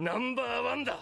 ナンバーワンだ。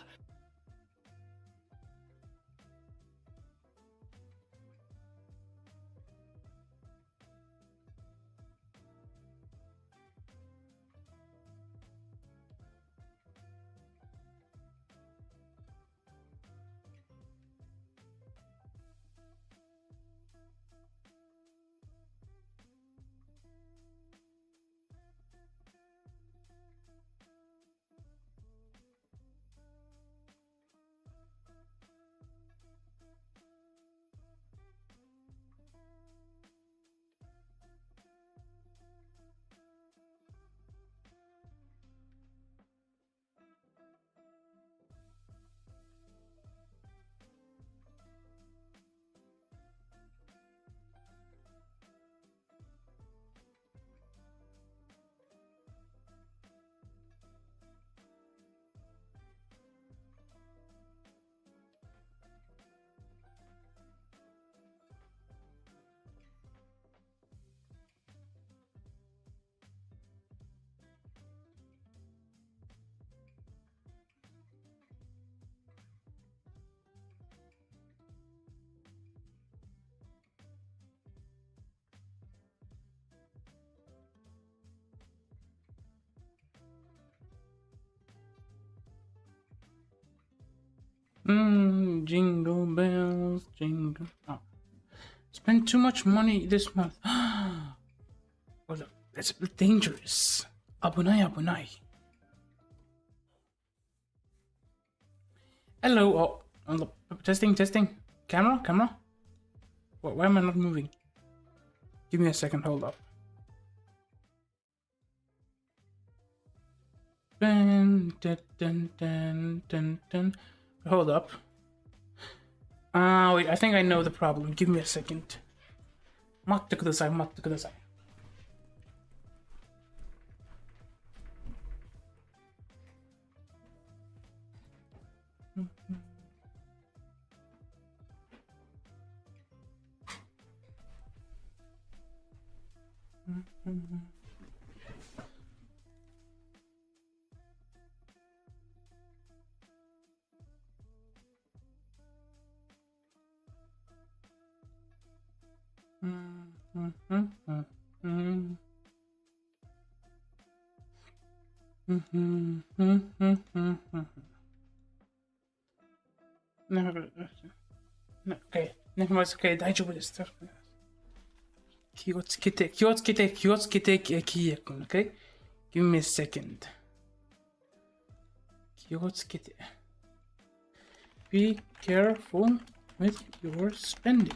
Jingle bells, jingle. Oh. Spent too much money this month. Well, that's a bit dangerous. Abunai, abunai. Hello. Oh, testing. Camera. Why am I not moving? Give me a second. Hold up. Dun. Hold up. Wait, I think I know the problem. Give me a second. 待ってください。Okay, 大丈夫です。気をつけて、キー君、okay? Give me a second. 気をつけて。Be careful with your spending.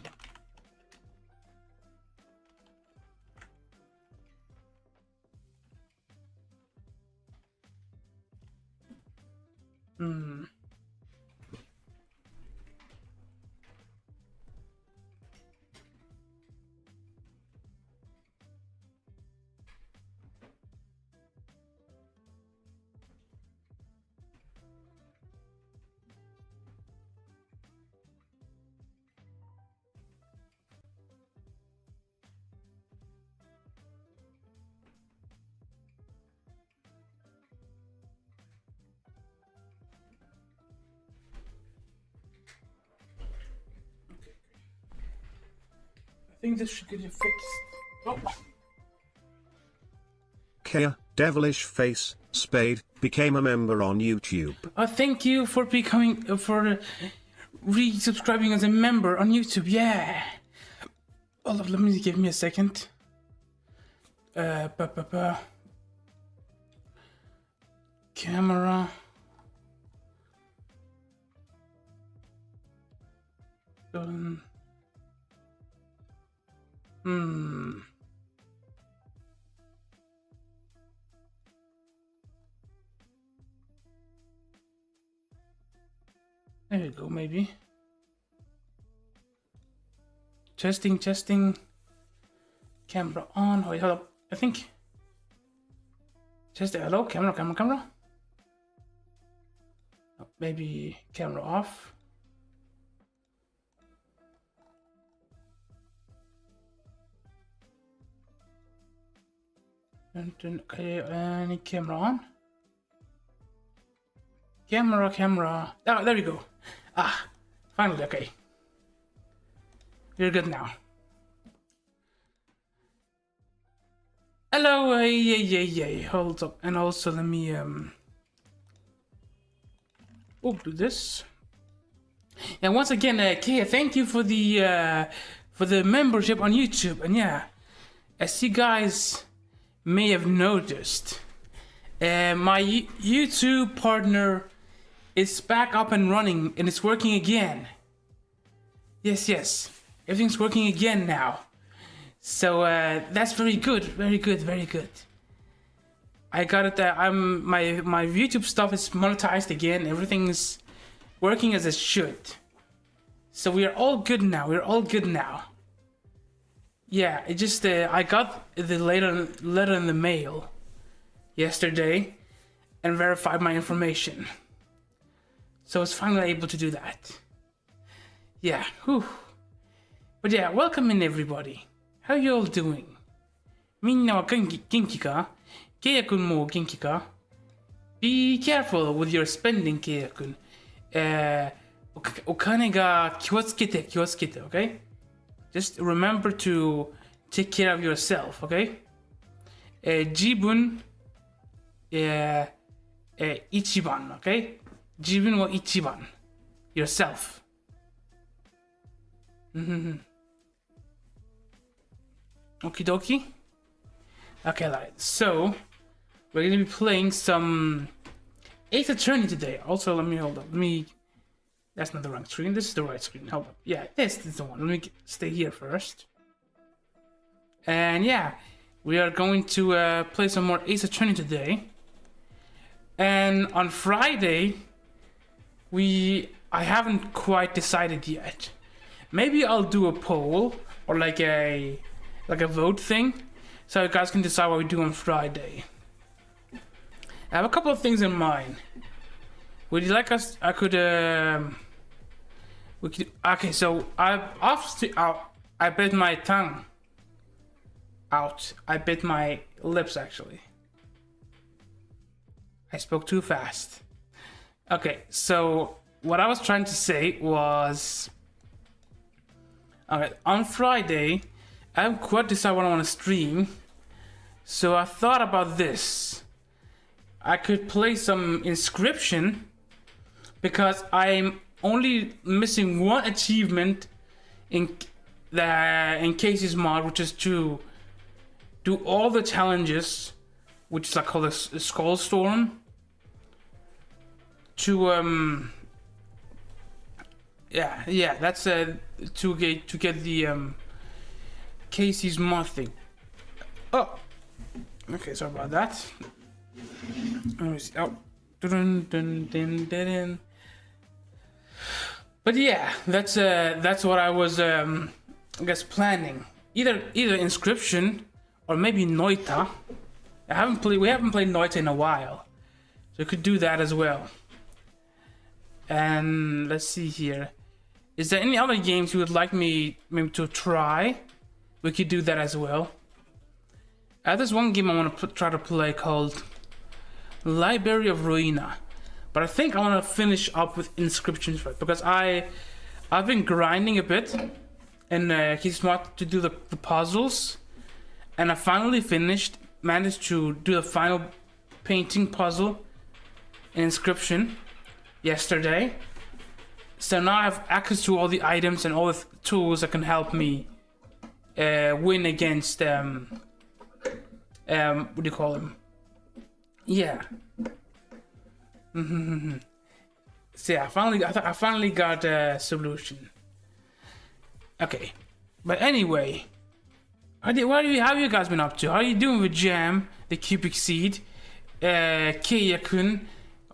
I think this should get you fixed. Oh. Kea, Devilish Face, Spade, became a member on YouTube. Thank you for becoming, for resubscribing as a member on YouTube. Yeah. Hold up, give me a second. Camera. Done. There you go, maybe. Testing. Camera on. Wait, hold up. I think. Hello, camera. Oh, maybe camera off. Okay, any camera on? Camera. Oh, there we go. Ah, finally, okay. You're good now. Hello, yeah. Hold up. And also let me, do this. And once again, Kia, thank you for the membership on YouTube. And yeah, as you guys may have noticed, my YouTube partner is back up and running and it's working again. Yes, everything's working again now. So that's very good. I got it. My YouTube stuff is monetized again. Everything is working as it should. So we are all good now. Yeah, it just I got the letter in the mail yesterday and verified my information. So I was finally able to do that. Yeah, whew. But yeah, welcome in everybody. How you all doing? みんなは元気か? Keia君も元気か? Be careful with your spending, Keia君. お金が気をつけて, okay? Just remember to take care of yourself, okay? 自分一番, okay? 自分は一番. Yourself. Okie dokie. Okay, right. So we're gonna be playing some Ace Attorney today. Also, let me hold up. That's not the wrong screen. This is the right screen. Hold up. Yeah, this is the one. Let me stay here first. And yeah, we are going to play some more Ace Attorney today. And on Friday, I haven't quite decided yet. Maybe I'll do a poll or like a vote thing, so you guys can decide what we do on Friday. I have a couple of things in mind. Would you like us? We could. Okay, so I bit my tongue out. I bit my lips actually. I spoke too fast. Okay, so what I was trying to say was, okay, on Friday, I haven't quite decided what I want to stream, so I thought about this. I could play some Inscription, because I'm only missing one achievement in Casey's mod, which is to do all the challenges, which is like called a Skull Storm. That's to get the Casey's mod thing. Oh, okay, sorry about that. Let me see. Oh, but yeah, that's what I was I guess planning. Either Inscription or maybe Noita. We haven't played Noita in a while, so we could do that as well. And let's see here. Is there any other games you would like me maybe to try? We could do that as well. There's one game I want to try to play called Library of Ruina, but I think I want to finish up with Inscriptions first, because I've been grinding a bit and he's smart to do the puzzles, and I finally managed to do the final painting puzzle in Inscription yesterday. So now I have access to all the items and all the tools that can help me win against what do you call them? Yeah. So yeah, I finally got a solution. Okay, but anyway, how have you guys been up to? How are you doing with Jam, the Cubic Seed, Keia-kun?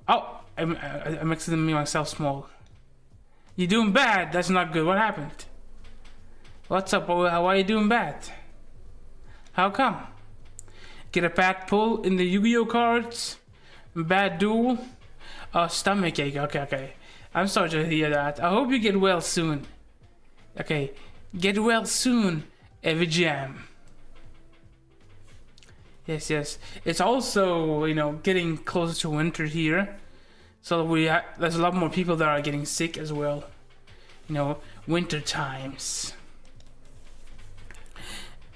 Oh, I'm accidentally made myself small. You doing bad? That's not good. What happened? What's up? Why are you doing bad? How come? Get a bad pull in the Yu-Gi-Oh cards? Bad duel? Oh, stomach ache. Okay. I'm sorry to hear that. I hope you get well soon. Okay, get well soon, Jam. Yes. It's also, getting closer to winter here. So there's a lot more people that are getting sick as well. You know, winter times.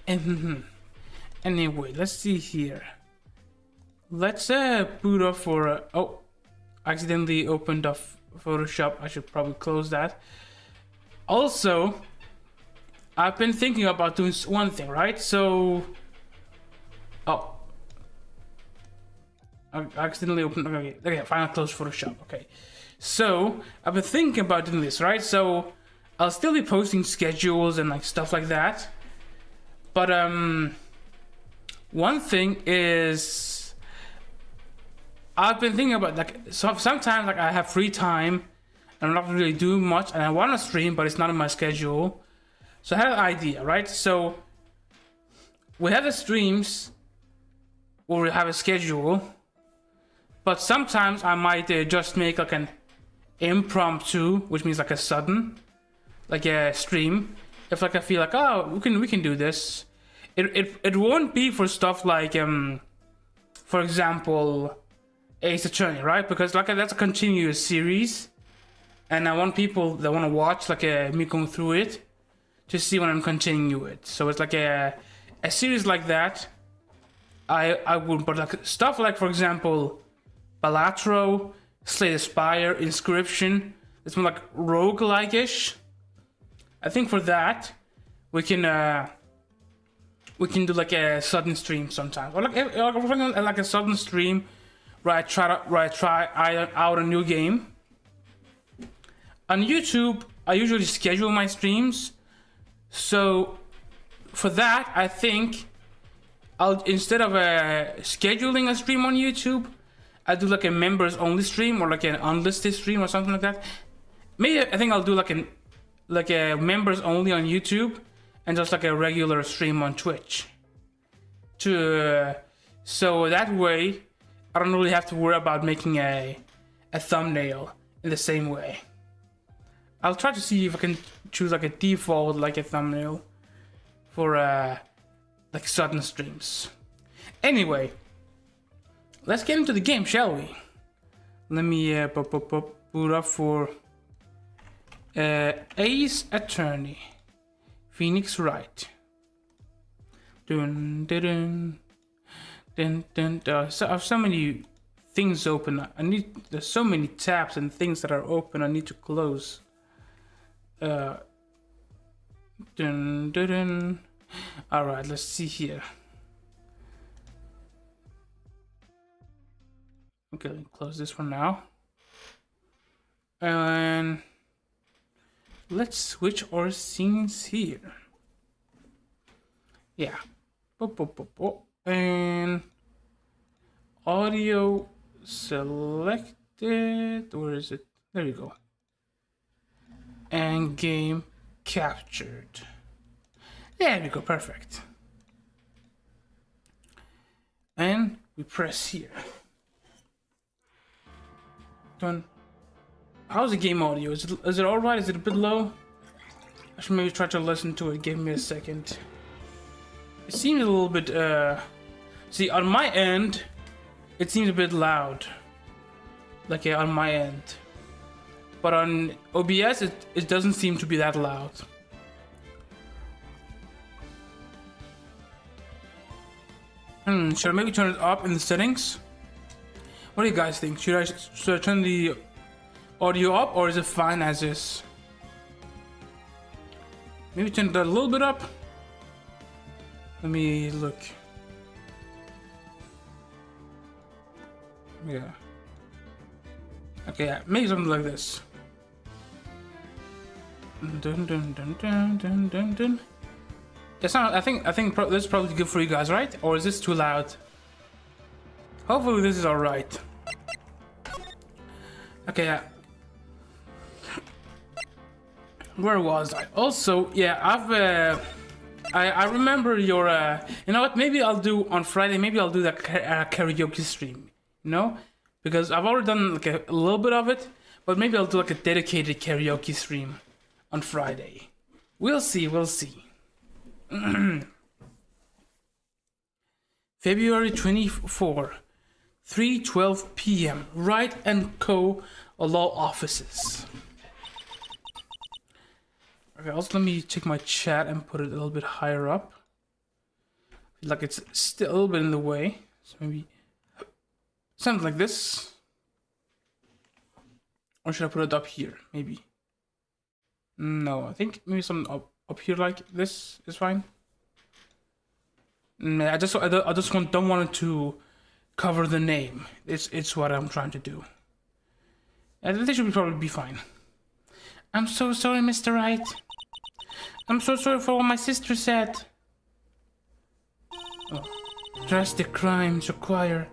And anyway, let's see here. Let's boot up for oh, accidentally opened up Photoshop. I should probably close that. Also, I've been thinking about doing one thing, right? So, oh, I accidentally opened. Okay, finally close Photoshop. Okay, so I've been thinking about doing this, right? So I'll still be posting schedules and like stuff like that. But one thing is, I've been thinking about like sometimes like I have free time and I'm not really doing much and I want to stream, but it's not in my schedule. So I had an idea, right? So we have the streams or we have a schedule, but sometimes I might just make like an impromptu, which means like a sudden, like a stream. If like I feel like, oh, we can do this. It won't be for stuff like for example, Ace Attorney, right? Because like that's a continuous series, and I want people that want to watch like me going through it to see when I'm continuing it. So it's like a series like that. I would, but like stuff like for example, Balatro, Slay the Spire, Inscription. It's more like roguelike-ish. I think for that we can do like a sudden stream sometimes, or like a sudden stream where I try out a new game. On YouTube, I usually schedule my streams, so for that I think I'll, instead of scheduling a stream on YouTube, I do like a members only stream or like an unlisted stream or something like that. Maybe I think I'll do like a members only on YouTube and just like a regular stream on Twitch. So that way I don't really have to worry about making a thumbnail in the same way. I'll try to see if I can choose like a default like a thumbnail for like sudden streams. Anyway, let's get into the game, shall we? Let me boot up for Ace Attorney, Phoenix Wright. So I have so many things open. There's so many tabs and things that are open. I need to close. All right, let's see here. Okay, let me close this one now. And let's switch our scenes here. Yeah. And audio selected. Where is it? There you go. And game captured. There we go, perfect. And we press here. Done. How's the game audio? Is it alright? Is it a bit low? I should maybe try to listen to it. Give me a second. It seems a little bit see, on my end it seems a bit loud, like on my end, but on OBS it doesn't seem to be that loud. Should I maybe turn it up in the settings? What do you guys think? Should I turn the audio up, or is it fine as is? Maybe turn that a little bit up. Let me look. Yeah. Okay, yeah, maybe something like this. Dun dun dun dun dun dun dun. It's not. I think this is probably good for you guys, right? Or is this too loud? Hopefully this is all right. Okay. Yeah. Where was I? Also, yeah, I remember your. You know what? Maybe I'll do on Friday. Maybe I'll do that karaoke stream. You know, because I've already done like a little bit of it, but maybe I'll do like a dedicated karaoke stream on Friday. We'll see. We'll see. February 24. 3:12 p.m. Wright and Co. Law offices. Okay, also let me check my chat and put it a little bit higher up. I feel like it's still a little bit in the way. So maybe something like this. Or should I put it up here? Maybe. No, I think maybe something up here like this is fine. I just don't want it to cover the name. It's what I'm trying to do. And this should probably be fine. I'm so sorry, Mr. Wright. I'm so sorry for what my sister said. Oh. Drastic crimes require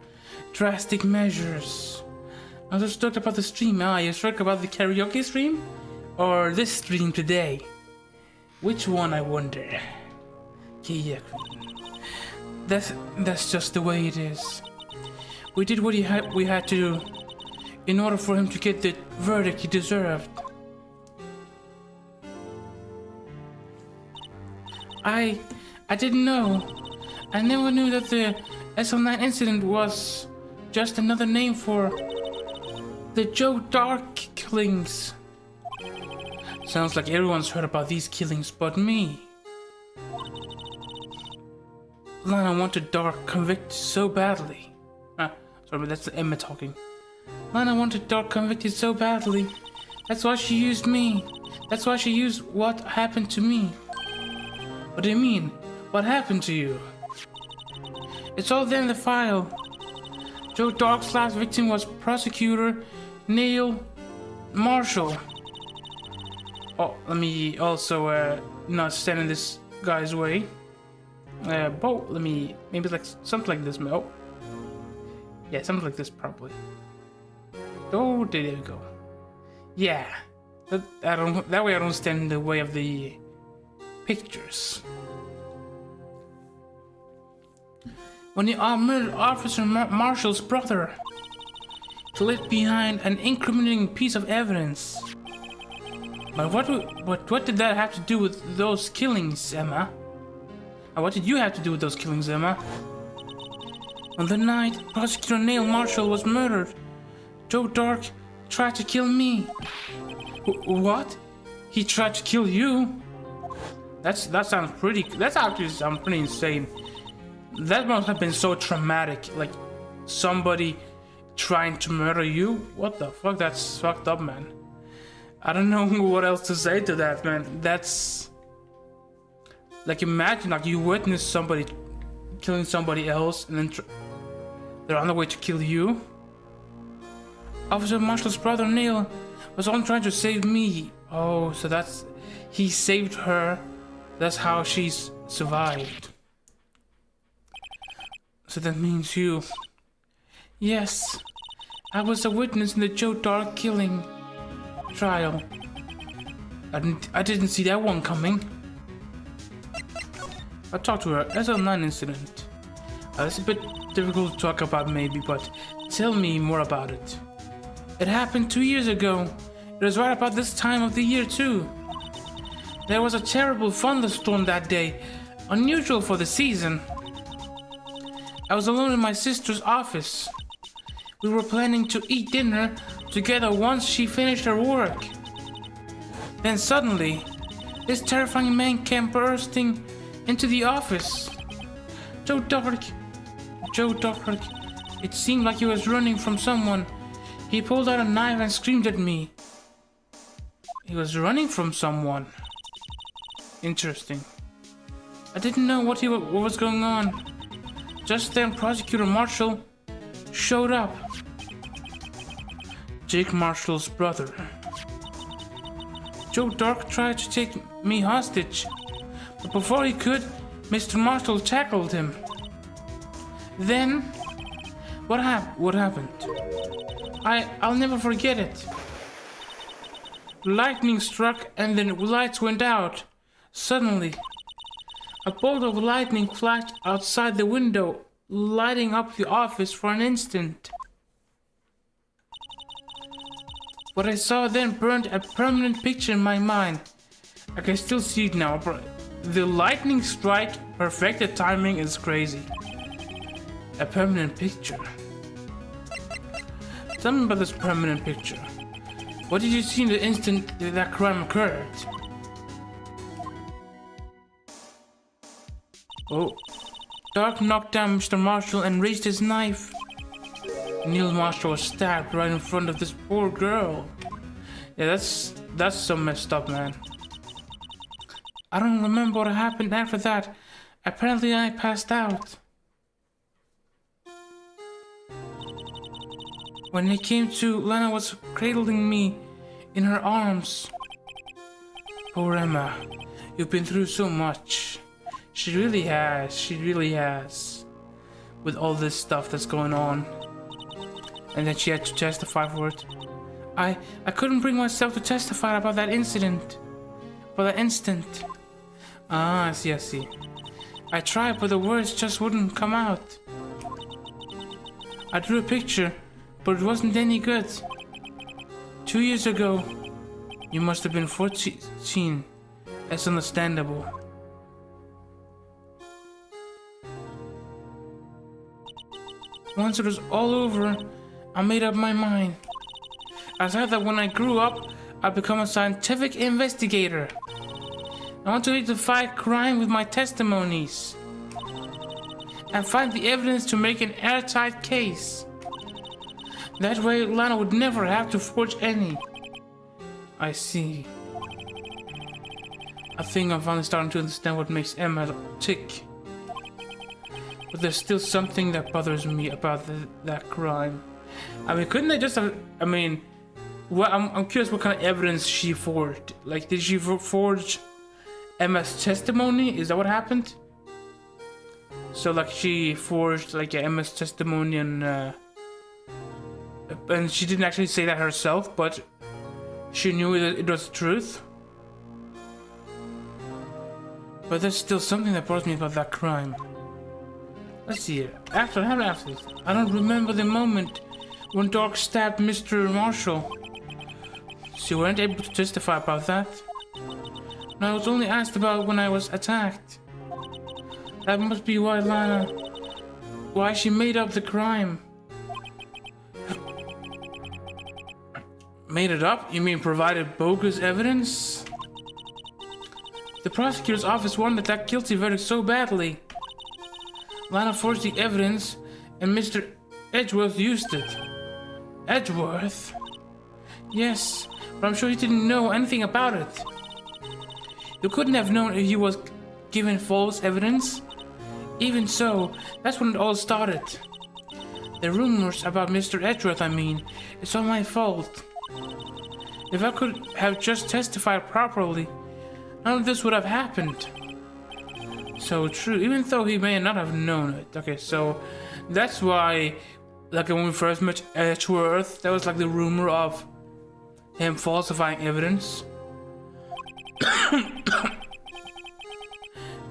drastic measures. I was just talking about the stream. Ah, you talking about the karaoke stream? Or this stream today? Which one, I wonder? Yeah. That's just the way it is. We did what we had to do in order for him to get the verdict he deserved. I didn't know. I never knew that the SL9 incident was just another name for the Joe Dark killings. Sounds like everyone's heard about these killings but me. Lana wanted Dark convicted so badly. Sorry, but that's Emma talking. Lana wanted Dark convicted so badly. That's why she used me. That's why she used what happened to me. What do you mean? What happened to you? It's all there in the file. Joe Dark's last victim was prosecutor Neil Marshall. Oh, let me also not stand in this guy's way. But let me maybe like something like this. Oh, yeah, something like this probably. Oh, there we go. Yeah, that way I don't stand in the way of the pictures. When the murdered Officer Marshall's brother, he left behind an incriminating piece of evidence. But what did that have to do with those killings, Emma? What did you have to do with those killings, Emma? On the night Prosecutor Neil Marshall was murdered, Joe Dark tried to kill me. What? He tried to kill you? That sounds pretty. That actually sounds pretty insane. That must have been so traumatic. Like somebody trying to murder you. What the fuck? That's fucked up, man. I don't know what else to say to that, man. That's like, imagine like you witness somebody killing somebody else and then they're on the way to kill you. Officer Marshall's brother Neil was only trying to save me. Oh, so that's he saved her. That's how she's survived. So that means you. Yes, I was a witness in the Joe Dark killing trial. I didn't see that one coming. I talked to her. That's a non-incident. It's a bit difficult to talk about maybe, but tell me more about it. It happened 2 years ago. It was right about this time of the year too. There was a terrible thunderstorm that day, unusual for the season. I was alone in my sister's office. We were planning to eat dinner together once she finished her work. Then suddenly, this terrifying man came bursting into the office. Joe Dark. It seemed like he was running from someone. He pulled out a knife and screamed at me. He was running from someone. Interesting. I didn't know what was going on. Just then, Prosecutor Marshall showed up. Jake Marshall's brother. Joe Dark tried to take me hostage, but before he could, Mr. Marshall tackled him. Then, what happened? I'll never forget it. Lightning struck and then lights went out. Suddenly, a bolt of lightning flashed outside the window, lighting up the office for an instant. What I saw then burned a permanent picture in my mind. I can still see it now. The lightning strike, perfected timing is crazy. A permanent picture. Tell me about this permanent picture. What did you see in the instant that crime occurred? Oh. Dark knocked down Mr. Marshall and raised his knife. Neil Marshall was stabbed right in front of this poor girl. Yeah, that's so messed up, man. I don't remember what happened after that. Apparently I passed out. When it came to, Lana was cradling me in her arms. Poor Emma, you've been through so much. She really has. With all this stuff that's going on. And then she had to testify for it. I couldn't bring myself to testify about that incident. For that instant. Ah, I see. I tried, but the words just wouldn't come out. I drew a picture, but it wasn't any good. 2 years ago, you must have been 14. That's understandable. Once it was all over, I made up my mind. I said that when I grew up, I'd become a scientific investigator. I want to defy crime with my testimonies and find the evidence to make an airtight case. That way, Lana would never have to forge any. I see. I think I'm finally starting to understand what makes Emma tick. But there's still something that bothers me about that crime. I mean, couldn't they just have... I mean, I'm curious what kind of evidence she forged. Like, did she forge Emma's testimony? Is that what happened? So, like, she forged, like, Emma's testimony and she didn't actually say that herself, but she knew that it was the truth. But there's still something that bothers me about that crime. Let's see here. After this, I don't remember the moment when Dark stabbed Mr. Marshall. She weren't able to testify about that. And I was only asked about when I was attacked. That must be why why she made up the crime. Made it up? You mean provided bogus evidence? The prosecutor's office wanted that guilty verdict so badly. Lana forged the evidence, and Mr. Edgeworth used it. Edgeworth? Yes, but I'm sure he didn't know anything about it. You couldn't have known if he was given false evidence. Even so, that's when it all started. The rumors about Mr. Edgeworth, I mean, it's all my fault. If I could have just testified properly, none of this would have happened. So true, even though he may not have known it. Okay, so that's why, like when we first met Edgeworth, there was like the rumor of him falsifying evidence.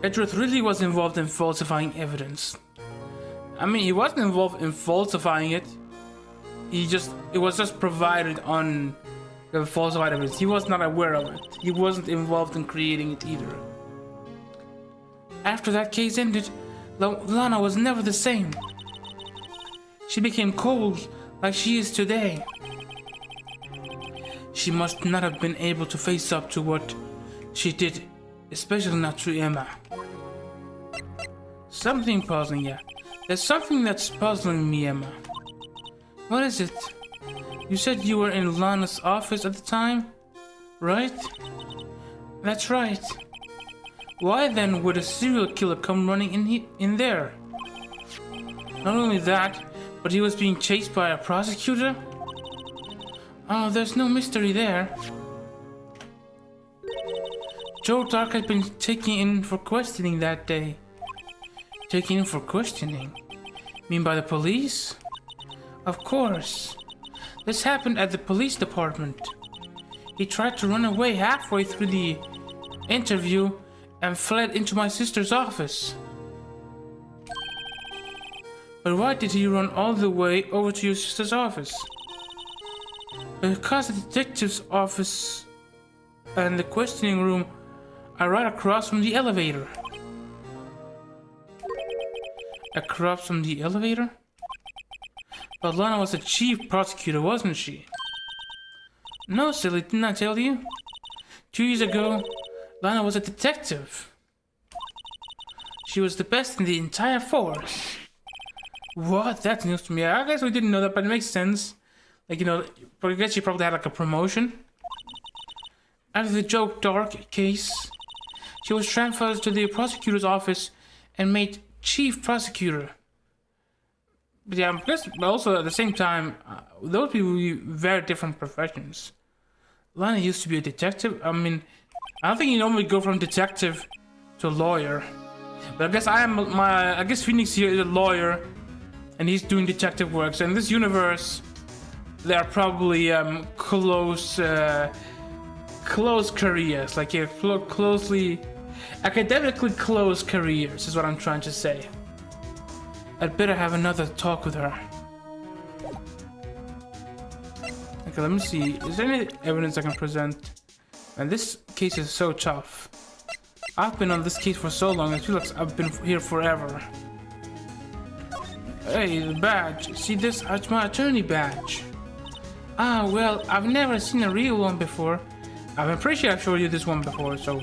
Edgeworth really was involved in falsifying evidence. I mean, he wasn't involved in falsifying it. It was just provided on the falsified evidence. He was not aware of it. He wasn't involved in creating it either. After that case ended, Lana was never the same. She became cold, like she is today. She must not have been able to face up to what she did, especially not to Emma. Something puzzling, yeah. There's something that's puzzling me, Emma. What is it? You said you were in Lana's office at the time, right? That's right. Why then would a serial killer come running in there? Not only that, but he was being chased by a prosecutor? Oh, there's no mystery there. Joe Dark had been taken in for questioning that day. Taken in for questioning? Mean by the police? Of course. This happened at the police department. He tried to run away halfway through the interview and fled into my sister's office. But why did he run all the way over to your sister's office? Because the detective's office and the questioning room are right across from the elevator. Across from the elevator? But Lana was the chief prosecutor, wasn't she? No, silly, didn't I tell you? 2 years ago, Lana was a detective. She was the best in the entire force. What? That's news to me. I guess we didn't know that, but it makes sense. Like, you know, I guess she probably had like a promotion. After the Joke Dark case, she was transferred to the prosecutor's office and made chief prosecutor. But yeah, I guess also at the same time, those people were very different professions. Lana used to be a detective. I mean, I don't think you normally go from detective to lawyer. But I guess I guess Phoenix here is a lawyer, and he's doing detective work. So in this universe, they are probably close careers, like academically close careers is what I'm trying to say. I'd better have another talk with her. Okay, let me see. Is there any evidence I can present? And this case is so tough. I've been on this case for so long, it feels like I've been here forever. Hey, the badge. See this? It's my attorney badge. Ah, well, I've never seen a real one before. I'm pretty sure I've showed you this one before, so...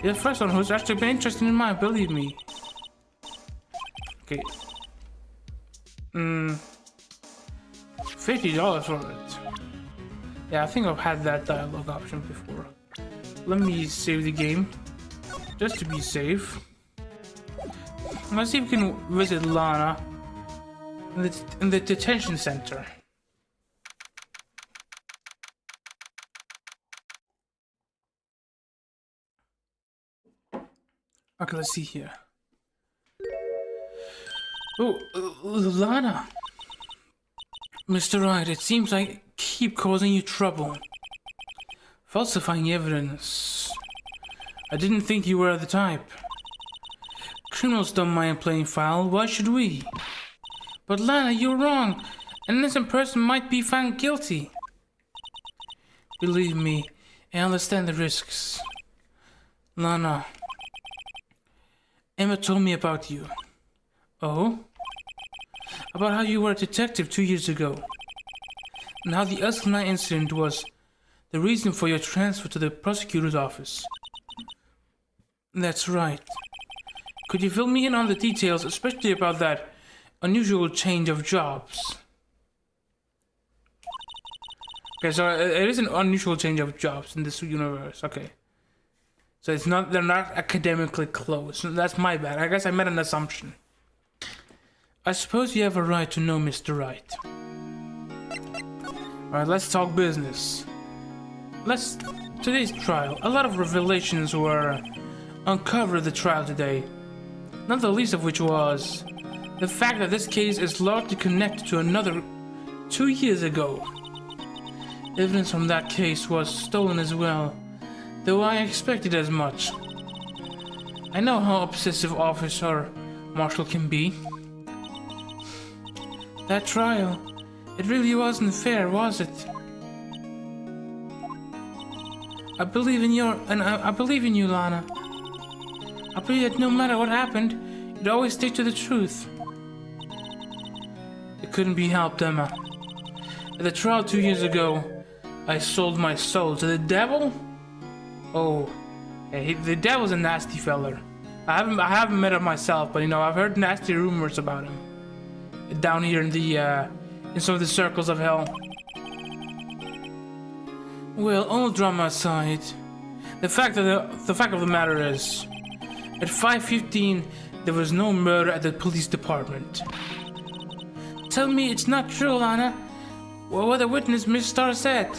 You're the first one who's actually been interested in mine, believe me. Okay. $50 for it. Yeah, I think I've had that dialogue option before. Let me save the game. Just to be safe. Let's see if we can visit Lana in the detention center. Okay, let's see here. Oh, Lana. Mr. Wright, it seems I keep causing you trouble. Falsifying evidence. I didn't think you were the type. Criminals don't mind playing foul, why should we? But Lana, you're wrong. An innocent person might be found guilty. Believe me, I understand the risks. Lana. Emma told me about you. Oh? About how you were a detective 2 years ago. And how the Xaliah incident was the reason for your transfer to the prosecutor's office. That's right. Could you fill me in on the details, especially about that unusual change of jobs? Okay, so it is an unusual change of jobs in this universe. Okay. So it's not, they're not academically close. That's my bad. I guess I made an assumption. I suppose you have a right to know, Mr. Wright. Alright, let's talk business. Today's trial. A lot of revelations were uncovered at the trial today. Not the least of which was the fact that this case is largely connected to another 2 years ago. Evidence from that case was stolen as well, though I expected as much. I know how obsessive Officer Marshall can be. That trial, it really wasn't fair, was it? I believe in you, Lana. I believe that no matter what happened, you'd always stick to the truth. It couldn't be helped, Emma. At the trial 2 years ago, I sold my soul to the devil? Oh, hey, the devil's a nasty feller. I haven't met him myself, but you know, I've heard nasty rumors about him down here in some of the circles of hell. Well, all drama aside, the fact of the matter is, at 5:15 there was no murder at the police department. Tell me it's not true, Lana. Well, what the witness Miss Starr said.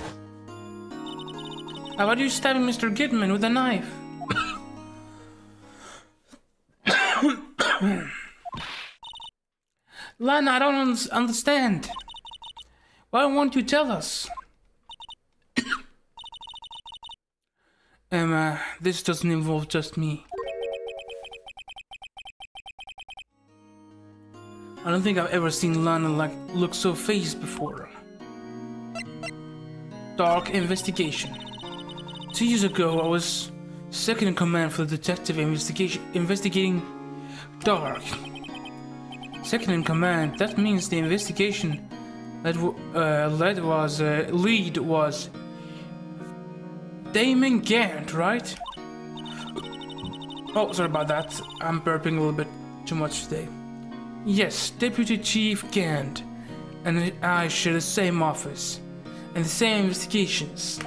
How about you stabbing Mr. Goodman with a knife? Lana, I don't understand. Why won't you tell us? Emma, this doesn't involve just me. I don't think I've ever seen Lana look so phased before. Dark investigation. 2 years ago, I was second in command for the detective investigating Dark. Second in command, that means the investigation Lead was Damon Gant, right? Oh, sorry about that. I'm burping a little bit too much today. Yes, Deputy Chief Gant and I share the same office and the same investigations.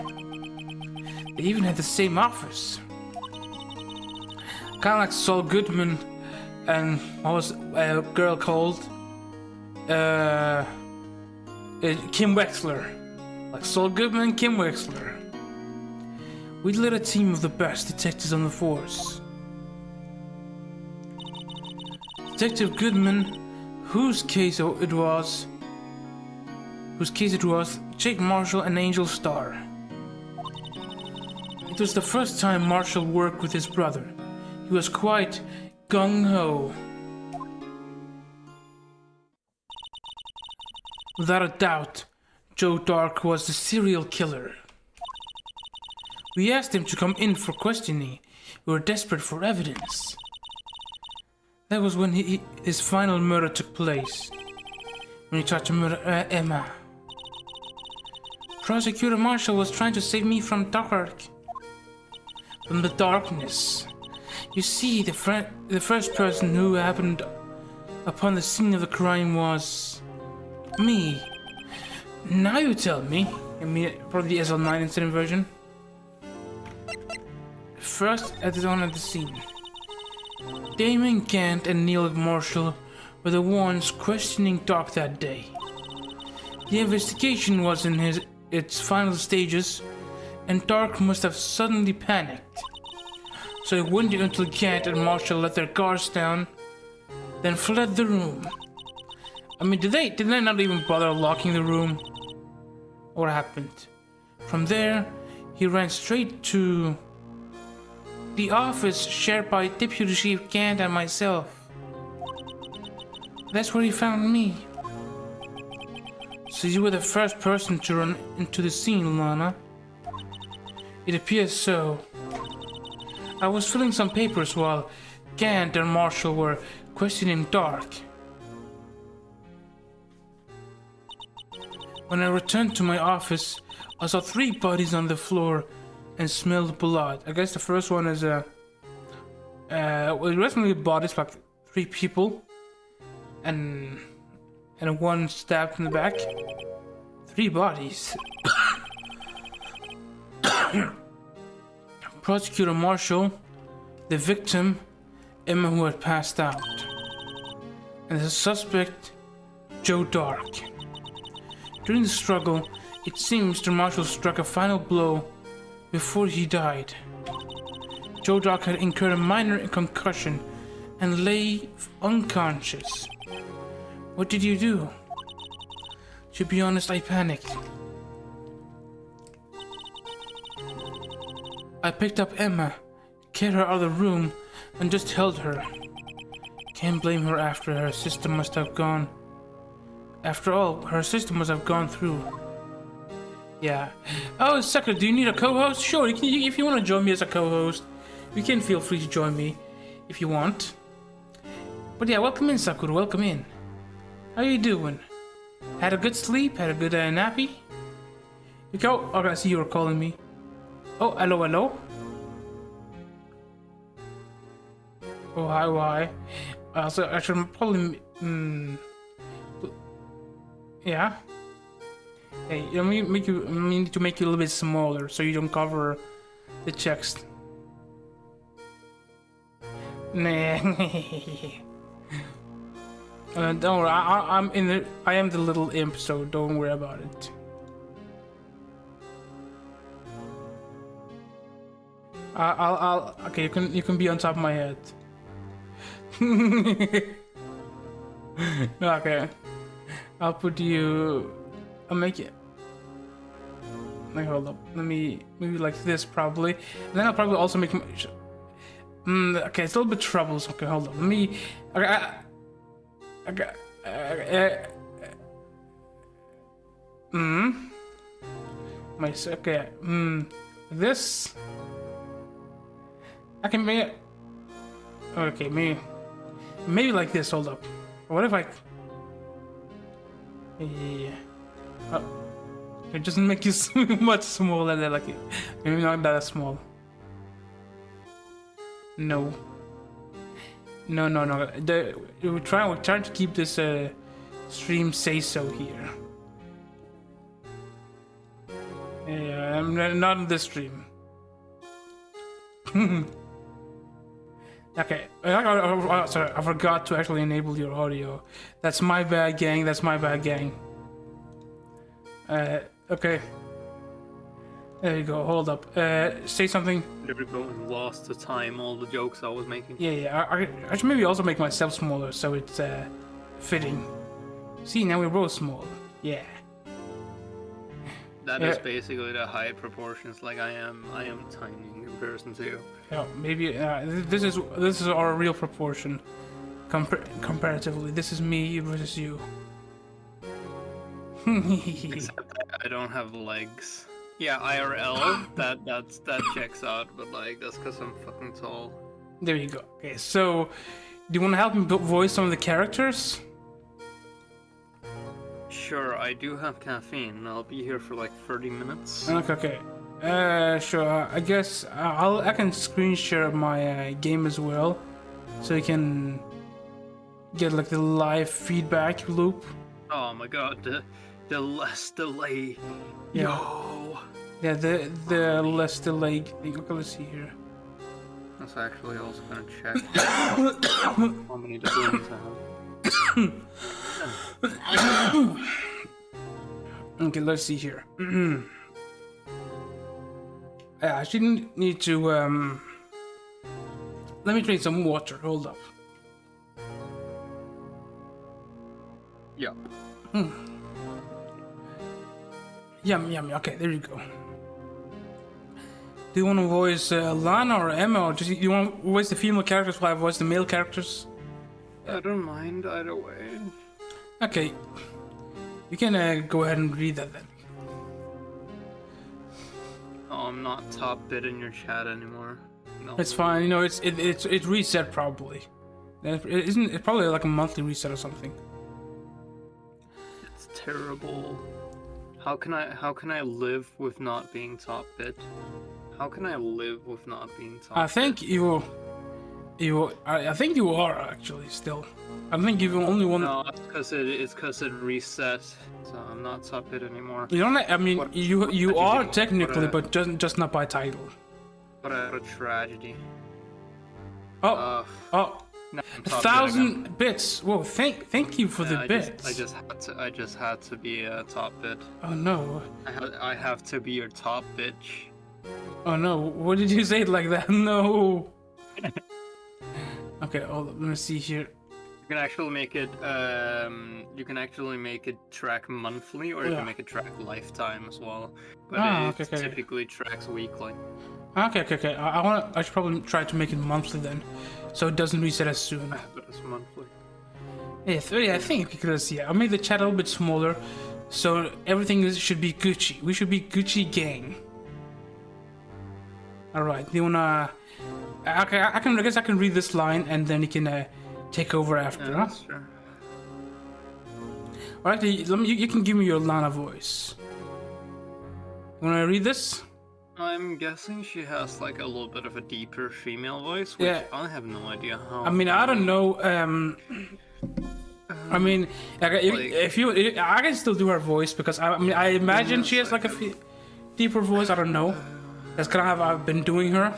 They even had the same office. Kind of like Saul Goodman and what was a girl called? Kim Wexler. Like Saul Goodman and Kim Wexler. We led a team of the best detectives on the force. Detective Goodman, whose case it was, Jake Marshall and Angel Starr. It was the first time Marshall worked with his brother. He was quite gung-ho. Without a doubt, Joe Dark was the serial killer. We asked him to come in for questioning. We were desperate for evidence. That was when his final murder took place. When he tried to murder Emma. Prosecutor Marshall was trying to save me from the darkness. You see, the first person who happened upon the scene of the crime was me. Now you tell me. I mean, probably the SL9 incident version. First, at the scene. Damon Gant and Neil Marshall were the ones questioning Doc that day. The investigation was in its final stages, and Dark must have suddenly panicked. So he waited until Gant and Marshall let their guards down, then fled the room. I mean, did they not even bother locking the room? What happened? From there, he ran straight to the office shared by Deputy Chief Gant and myself. That's where he found me. So you were the first person to run into the scene, Lana. It appears so. I was filling some papers while Gant and Marshall were questioning Dark. When I returned to my office, I saw 3 bodies on the floor and smelled blood. I guess the first one is well, the rest of the bodies, like 3 people, and 1 stabbed in the back. 3 bodies. Prosecutor Marshall, the victim, Emma, who had passed out, and the suspect, Joe Dark. During the struggle, it seems Mr. Marshall struck a final blow before he died. Joe Dark had incurred a minor concussion and lay unconscious. What did you do? To be honest, I panicked. I picked up Emma, carried her out of the room, and just held her. Can't blame her after her system must have gone. After all, her system must have gone through. Yeah. Oh, Sucker, do you need a co-host? Sure, if you want to join me as a co-host, you can feel free to join me if you want. But yeah, welcome in, Sakura, welcome in. How you doing? Had a good sleep? Had a good nappy? You go. Oh, I see you were calling me. Oh, hello, hello. Oh, hi, why? So I should probably. Yeah. Hey, let me need to make you a little bit smaller so you don't cover the chest. Nah. Don't worry. I am the little imp, so don't worry about it. Okay, you can be on top of my head. Okay. I'll put you. I'll make it. Like, hold up. Let me maybe like this probably. And then I'll probably also make. Okay, it's a little bit troubles. Okay, hold on. Let me. Okay. Okay. This. I can make it. Okay, maybe like this. Hold up. What if I? Yeah. It doesn't make you much smaller than like maybe not that small. No. No. We're trying to keep this stream say so here. Yeah, I'm not in this stream. Okay, sorry, I forgot to actually enable your audio. That's my bad, gang. That's my bad, gang. Okay. There you go. Hold up. Say something. Everyone lost the time, all the jokes I was making. Yeah. I should maybe also make myself smaller so it's fitting. See, now we're both small. Yeah. That is basically the height proportions. Like I am tiny in comparison to you. Yeah, maybe this is our real proportion. Comparatively, this is me versus you. Except I don't have legs. Yeah, IRL, that checks out, but like that's because I'm fucking tall. There you go. Okay, so do you want to help me voice some of the characters? Sure, I do have caffeine. I'll be here for like 30 minutes. Okay. Sure. I guess I can screen share my game as well, so you can get like the live feedback loop. Oh my god, the less delay. Yeah. Yo. Yeah, the less delay. Okay, let's see here. That's actually also gonna check how many delays I have. Okay, let's see here. I shouldn't need to let me drink some water. Hold up. Yeah. Yum. Okay, there you go. Do you want to voice Lana or Emma, or just you want to voice the female characters while I voice the male characters? I don't mind either way. Okay, you can go ahead and read that then. Oh, I'm not top bit in your chat anymore. No. It's fine. You know, it's reset probably. Isn't it probably like a monthly reset or something? It's terrible. How can I live with not being top bit? How can I live with not being top? I think you I think you are actually still. I think you've only one. No, it's because it reset. So I'm not top bit anymore. You don't. I mean, What- you are tragedy. technically, What a- but just not by title. What a tragedy. Oh, No, I'm a top bit 1,000 bits. Whoa, thank you for again. the I bits. I just had to be a top bit. Oh no. I have to be your top bitch. Oh no. What did you say it like that? No. Okay, hold up. Let me see here. You can actually make it. You can actually make it track monthly, or you Yeah. can make it track lifetime as well. But Ah, it okay. typically tracks weekly. Okay. I should probably try to make it monthly then, so it doesn't reset as soon. But it's monthly. Yeah, I think because I'll make the chat a little bit smaller, so everything should be Gucci. We should be Gucci gang. All right. Do you wanna? Okay, I guess I can read this line and then you can take over after. Yeah, Huh? that's true. All right. You can give me your Lana voice. Wanna read this? I'm guessing she has like a little bit of a deeper female voice, which Yeah. I have no idea how. I mean, I don't know. I mean, if you, I can still do her voice because I imagine she has like a deeper voice. I don't know. That's kind of how I've been doing her.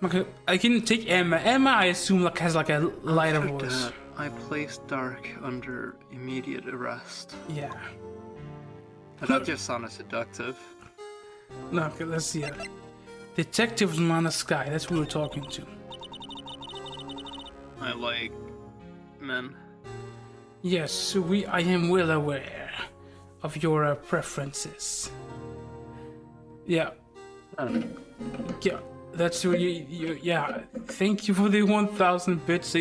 Okay, I can take Emma. Emma, I assume like has like a lighter After voice. that, I placed Dark under immediate arrest. Yeah. But that just sounded seductive. No, okay, let's see. Detective Lana Sky. That's who we're talking to. I like men. Yes, I am well aware of your preferences. Yeah. Yeah, that's what yeah. Thank you for the 1,000 bits.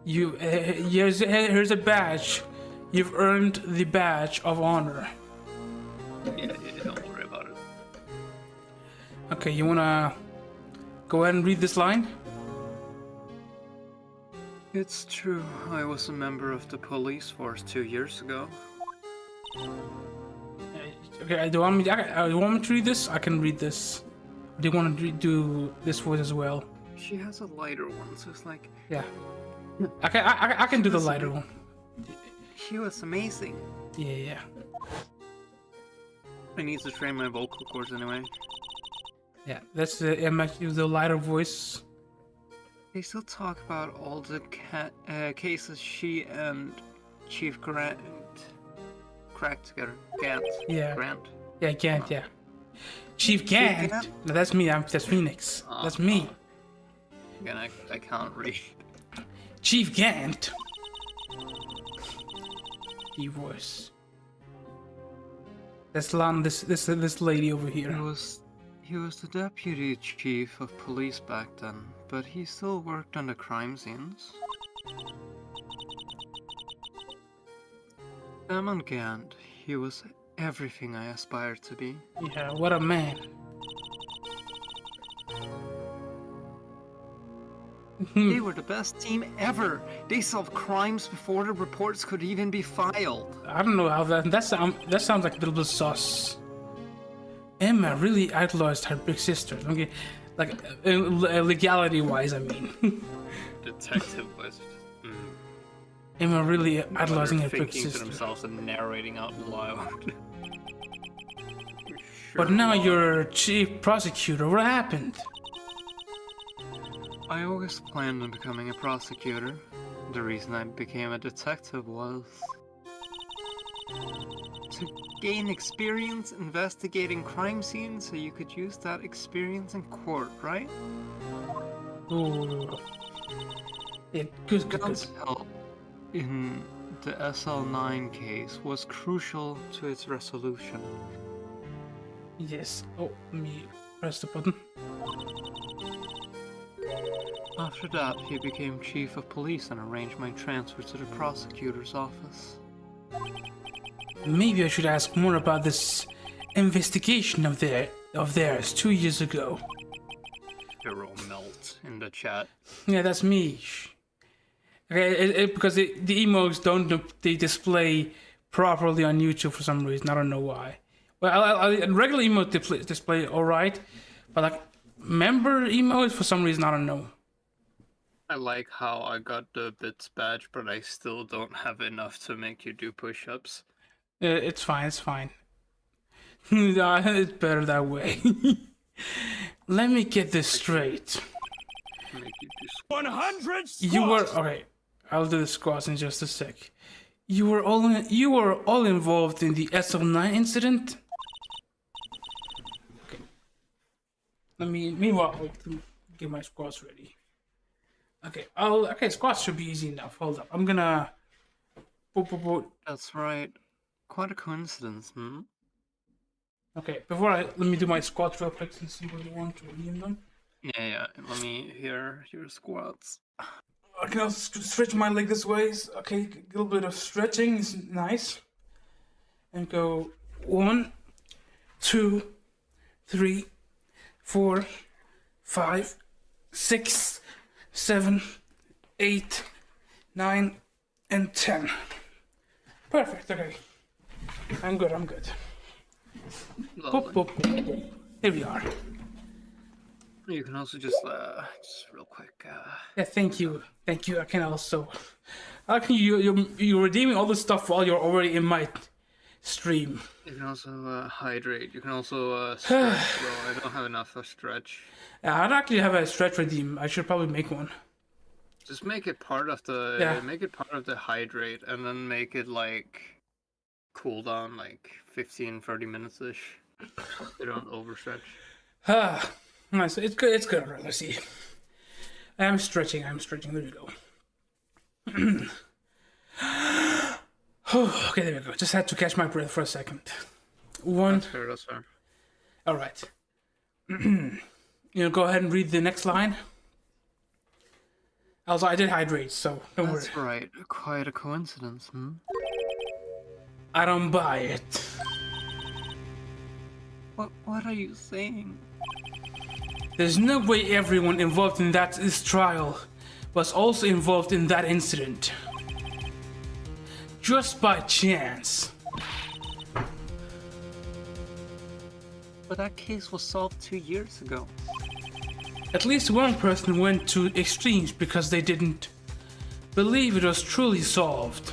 Here's a badge. You've earned the badge of honor. Yeah, don't worry about it. Okay, you wanna go ahead and read this line? It's true, I was a member of the police force 2 years ago. Okay, do you want me to read this? I can read this. Do you want to do this voice as well? She has a lighter one, so it's like... Yeah. I can do the lighter one. She was amazing. Yeah. I need to train my vocal cords anyway. Yeah, that's the lighter voice. They still talk about all the cases she and Chief Grant cracked together. Gant. Yeah. Grant. Yeah, Gant, yeah. Chief Gant? No, that's me, that's Phoenix. That's me. Again, I can't read. Chief Gant. The voice. That's this lady over here. He was the deputy chief of police back then, but he still worked on the crime scenes. Damon Gant, he was everything I aspired to be. Yeah, what a man. They were the best team ever. They solved crimes before the reports could even be filed. I don't know how that sounds like a little bit sus. Emma really idolized her big sister. Okay, like legality-wise, I mean. Detective was. Emma really idolizing her big thinking sister. to themselves and narrating out loud. But now you're chief prosecutor. What happened? I always planned on becoming a prosecutor. The reason I became a detective was to gain experience investigating crime scenes so you could use that experience in court, right? Ooh. Yeah, good. God's help in the SL9 case was crucial to its resolution. Yes. Oh, let me press the button. After that, he became chief of police and arranged my transfer to the prosecutor's office. Maybe I should ask more about this investigation of theirs 2 years ago. Hero melt in the chat. Yeah, that's me. Okay, because the emotes don't display properly on YouTube for some reason. I don't know why. Well, regular emote display all right, but like member emotes for some reason I don't know. I like how I got the bits badge, but I still don't have enough to make you do push-ups. It's fine. It's better that way. Let me get this straight. Make you do 100 squats! You were okay. I'll do the squats in just a sec. You were all involved in the SL9 incident. Okay. Meanwhile, I'll get my squats ready. Okay, squats should be easy enough. Hold up. I'm gonna. That's right. Quite a coincidence, hmm? Okay, let me do my squats real quick and see what you want to read them. Yeah. Let me hear your squats. I can also stretch my leg this way. Okay, a little bit of stretching is nice. And go 1, 2, 3, 4, 5, 6, 7, 8, 9, and 10. Perfect, okay. I'm good. Boop. Here we are. You can also just real quick. Yeah, thank you. I can also. How can you're redeeming all this stuff while you're already in my stream? You can also hydrate. You can also stretch. Well, I don't have enough for stretch. I'd actually have a stretch redeem. I should probably make one. Just make it part of the. Yeah. Make it part of the hydrate, and then make it like cool down like 15-30 minutes ish. You don't overstretch. Nice. It's good. All right, let's see. I'm stretching. There we go. Okay, there we go. Just had to catch my breath for a second. One. That's fair. All right. Go ahead and read the next line. Also, I did hydrate, so don't worry. That's right. Quite a coincidence, hmm? I don't buy it. What are you saying? There's no way everyone involved in this trial was also involved in that incident. Just by chance. But that case was solved 2 years ago. At least one person went to extremes because they didn't believe it was truly solved.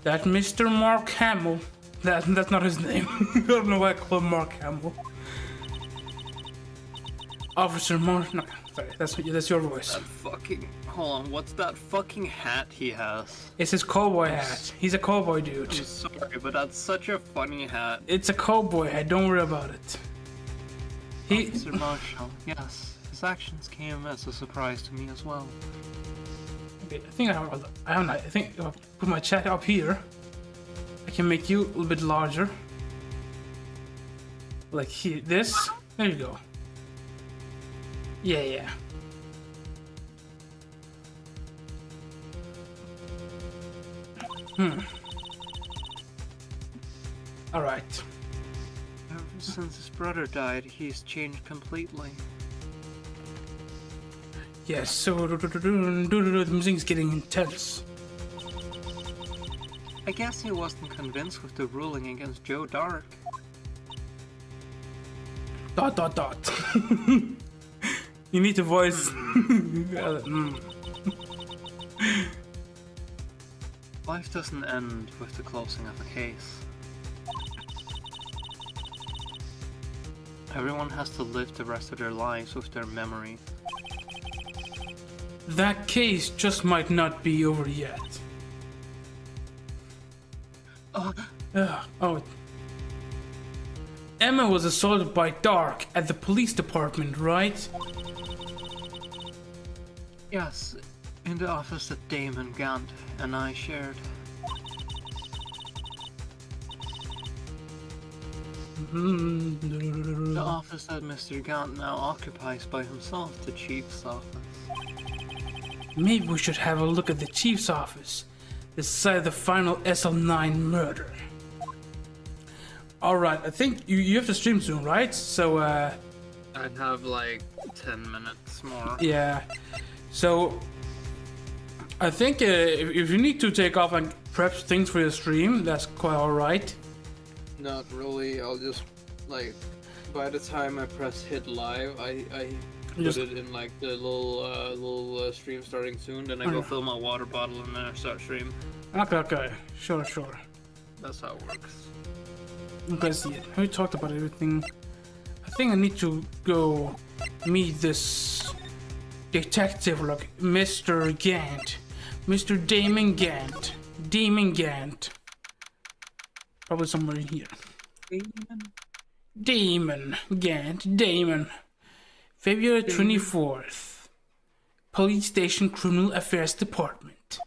That Mr. Mark Hamill, that's not his name. I don't know why I call him Mark Hamill. Officer Mark, no, sorry, that's your voice. That fucking, hold on, what's that fucking hat he has? It's his cowboy hat. He's a cowboy dude. I'm sorry, but that's such a funny hat. It's a cowboy hat, don't worry about it. Officer Marshall, yes. His actions came as a surprise to me as well. Okay, I think if I put my chat up here, I can make you a little bit larger. Like here, this. There you go. Yeah. Alright. Ever since his brother died, he's changed completely. Yes, so the music's getting intense. I guess he wasn't convinced with the ruling against Joe Dark. ... You need to voice. Life doesn't end with the closing of a case. Everyone has to live the rest of their lives with their memory. That case just might not be over yet. Oh. Emma was assaulted by Dark at the police department, right? Yes, in the office that Damon Gant and I shared. The office that Mr. Gant now occupies by himself, the chief's office. Maybe we should have a look at the chief's office, decide the final SL9 murder. Alright, I think you have to stream soon, right? So, I'd have like 10 minutes more. yeah. So, I think if you need to take off and prep things for your stream, that's quite alright. Not really, I'll just, like, by the time I press hit live, I put it in like the little stream starting soon, then I go fill my water bottle and then I start stream. Okay, sure. That's how it works. Okay, see it. We talked about everything. I think I need to go meet this detective, like Mr. Gant. Mr. Damon Gant. Probably somewhere in here. Damon Gant. February 24th. Police Station Criminal Affairs Department.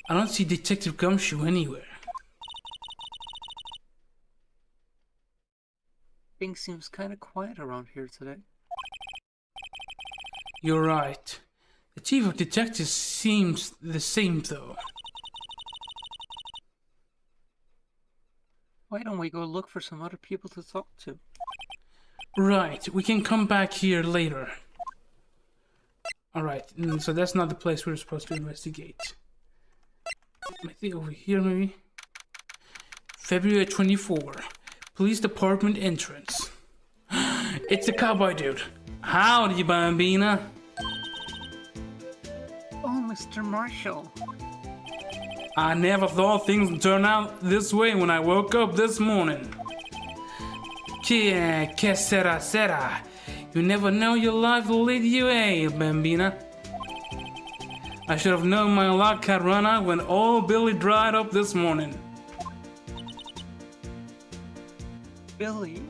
I don't see Detective Gumshoe anywhere. Things seems kind of quiet around here today. You're right. The chief of detectives seems the same though. Why don't we go look for some other people to talk to? Right, we can come back here later. Alright, so that's not the place we're supposed to investigate. I think over here maybe? February 24. Police Department entrance. It's the cowboy dude. Howdy, Bambina. Oh, Mr. Marshall. I never thought things would turn out this way when I woke up this morning. Que sera. You never know your life will lead you, Bambina. I should have known my luck had run out when old Billy dried up this morning. Billy?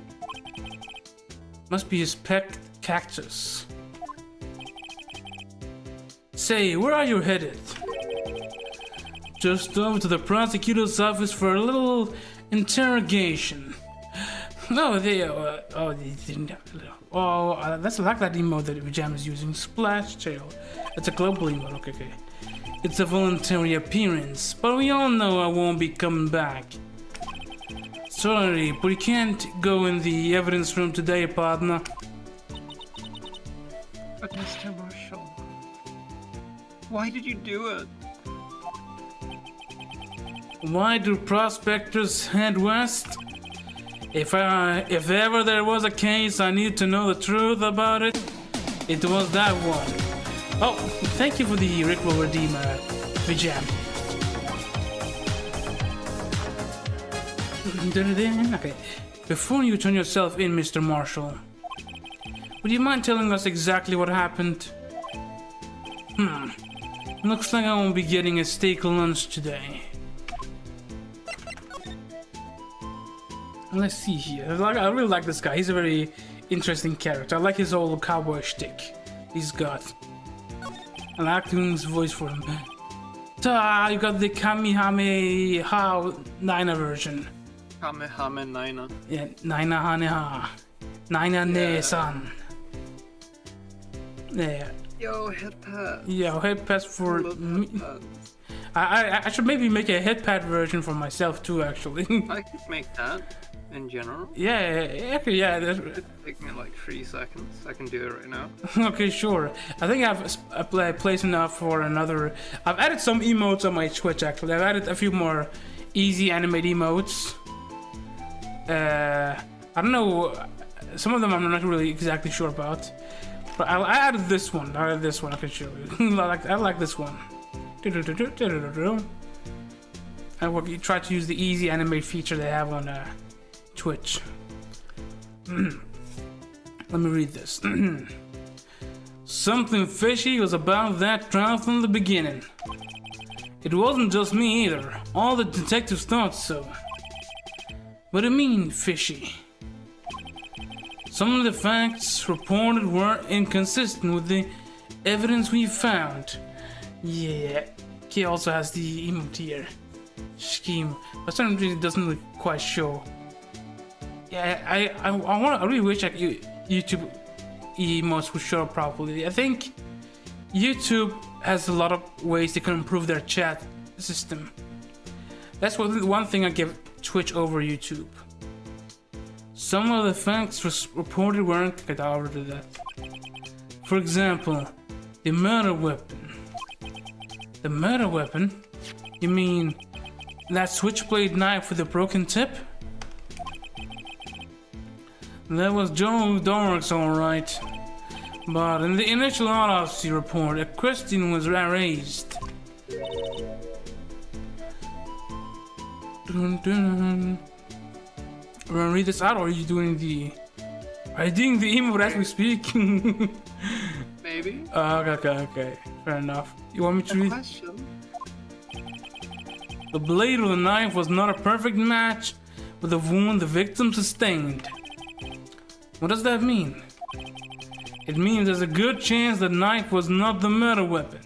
Must be his pet cactus. Say, where are you headed? Just over to the prosecutor's office for a little interrogation. No, they didn't. That's like that emote that Jam is using. Splash Tail. It's a global emote. Okay. It's a voluntary appearance, but we all know I won't be coming back. Sorry, but you can't go in the evidence room today, partner. But Mr. Marshall, why did you do it? Why do prospectors head west? If ever there was a case I need to know the truth about it, it was that one. Oh, thank you for the Rick will redeem Vijam. Okay. Before you turn yourself in, Mr. Marshall, would you mind telling us exactly what happened? Looks like I won't be getting a steak lunch today. Let's see here. I really like this guy. He's a very interesting character. I like his old cowboy shtick he's got. I like his voice for him. Ta! You got the Kamehameha Nina version. Kamehameha Nina. Yeah, Nina Haneha. Nina Ne-san. Yeah. Yo, head pad. Yo, head pads for me. I should maybe make a head pad version for myself too, actually. I could make that in general. Yeah. It'd take me like 3 seconds. I can do it right now. Okay, sure. I think I've a place enough for another. I've added some emotes on my Twitch, actually. I've added a few more easy animate emotes. I don't know. Some of them I'm not really exactly sure about. But I added this one. I can show you. I like this one. I will try to use the easy animate feature they have on Twitch. Let me read this. Something fishy was about that trial from the beginning. It wasn't just me either. All the detectives thought so. What do you mean, fishy? Some of the facts reported were inconsistent with the evidence we found. Yeah, he also has the emote here. Scheme, but sometimes it doesn't really quite show. Yeah, I really wish YouTube emotes would show up properly. I think YouTube has a lot of ways they can improve their chat system. That's one thing I give Twitch over YouTube. Some of the facts reported weren't. Okay, I already did that. For example, the murder weapon. The murder weapon? You mean that switchblade knife with a broken tip? That was Joe Dork's alright. But in the initial autopsy report, a question was raised. Wanna read this out, or are you doing the... Are you doing the emote as we speak? Maybe. Okay. Fair enough. You want me to read? Question. The blade of the knife was not a perfect match with the wound the victim sustained. What does that mean? It means there's a good chance the knife was not the murder weapon.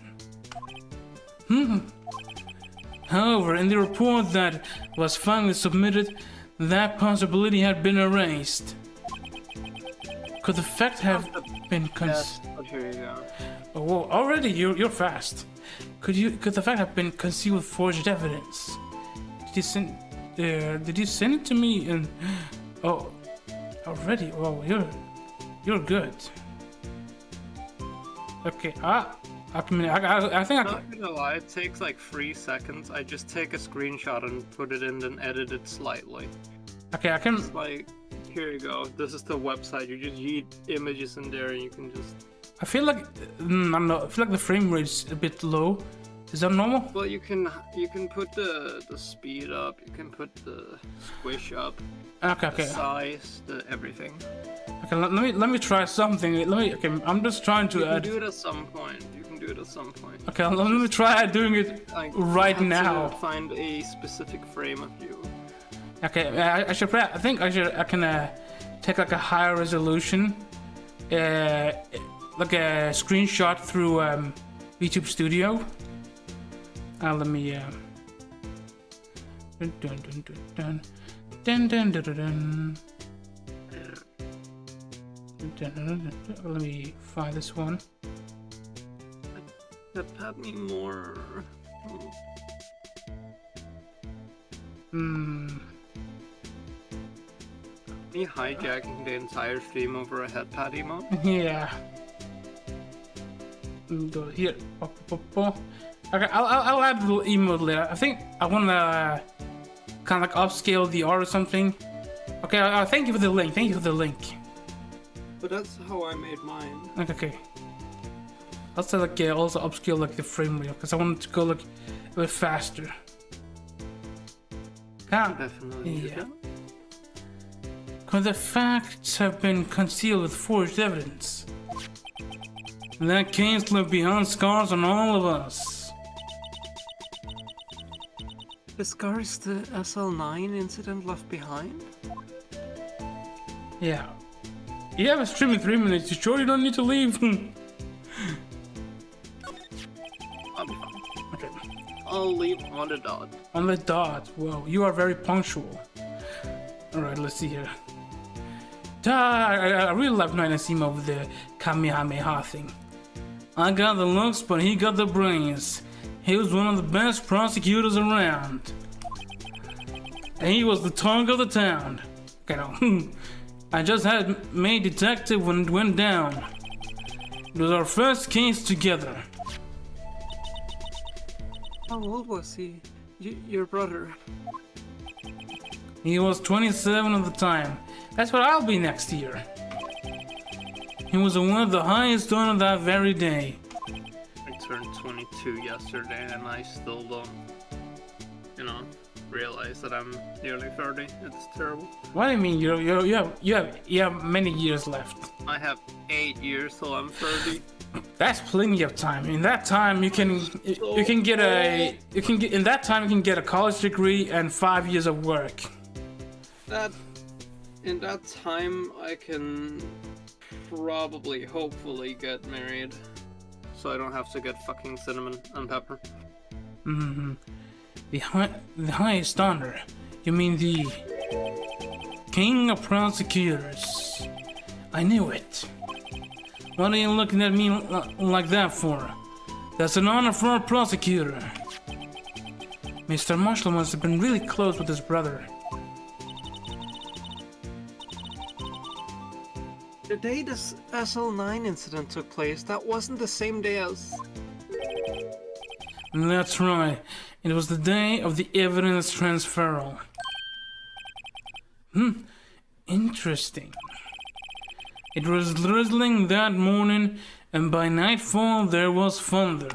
However, in the report that was finally submitted, that possibility had been erased. Could the fact have been Yes, here you go. Oh, whoa, already you're fast. Could the fact have been concealed with forged evidence? Did you send it to me? And oh, already. Oh, you're good. Okay. I think I Not gonna lie, it takes like 3 seconds. I just take a screenshot and put it in, then edit it slightly. Okay, I can. It's like, here you go. This is the website. You just yeet images in there, and you can just. I feel like I don't know. I feel like the frame rate's a bit low. Is that normal? Well, you can put the speed up. You can put the squish up. Okay. The size, the everything. Okay, let me try something. Okay, I'm just trying to You add. can do it at some point. Okay, let me try doing it Like, right you have now. to find a specific frame of you. Okay, I think I can take like a higher resolution, like a screenshot through YouTube Studio. Let me let me find this one. That had me more. Me hijacking the entire stream over a headpad emote? Yeah. Go here. Okay, I'll add a little emote later. I think I wanna kind of like upscale the art or something. Okay, thank you for the link. Thank you for the link. But that's how I made mine. Okay. Let's like also upscale like the frame rate because I want it to go like a bit faster. Definitely. Yeah. Because the facts have been concealed with forged evidence. And that case left behind scars on all of us. The scars the SL9 incident left behind? Yeah. You have a stream in 3 minutes. You sure you don't need to leave? I'll be fine. Okay. I'll leave on the dot. On the dot. Whoa, you are very punctual. Alright, let's see here. I really love Nainasima with the Kamehameha thing. I got the looks, but he got the brains. He was one of the best prosecutors around. And he was the talk of the town. Okay, no. I just had made detective when it went down. It was our first case together. How old was he? Your brother? He was 27 at the time. That's what I'll be next year. He was awarded the highest honor that very day. I turned 22 yesterday and I still don't, realize that I'm nearly 30. It's terrible. What do you mean? You have many years left. I have 8 years till I'm 30. That's plenty of time. In that time, you can get a college degree and 5 years of work. In that time, I can probably, hopefully, get married, so I don't have to get fucking cinnamon and pepper. Mm-hmm. The highest honor. You mean the king of prosecutors? I knew it. What are you looking at me like that for? That's an honor for a prosecutor. Mr. Marshall must have been really close with his brother. The day this SL9 incident took place, that wasn't the same day as... That's right. It was the day of the evidence transferal. Interesting. It was drizzling that morning, and by nightfall there was thunder.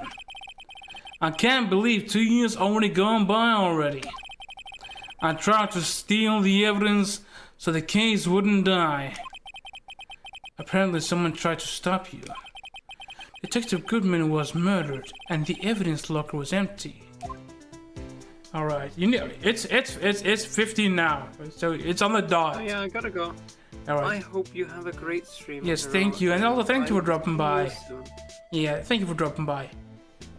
I can't believe 2 years already gone by already. I tried to steal the evidence so the case wouldn't die. Apparently someone tried to stop you. Detective Goodman was murdered, and the evidence locker was empty. All right, it's 15 now, so it's on the dot. Oh yeah, I gotta go. All right. I hope you have a great stream. Yes, thank you, and also thank you for dropping by. Yeah, thank you for dropping by.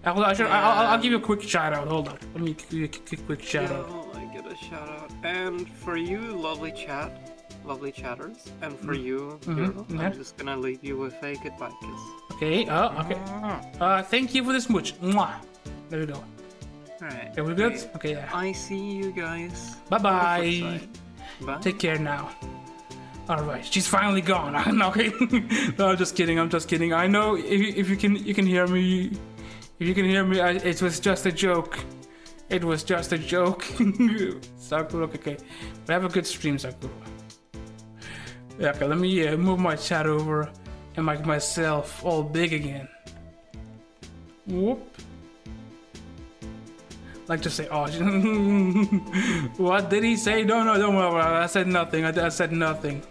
I'll give you a quick shout out. Hold on, let me give you a quick shout out. I get a shout out, and for you, lovely chatters, and for you, Hero, yeah. I'm just gonna leave you with a goodbye kiss. Okay. Okay. Thank you for this much. Mwah. There we go. Alright. Okay, we good? Okay, yeah. I see you guys. Bye-bye. Bye. Take care now. Alright, she's finally gone. Okay. No, I'm just kidding. I know if you can hear me. If you can hear me, it was just a joke. It was just a joke. Sakura, okay. But have a good stream, Sakura. Yeah, okay, let me move my chat over and make myself all big again. Whoop. Like to say, oh, what did he say? No, don't worry. I said nothing. I said nothing.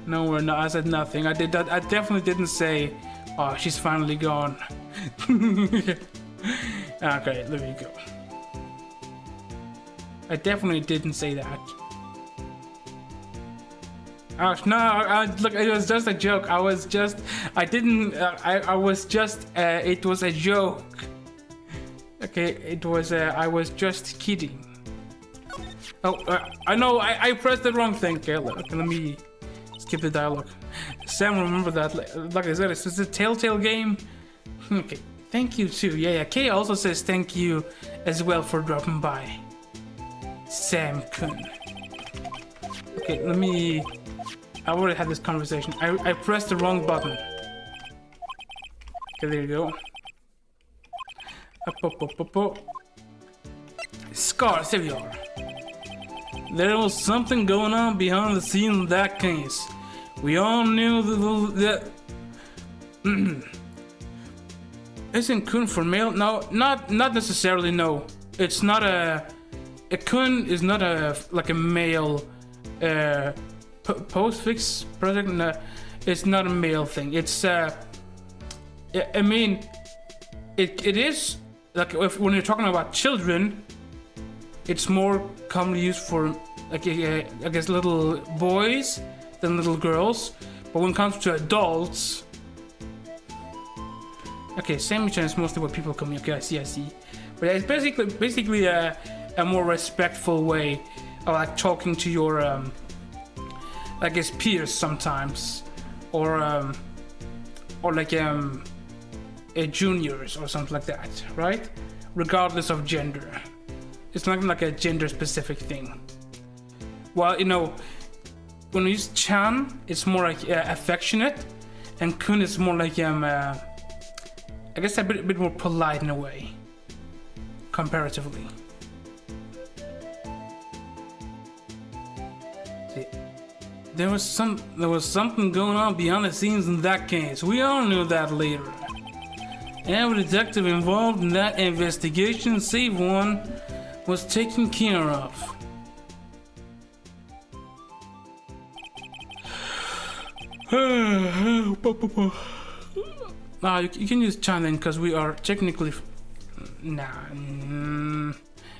No, we're not. I said nothing. I definitely didn't say, oh, she's finally gone. Okay, let me go. I definitely didn't say that. Oh, no, look, it was just a joke. It was just a joke. Okay, I was just kidding. Oh, I know, I pressed the wrong thing. Okay, let me skip the dialogue. Sam, remember that. Like I said, it's a Telltale game. Okay, thank you too. Yeah. Kay also says thank you as well for dropping by. Sam-kun. Okay, I already had this conversation. I pressed the wrong button. Okay, there you go. Up. Scars, there you are. There was something going on behind the scenes in that case. We all knew that. Isn't kun for male? No, not necessarily. No, it's not a kun is not like a male postfix project. No, it's not a male thing. It's I mean, it is like when you're talking about children, it's more commonly used for like I guess little boys than little girls. But when it comes to adults, okay, semi-chan is mostly what people call me. Okay, I see. But it's basically a more respectful way of like talking to your I guess peers sometimes, or like juniors or something like that, right? Regardless of gender, it's not like a gender-specific thing. Well, you know, when we use chan, it's more like affectionate, and kun is more like I guess a bit more polite in a way, comparatively. See, there was something going on behind the scenes in that case. We all knew that later. Every detective involved in that investigation, save one, was taken care of. Nah, you can use chan then, because we are technically.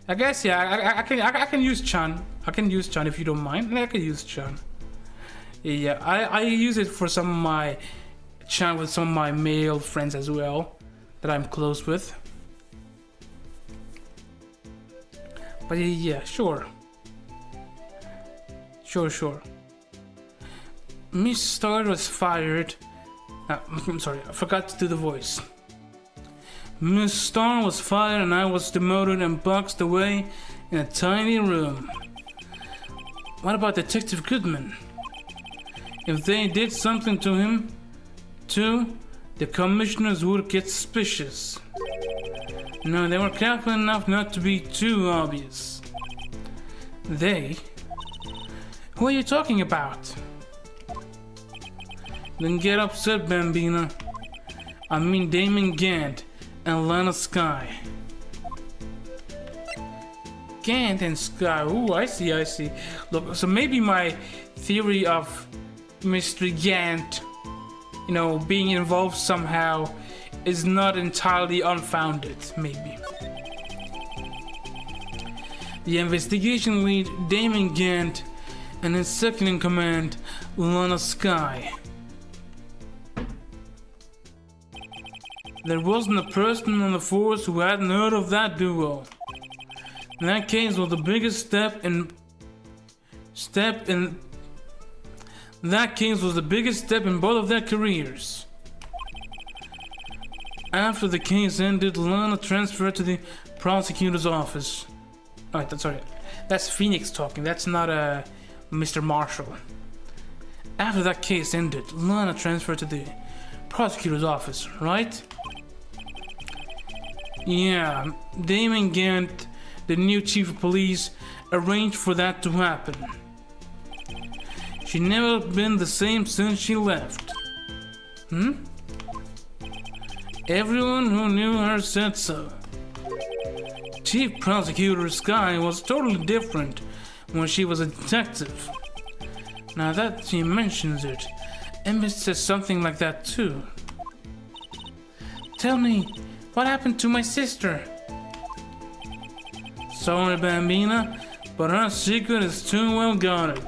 I guess yeah. I can use chan. I can use chan if you don't mind. I can use chan. Yeah, I use it for some of my chan with some of my male friends as well that I'm close with. But yeah, sure. Miss Star was fired. I'm sorry, I forgot to do the voice. Miss Star was fired and I was demoted and boxed away in a tiny room. What about Detective Goodman? If they did something to him, too, the commissioners would get suspicious. No, they were careful enough not to be too obvious. They? Who are you talking about? Then get upset, Bambina. I mean Damon Gant and Lana Sky. Gant and Sky. Ooh, I see. Look, so maybe my theory of Mr. Gant, you know, being involved somehow is not entirely unfounded, maybe. The investigation lead, Damon Gant, and his second in command, Lana Sky. There wasn't a person on the force who hadn't heard of that duo. That case was the biggest step in both of their careers. After the case ended, Lana transferred to the prosecutor's office. Oh, sorry, that's Phoenix talking. That's not Mr. Marshall. After that case ended, Lana transferred to the prosecutor's office, right? Yeah, Damon Gant, the new chief of police, arranged for that to happen. She never been the same since she left. Everyone who knew her said so. Chief Prosecutor Sky was totally different when she was a detective. Now that she mentions it, Emmett says something like that too. Tell me, what happened to my sister? Sorry, Bambina, but her secret is too well guarded.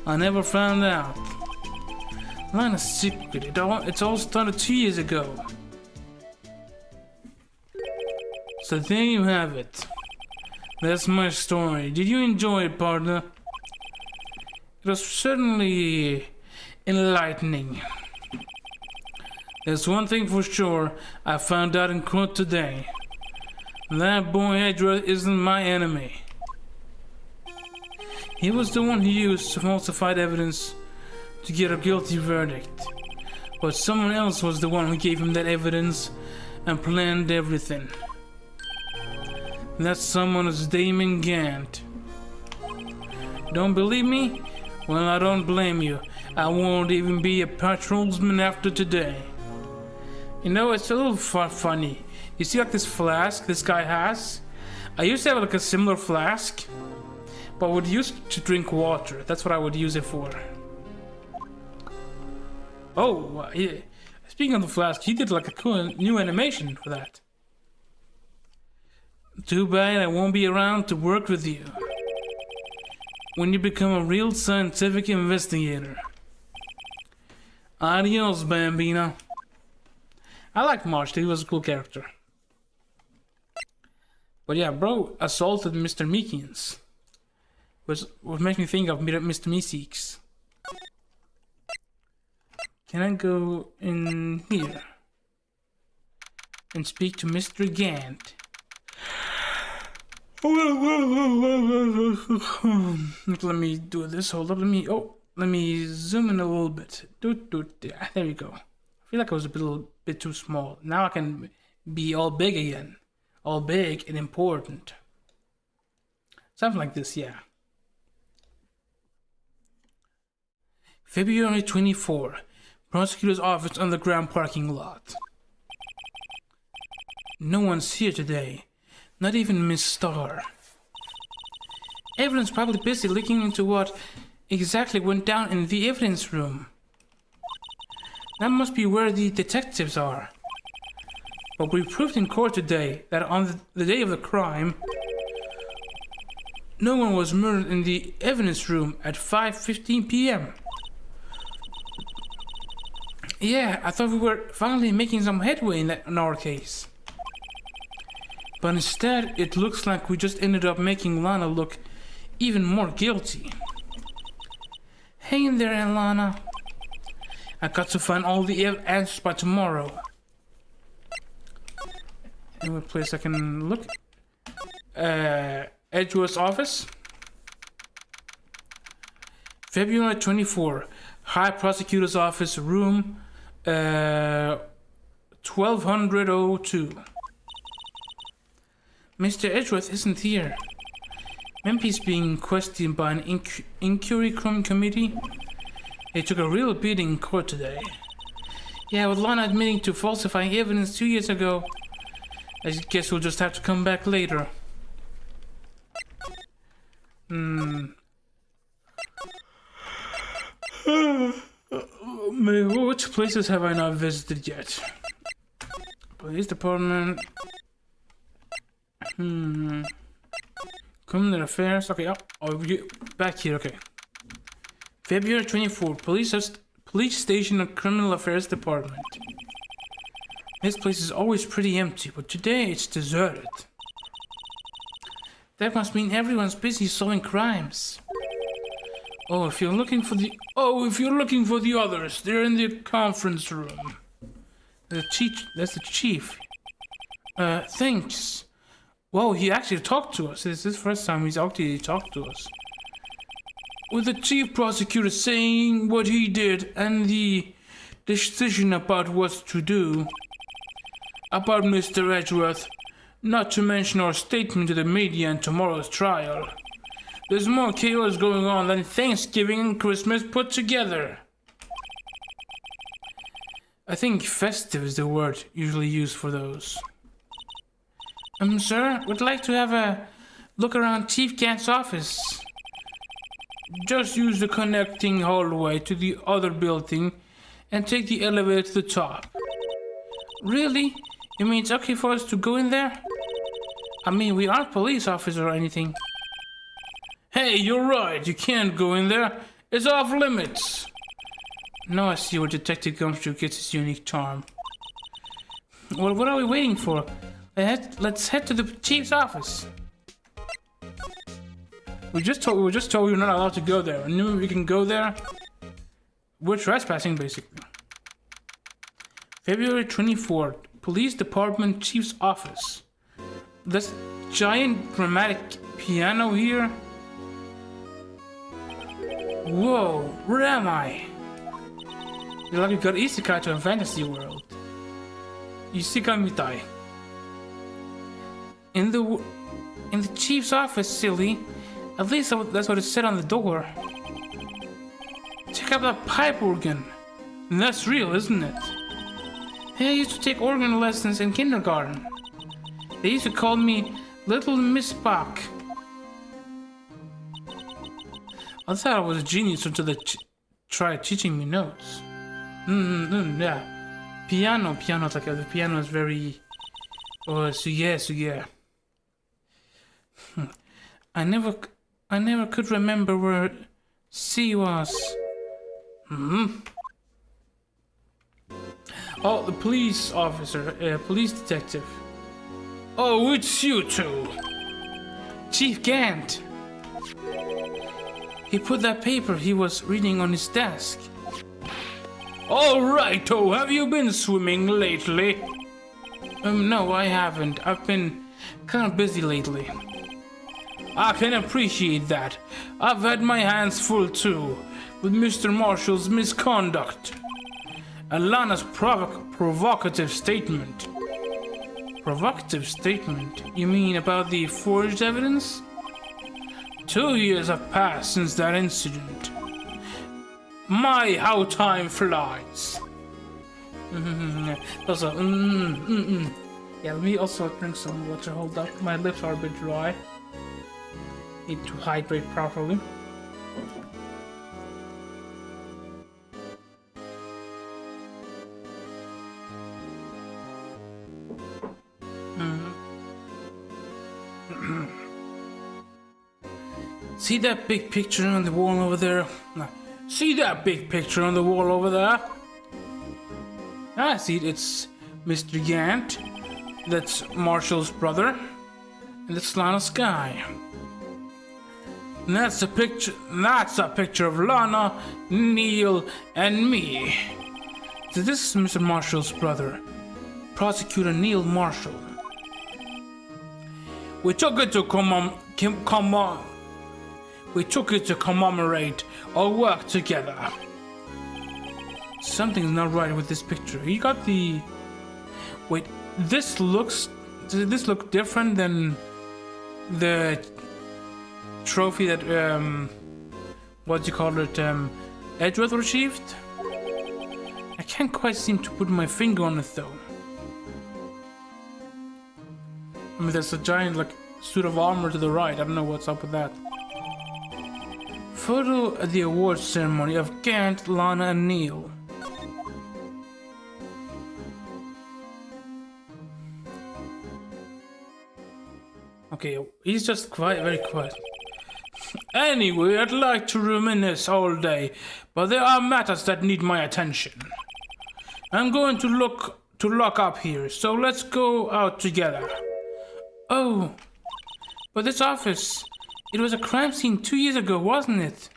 I never found out. Lana's secret, it's all started 2 years ago. So there you have it. That's my story. Did you enjoy it, partner? It was certainly enlightening. There's one thing for sure I found out in court today. That boy Edra isn't my enemy. He was the one who used falsified evidence to get a guilty verdict. But someone else was the one who gave him that evidence and planned everything. That someone is Damon Gant. You don't believe me? Well, I don't blame you. I won't even be a patrolman after today. You know, it's a little funny. You see like this flask this guy has? I used to have like a similar flask, but I would use it to drink water. That's what I would use it for. Oh, yeah. Speaking of the flask, he did like a cool new animation for that. Too bad I won't be around to work with you when you become a real scientific investigator. Adios, Bambino. I like Marsh, he was a cool character. But yeah, bro assaulted Mr. Meekins. What makes me think of Mr. Meeseeks. Can I go in here and speak to Mr. Gant? Let me do this. Hold up. Let me zoom in a little bit. There we go. I feel like I was a little bit too small. Now I can be all big again. All big and important. Something like this, yeah. February 24. Prosecutor's office underground parking lot. No one's here today. Not even Miss Starr. Everyone's probably busy looking into what exactly went down in the evidence room. That must be where the detectives are. But we proved in court today that on the day of the crime, no one was murdered in the evidence room at 5:15 p.m. Yeah, I thought we were finally making some headway in our case. But instead, it looks like we just ended up making Lana look even more guilty. Hang in there, Lana. I got to find all the answers by tomorrow. Any place I can look? Edgeworth's office. February 24. High Prosecutor's Office, room 1202. Mr. Edgeworth isn't here. Memphis being questioned by an inquiry committee. They took a real beating in court today. Yeah, with Lana admitting to falsifying evidence 2 years ago. I guess we'll just have to come back later. Which places have I not visited yet? Police department. Criminal affairs. Okay, back here. Okay. February 24. Police station and criminal affairs department. This place is always pretty empty, but today it's deserted. That must mean everyone's busy solving crimes. If you're looking for the others, they're in the conference room. That's the chief. Thanks. Whoa, he actually talked to us. This is the first time he's actually talked to us. With the chief prosecutor saying what he did and the decision about what to do about Mr. Edgeworth, not to mention our statement to the media in tomorrow's trial. There's more chaos going on than Thanksgiving and Christmas put together. I think festive is the word usually used for those. Sir, would like to have a look around Chief Gant's office. Just use the connecting hallway to the other building and take the elevator to the top. Really? You mean it's okay for us to go in there? I mean, we aren't police officers or anything. Hey, you're right. You can't go in there. It's off limits. Now I see where Detective Gumshoe gets his unique charm. Well, what are we waiting for? Let's head to the chief's office. We were just told we're not allowed to go there. And knew we can go there. We're trespassing, basically. February 24th, Police Department Chief's Office. This giant dramatic piano here. Whoa, where am I? You're like you got isekai to a fantasy world. Isekai mitai. In the chief's office, silly. At least that's what it said on the door. Check out that pipe organ. And that's real, isn't it? Hey, I used to take organ lessons in kindergarten. They used to call me Little Miss Bach. I thought I was a genius until they tried teaching me notes. Yeah. Piano, like the piano is very... Oh, so yeah. I never could remember where C was. Oh, the police officer, police detective. Oh, it's you two. Chief Gant. He put that paper he was reading on his desk. All right, have you been swimming lately? No, I haven't. I've been kind of busy lately. I can appreciate that. I've had my hands full too, with Mr. Marshall's misconduct. And Lana's provocative statement. Provocative statement? You mean about the forged evidence? 2 years have passed since that incident. My, how time flies. Also, Yeah, let me also drink some water. Hold up, my lips are a bit dry. Need to hydrate properly. See that big picture on the wall over there? See that big picture on the wall over there? I see it. It's Mr. Gant. That's Marshall's brother. And that's Lana Sky. And that's a picture. That's a picture of Lana, Neil, and me. So this is Mr. Marshall's brother, Prosecutor Neil Marshall. We took it to commemorate our work together. Something's not right with this picture. He got the... Wait, does this look different than the trophy that, what do you call it, Edgeworth received? I can't quite seem to put my finger on it though. I mean, there's a giant, like, suit of armor to the right. I don't know what's up with that. Photo at the awards ceremony of Gant, Lana, and Neil. Okay, he's just quiet, very quiet. Anyway, I'd like to reminisce all day, but there are matters that need my attention. I'm going to lock up here, so let's go out together. Oh, but this office, it was a crime scene 2 years ago, wasn't it?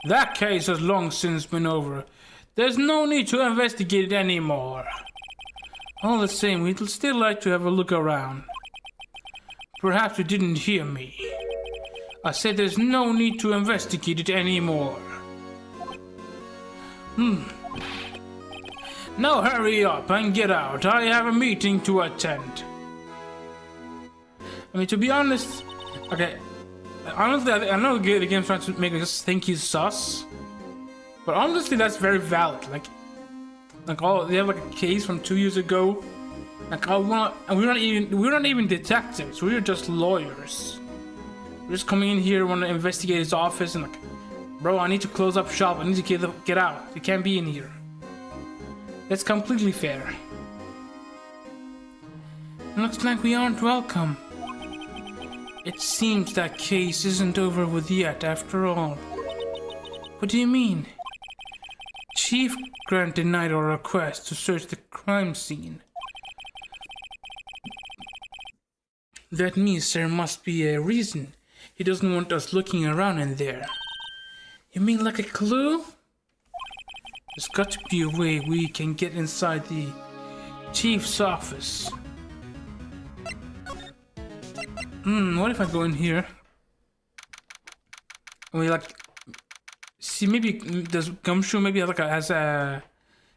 That case has long since been over. There's no need to investigate it anymore. All the same, we'd still like to have a look around. Perhaps you didn't hear me. I said there's no need to investigate it anymore. Now hurry up and get out. I have a meeting to attend. I mean, to be honest, okay, honestly, I know the game's trying to make us think he's sus, but honestly, that's very valid. Like they have like a case from 2 years ago. Like, we're not even detectives. We're just lawyers. We're just coming in here, want to investigate his office, and like, bro, I need to close up shop. I need to get out. You can't be in here. That's completely fair. Looks like we aren't welcome. It seems that case isn't over with yet, after all. What do you mean? Chief Grant denied our request to search the crime scene. That means there must be a reason. He doesn't want us looking around in there. You mean like a clue? There's got to be a way we can get inside the chief's office. What if I go in here? And we like... See, maybe does Gumshoe maybe has a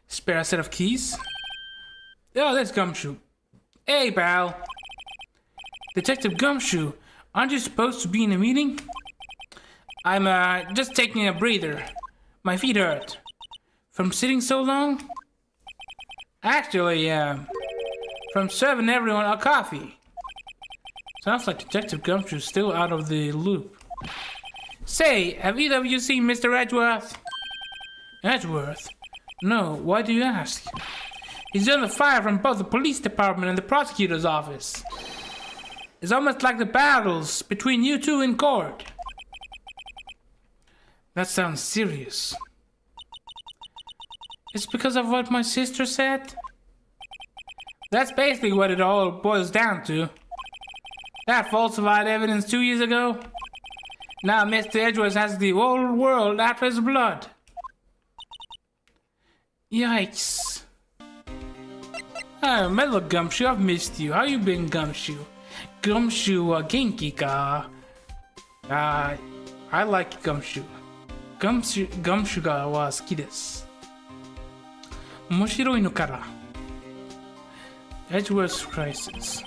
spare set of keys? Oh, that's Gumshoe. Hey, pal. Detective Gumshoe, Aren't you supposed to be in a meeting? I'm just taking a breather. My feet hurt. From sitting so long? Actually, from serving everyone a coffee. Sounds like Detective Gumshoe's still out of the loop. Say, have either of you seen Mr. Edgeworth? Edgeworth? No, why do you ask? He's under fire from both the police department and the prosecutor's office. It's almost like the battles between you two in court. That sounds serious. It's because of what my sister said? That's basically what it all boils down to. That falsified evidence 2 years ago. Now Mr. Edgeworth has the whole world after his blood. Yikes. Oh, hello Gumshoe, I've missed you. How you been, Gumshoe? Gumshoe wa genki ka? I like Gumshoe. Gumshoe ga wa suki desu. Omoshiroi no kara. Edgeworth's crisis.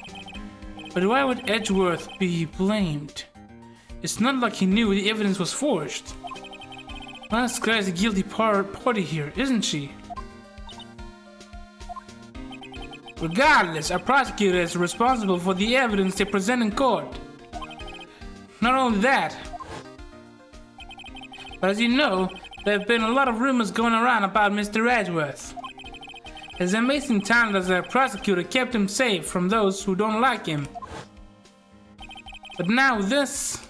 But why would Edgeworth be blamed? It's not like he knew the evidence was forged. Last guy's a guilty party here, isn't she? Regardless, a prosecutor is responsible for the evidence they present in court. Not only that, but as you know, there have been a lot of rumors going around about Mr. Edgeworth. His amazing talent as a prosecutor kept him safe from those who don't like him. But now this...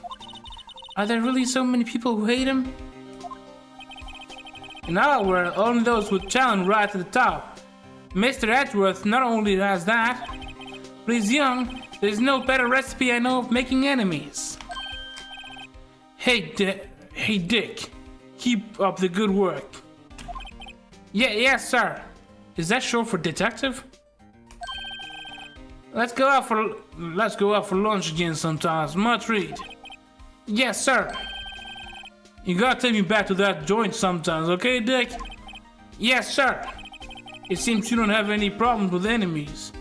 Are there really so many people who hate him? In our world, only those who challenge right to the top. Mr. Edgeworth not only has that, but he's young. There's no better recipe I know of making enemies. Hey Dick, keep up the good work. Yes, sir. Is that short for detective? Let's go out for lunch again sometimes. Much read. Yes, sir. You gotta take me back to that joint sometimes, okay, Dick? Yes, sir. It seems you don't have any problems with enemies.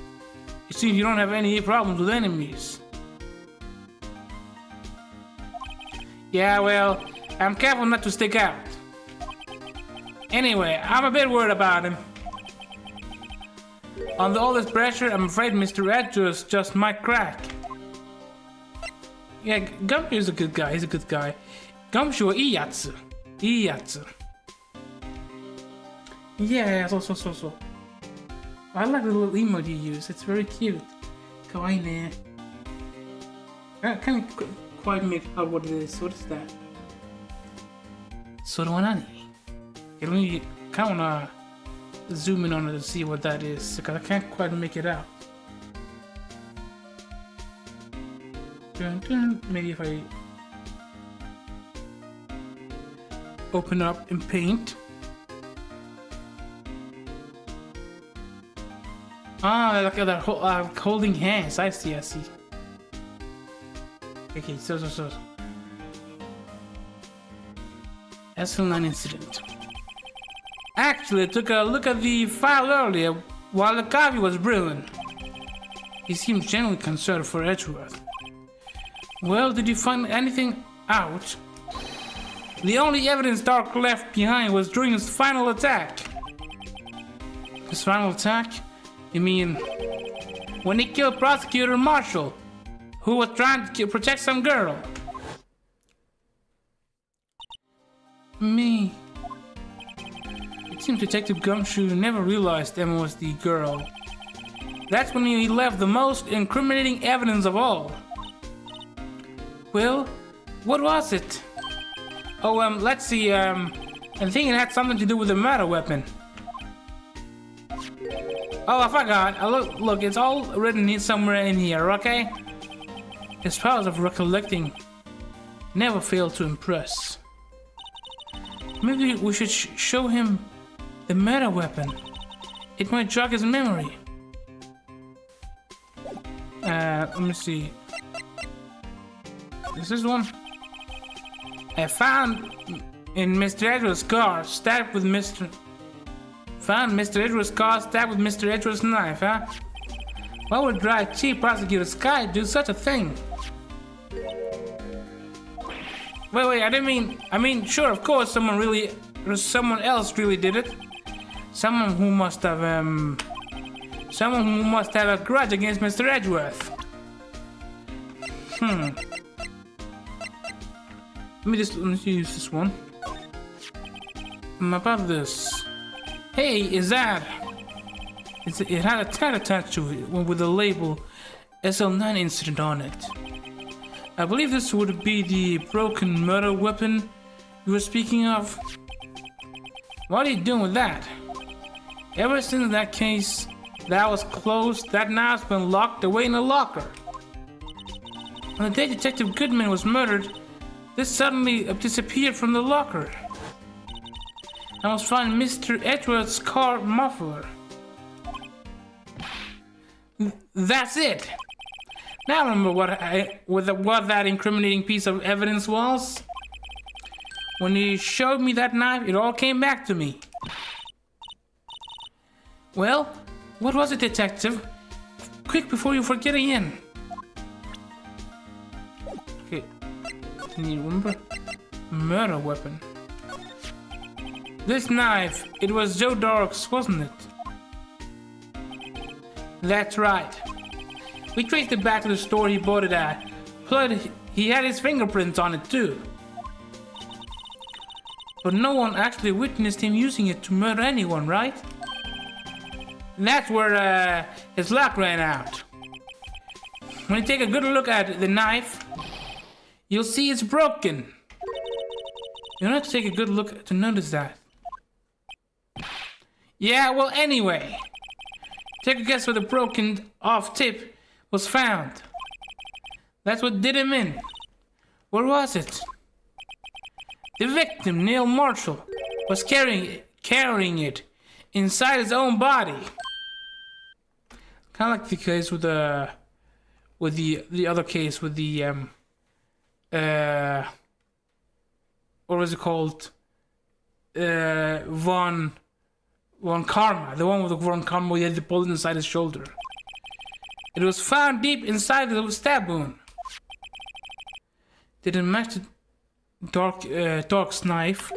Yeah, well, I'm careful not to stick out. Anyway, I'm a bit worried about him. Under all this pressure, I'm afraid Mr. Edgeworth just might crack. Yeah, Gumshoe is a good guy. He's a good guy. Gumshoe wa ii yatsu. Ii yatsu. Yeah, so. I like the little emote you use. It's very cute. Kawaii ne. I can't quite make out what it is. What is that? Soro wa nani? Okay, let me kind of wanna zoom in on it and see what that is, because I can't quite make it out. Maybe if I open up in Paint. Ah, look at that holding hands. I see. Okay, so. SL9 incident. Actually, I took a look at the file earlier while the coffee was brewing. He seemed genuinely concerned for Edgeworth. Well, did you find anything out? The only evidence Dark left behind was during his final attack. His final attack? You mean when he killed Prosecutor Marshall, who was trying to protect some girl? Me. It seems Detective Gumshoe never realized Emma was the girl. That's when he left the most incriminating evidence of all. Well, what was it? Oh, let's see, I think it had something to do with the murder weapon. Oh, I forgot. Look, it's all written here somewhere in here, okay? His powers of recollecting never fail to impress. Maybe we should show him the murder weapon. It might jog his memory. Let me see. Is this one? I found in Mr. Edgeworth's car, stabbed with Mr. Edgeworth's knife, huh? Why would Dry Chief Prosecutor Sky do such a thing? Wait, I mean, sure, of course, someone else really did it. Someone who must have a grudge against Mr. Edgeworth. Let me use this one. About this. Hey, is that? It had a tag attached to it with the label SL9 incident on it. I believe this would be the broken murder weapon you were speaking of. What are you doing with that? Ever since that case that was closed, that now's been locked away in a locker. On the day Detective Goodman was murdered, this suddenly disappeared from the locker. I was finding Mr. Edgeworth's car muffler. That's it. Now I remember what that incriminating piece of evidence was. When he showed me that knife, it all came back to me. Well, what was it, Detective? Quick before you forget again. Okay, can you remember? Murder weapon. This knife, it was Joe Dark's, wasn't it? That's right. We traced it back to the store he bought it at. Plus, he had his fingerprints on it too. But no one actually witnessed him using it to murder anyone, right? And that's where his luck ran out. When you take a good look at the knife, you'll see it's broken. You don't have to take a good look to notice that. Yeah, well, anyway. Take a guess where the broken off tip was found. That's what did him in. Where was it? The victim, Neil Marshall, was carrying it inside his own body. Kind of like the case with the other case with the what was it called? Von Karma, the one with the Von Karma where he had the bullet inside his shoulder. It was found deep inside the stab wound. Did it match the Dark's knife?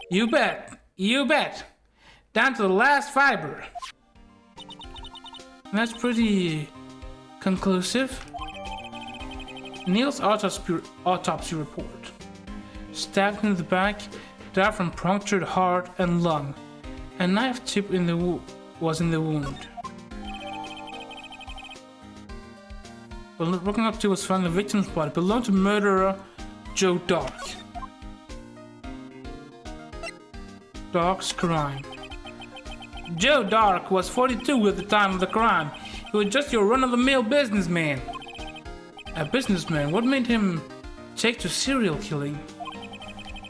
You bet. Down to the last fiber. That's pretty conclusive. Neil's autopsy report. Stabbed in the back, died from punctured heart and lung. A knife tip was in the wound. Well, walking up to was found in the victim's body, belonged to murderer Joe Dark. Dark's crime. Joe Dark was 42 at the time of the crime. He was just your run-of-the-mill businessman. A businessman? What made him take to serial killing?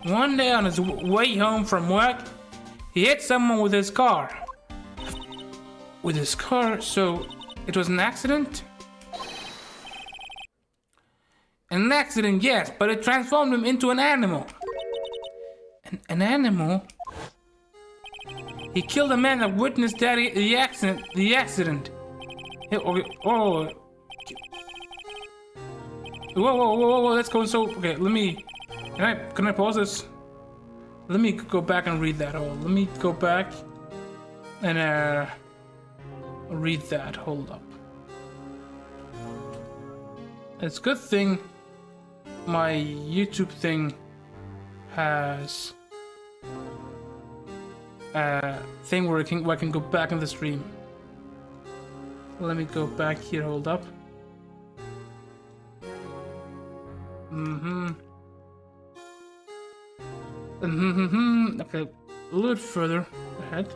One day on his way home from work, he hit someone with his car. With his car? So it was an accident? An accident, yes, but it transformed him into an animal. An animal? He killed a man that witnessed the accident. Oh. Whoa, let's go. So, okay, can I pause this? Let me go back and read that. Let me go back and read that. Hold up. It's a good thing my YouTube thing has a thing where I can go back in the stream. Let me go back here. Hold up. Okay, a little bit further ahead.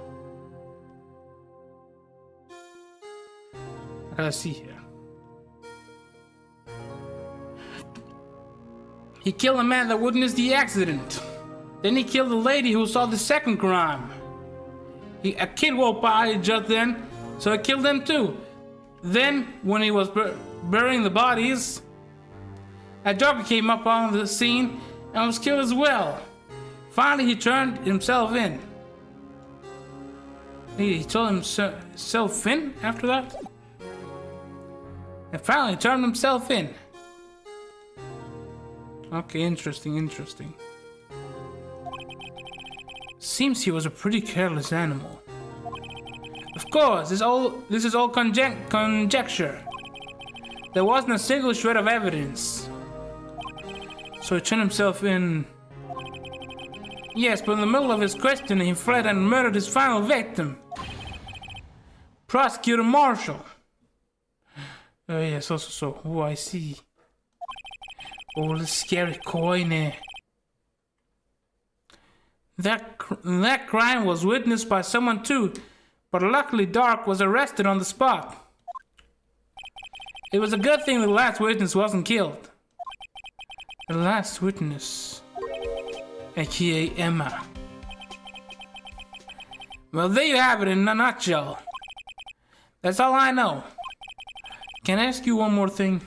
I gotta see here. He killed a man that witnessed the accident. Then he killed a lady who saw the second crime. A kid walked by just then, so he killed them too. Then, when he was burying the bodies, a dog came up on the scene and was killed as well. Finally, he turned himself in. He told himself in after that? And finally, he turned himself in. Okay, interesting. Seems he was a pretty careless animal. Of course, this is all conjecture. There wasn't a single shred of evidence. So he turned himself in. Yes, but in the middle of his questioning, he fled and murdered his final victim. Prosecutor Marshall. Oh yes, so. Oh, I see. Oh, the scary coin. That crime was witnessed by someone too, but luckily Dark was arrested on the spot. It was a good thing the last witness wasn't killed. The last witness, aka Emma. Well, there you have it in a nutshell. That's all I know. Can I ask you one more thing?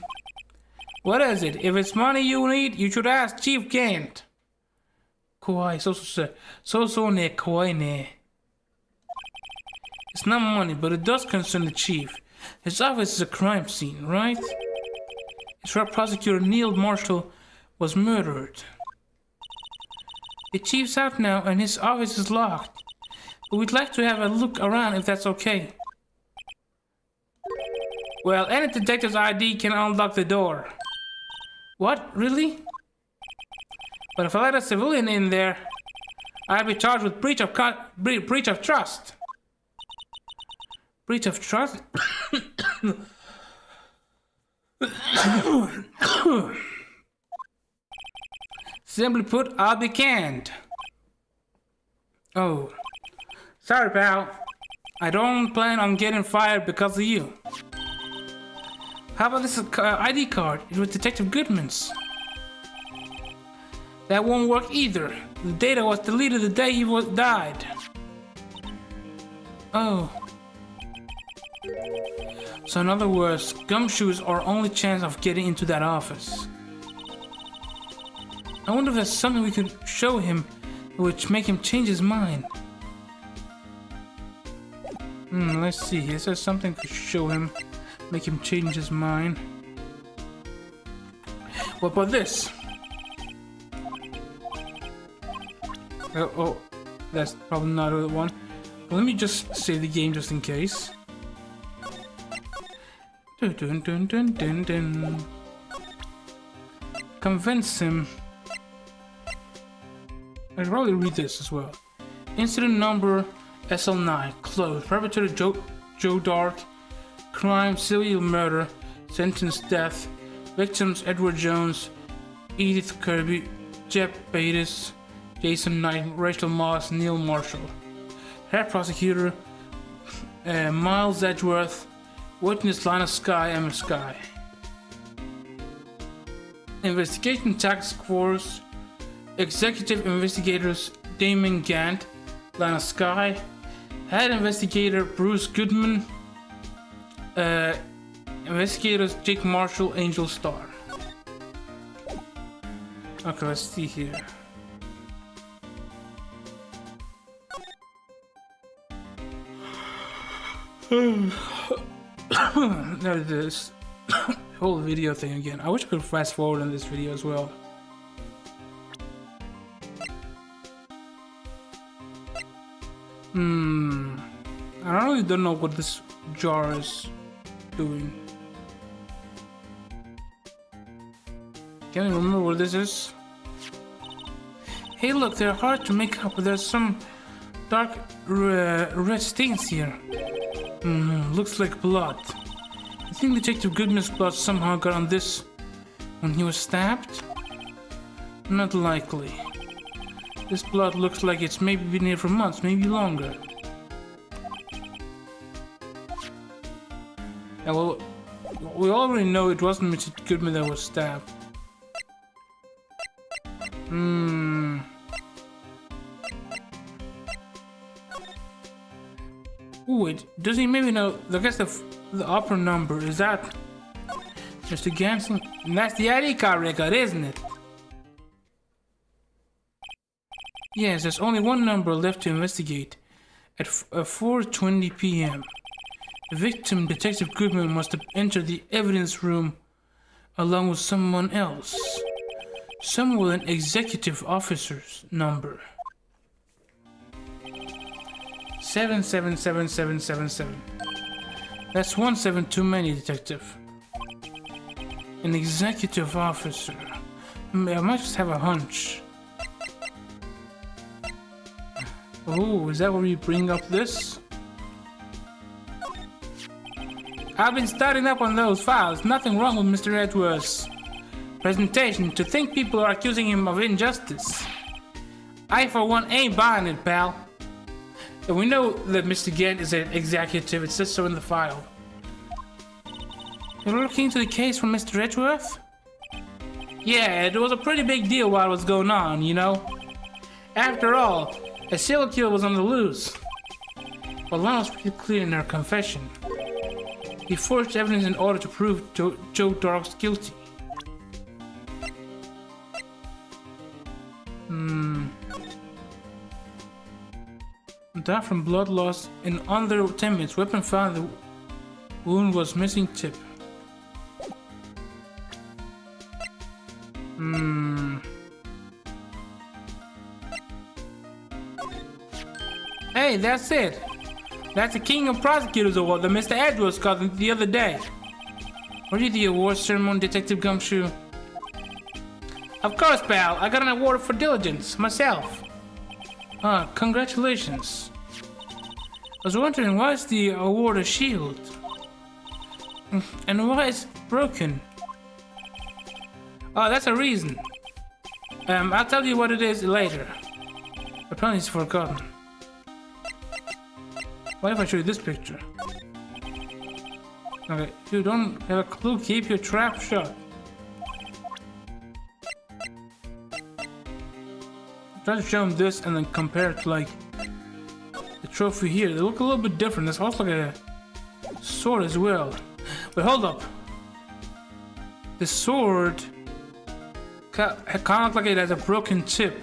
What is it? If it's money you need, you should ask Chief Kent. Kawaii, so ne kawaii ne. It's not money, but it does concern the chief. His office is a crime scene, right? It's where Prosecutor Neil Marshall was murdered. The chief's out now and his office is locked. But we'd like to have a look around if that's okay. Well, any detective's ID can unlock the door. What? Really? But if I let a civilian in there, I'd be charged with breach of trust. Breach of trust? Simply put, I'll be canned. Oh. Sorry, pal. I don't plan on getting fired because of you. How about this ID card? It was Detective Goodman's. That won't work either. The data was deleted the day he died. Oh. So in other words, Gumshoe is our only chance of getting into that office. I wonder if there's something we could show him which make him change his mind. Let's see. Is there something to show him, make him change his mind? What about this? Oh, that's probably not the one. Well, let me just save the game just in case. Dun, dun, dun, dun, dun. Convince him. I'd probably read this as well. Incident number SL9, closed. Perpetrator Joe Dark. Crime, serial murder. Sentence, death. Victims, Edward Jones, Edith Kirby, Jeb Bates, Jason Knight, Rachel Moss, Neil Marshall. Head prosecutor, Miles Edgeworth. Witness, Lana Sky, Emma Sky. Investigation Task Force. Executive investigators, Damon Gant, Lana Sky. Head investigator, Bruce Goodman. Investigators, Jake Marshall, Angel Star. Okay, let's see here. There it is. Whole video thing again. I wish I could fast forward on this video as well. I really don't know what this jar is doing. Can't even remember what this is. Hey, look, they're hard to make up, but there's some dark red stains here. Looks like blood. I think Detective Goodman's blood somehow got on this when he was stabbed? Not likely. This blood looks like it's maybe been here for months, maybe longer. Yeah, well, we already know it wasn't Mr. Goodman that was stabbed. Ooh, wait, does he maybe know? I guess the upper number is that Mr. Ganson? And that's the ID card record, isn't it? Yes, there's only one number left to investigate. At 4:20 p.m. The victim, Detective Goodman, must have entered the evidence room along with someone else. Someone with an executive officer's number. 777777. That's 17 too many, detective. An executive officer. I might just have a hunch. Oh, is that where we bring up this? I've been studying up on those files. Nothing wrong with Mr. Edgeworth's presentation. To think people are accusing him of injustice. I, for one, ain't buying it, pal. And we know that Mr. Gant is an executive. It says so in the file. You're looking into the case from Mr. Edgeworth? Yeah, it was a pretty big deal while it was going on, you know? After all, a serial killer was on the loose. But Lana was pretty clear in her confession. He forged evidence in order to prove Joe Dark's guilty. Died from blood loss in under 10 minutes. Weapon found the wound was missing tip. Hey, that's it. That's the King of Prosecutors Award that Mr. Edwards got the other day. Were you the award ceremony, Detective Gumshoe? Of course, pal. I got an award for diligence, myself. Ah, congratulations. I was wondering, why is the award a shield? And why is it broken? Oh, that's a reason. I'll tell you what it is later. Apparently it's forgotten. What if I show you this picture? Okay, if you don't have a clue, keep your trap shut. Try to show him this and then compare it to like the trophy here. They look a little bit different. There's also like a sword as well. But hold up. The sword kind of look like it has a broken tip.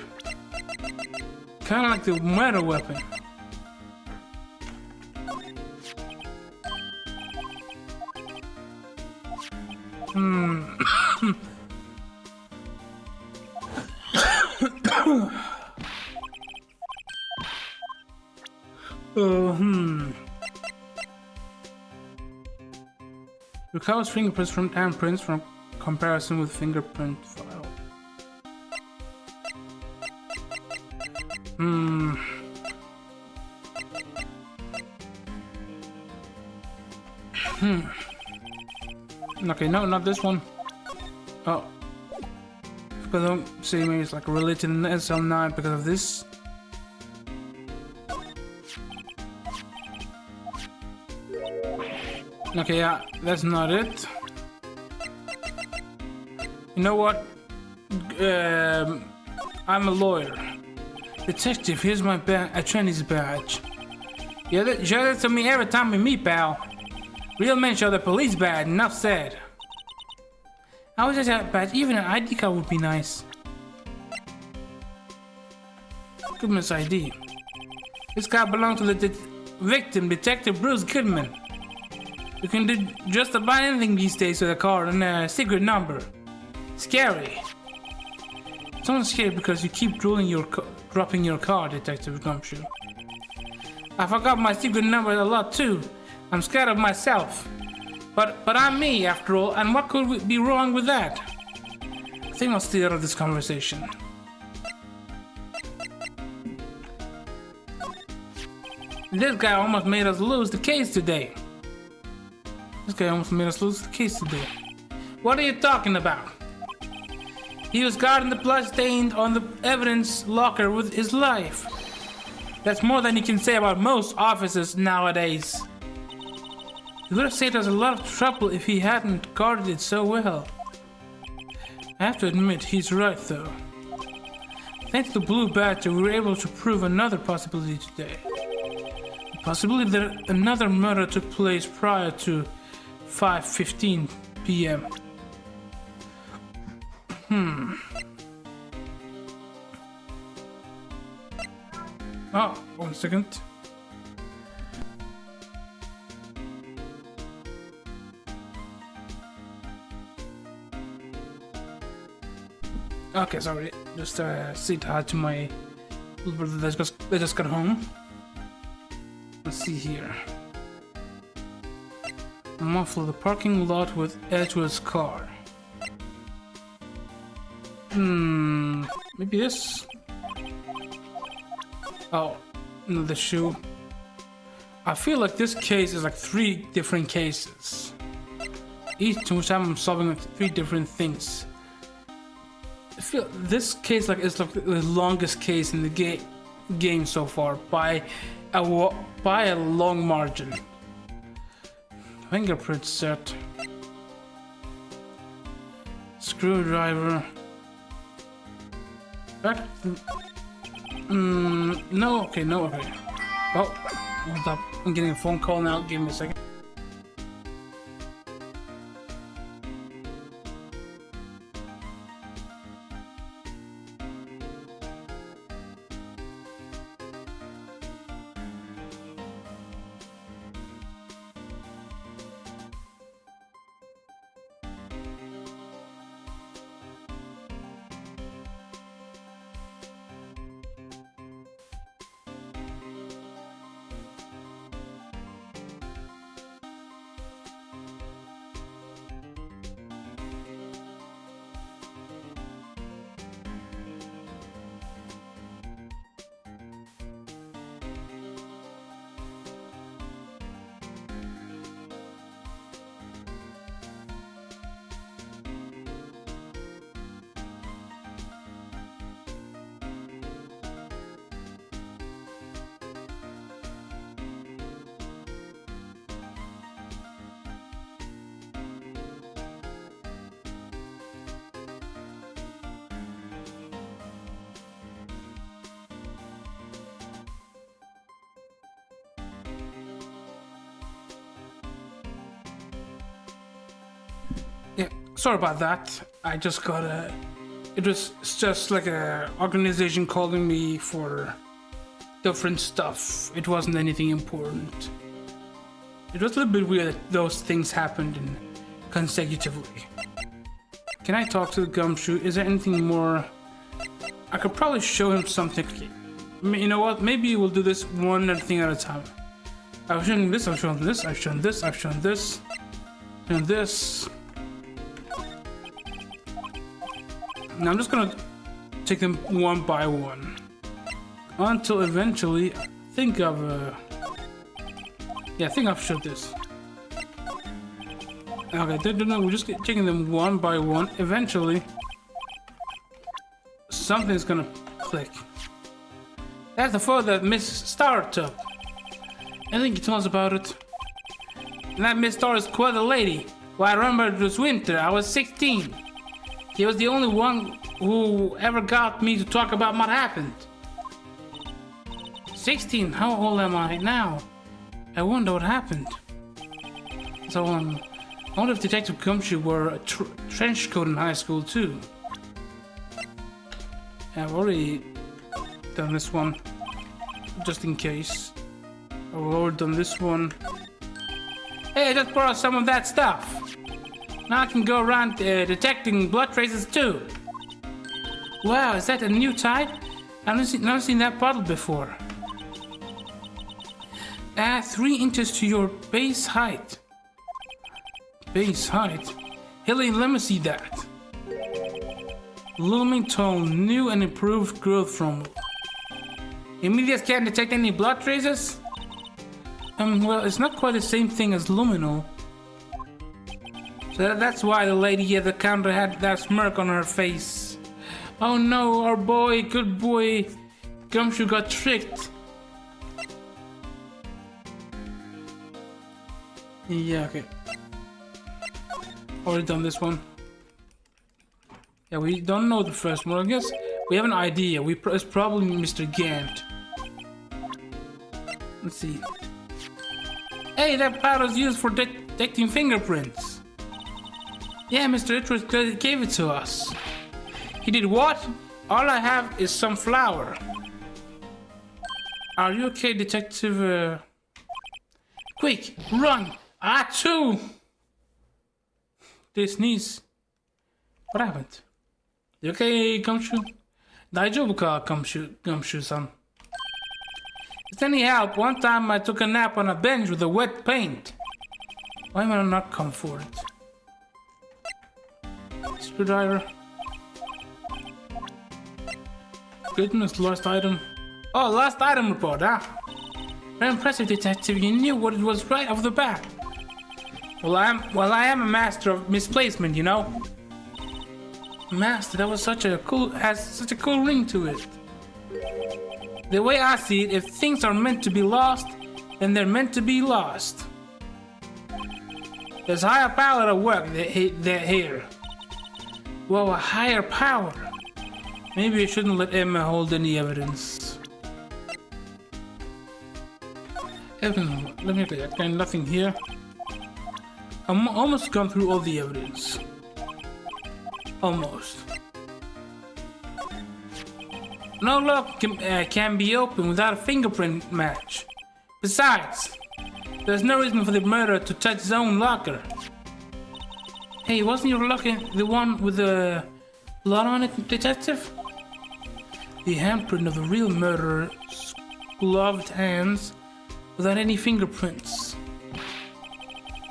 Kind of like the meta weapon. Recovers fingerprints from handprints from comparison with fingerprint file. Okay, no, not this one. Oh. Because I don't see maybe it's like related to the SL9 because of this. Okay, yeah, that's not it. You know what? I'm a lawyer. Detective, here's my attorney's badge. You show that to me every time we meet, pal. Real men show the police badge, enough said. I was just that badge, even an ID card would be nice. Goodman's ID. This card belonged to the victim, Detective Bruce Goodman. You can do just about anything these days with a card and a secret number. Scary. Someone's scared because you keep dropping your card, Detective Gumshoe. I forgot my secret number a lot too. I'm scared of myself. But I'm me after all, and what could be wrong with that? I think I'll stay out of this conversation. This guy almost made us lose the case today. What are you talking about? He was guarding the blood stain on the evidence locker with his life. That's more than you can say about most officers nowadays. He would have saved us a lot of trouble if he hadn't guarded it so well. I have to admit, he's right though. Thanks to the blue badger, we were able to prove another possibility today. The possibility that another murder took place prior to 5:15 p.m. Oh, 1 second. Okay, sorry. Just say hi to my little brother that just got home. Let's see here. Muffle the parking lot with Edgewood's car. Maybe this? Oh, no, the shoe. I feel like this case is like 3 different cases. Each time I'm solving like 3 different things. I feel this case is like the longest case in the game so far by a long margin. Fingerprint set. Screwdriver. Back. No, okay, no, okay. Oh, hold up. I'm getting a phone call now. Give me a second. Yeah, sorry about that. I just got a... It was just like a organization calling me for different stuff. It wasn't anything important. It was a little bit weird that those things happened consecutively. Can I talk to the gumshoe? Is there anything more? I could probably show him something. You know what? Maybe we'll do this one thing at a time. I've shown this, I've shown this, I've shown this, I've shown this, and this. Now I'm just gonna take them one by one until eventually I think I've showed this. Okay, no, we're just taking them one by one. Eventually, something's gonna click. That's the photo that Miss Star took. I think you told us about it. And that Miss Star is quite a lady. Well, I remember it was winter. I was 16. He was the only one who ever got me to talk about what happened. 16? How old am I now? I wonder what happened. So, I wonder if Detective Gumshoe wore a trench coat in high school, too. I've already done this one, just in case. I've already done this one. Hey, I just borrowed some of that stuff. Now I can go around detecting blood traces too. Wow, is that a new type? I've never seen that bottle before. Add 3 inches to your base height. Base height? Hilly, let me see that. Looming tone, new and improved growth from. Immediate can't detect any blood traces? Well, it's not quite the same thing as luminol. So that's why the lady at the counter had that smirk on her face. Oh no, our boy, good boy, Gumshoe got tricked. Yeah, okay. Already done this one. Yeah, we don't know the first one. I guess we have an idea. It's probably Mr. Gant. Let's see. Hey, that powder's used for detecting fingerprints. Yeah, Mr. Itchwood gave it to us. He did what? All I have is some flour. Are you okay, Detective? Quick, run! Achoo! They sneeze. What happened? You okay, Gumshoe? Daijoubu ka, Gumshoe-san. With any help, one time I took a nap on a bench with a wet paint. Why am I not come for it? Screwdriver. Goodness, lost item. Oh, lost item report, huh? Very impressive, detective. You knew what it was right off the bat. Well, I am a master of misplacement, you know. Master, that was has such a cool ring to it. The way I see it, if things are meant to be lost, then they're meant to be lost. There's higher power at work here. Whoa, a higher power. Maybe I shouldn't let Emma hold any evidence. Let me look at that. Nothing here. I'm almost gone through all the evidence. Almost. No lock can be opened without a fingerprint match. Besides, there's no reason for the murderer to touch his own locker. Hey, wasn't your locker the one with the blood on it, detective? The handprint of the real murderer's gloved hands without any fingerprints.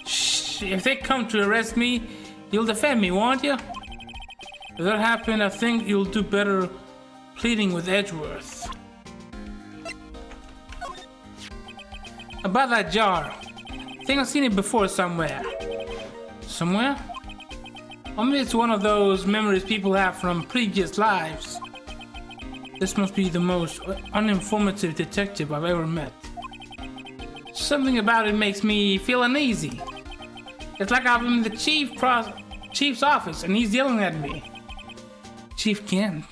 Shh, if they come to arrest me, you'll defend me, won't you? If that happens, I think you'll do better pleading with Edgeworth. About that jar. I think I've seen it before somewhere. Somewhere? Or maybe it's one of those memories people have from previous lives. This must be the most uninformative detective I've ever met. Something about it makes me feel uneasy. It's like I'm in the chief's office and he's yelling at me. Chief Kent.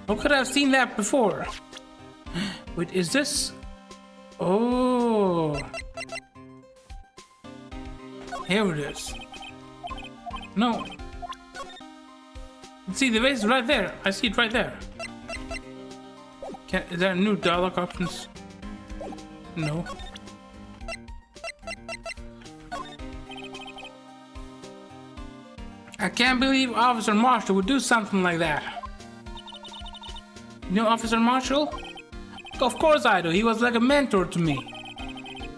How could I have seen that before? Wait, is this? Oh. Here it is. No. See, the vase is right there. I see it right there. Is there new dialogue options? No. I can't believe Officer Marshall would do something like that. You know Officer Marshall? Of course I do. He was like a mentor to me.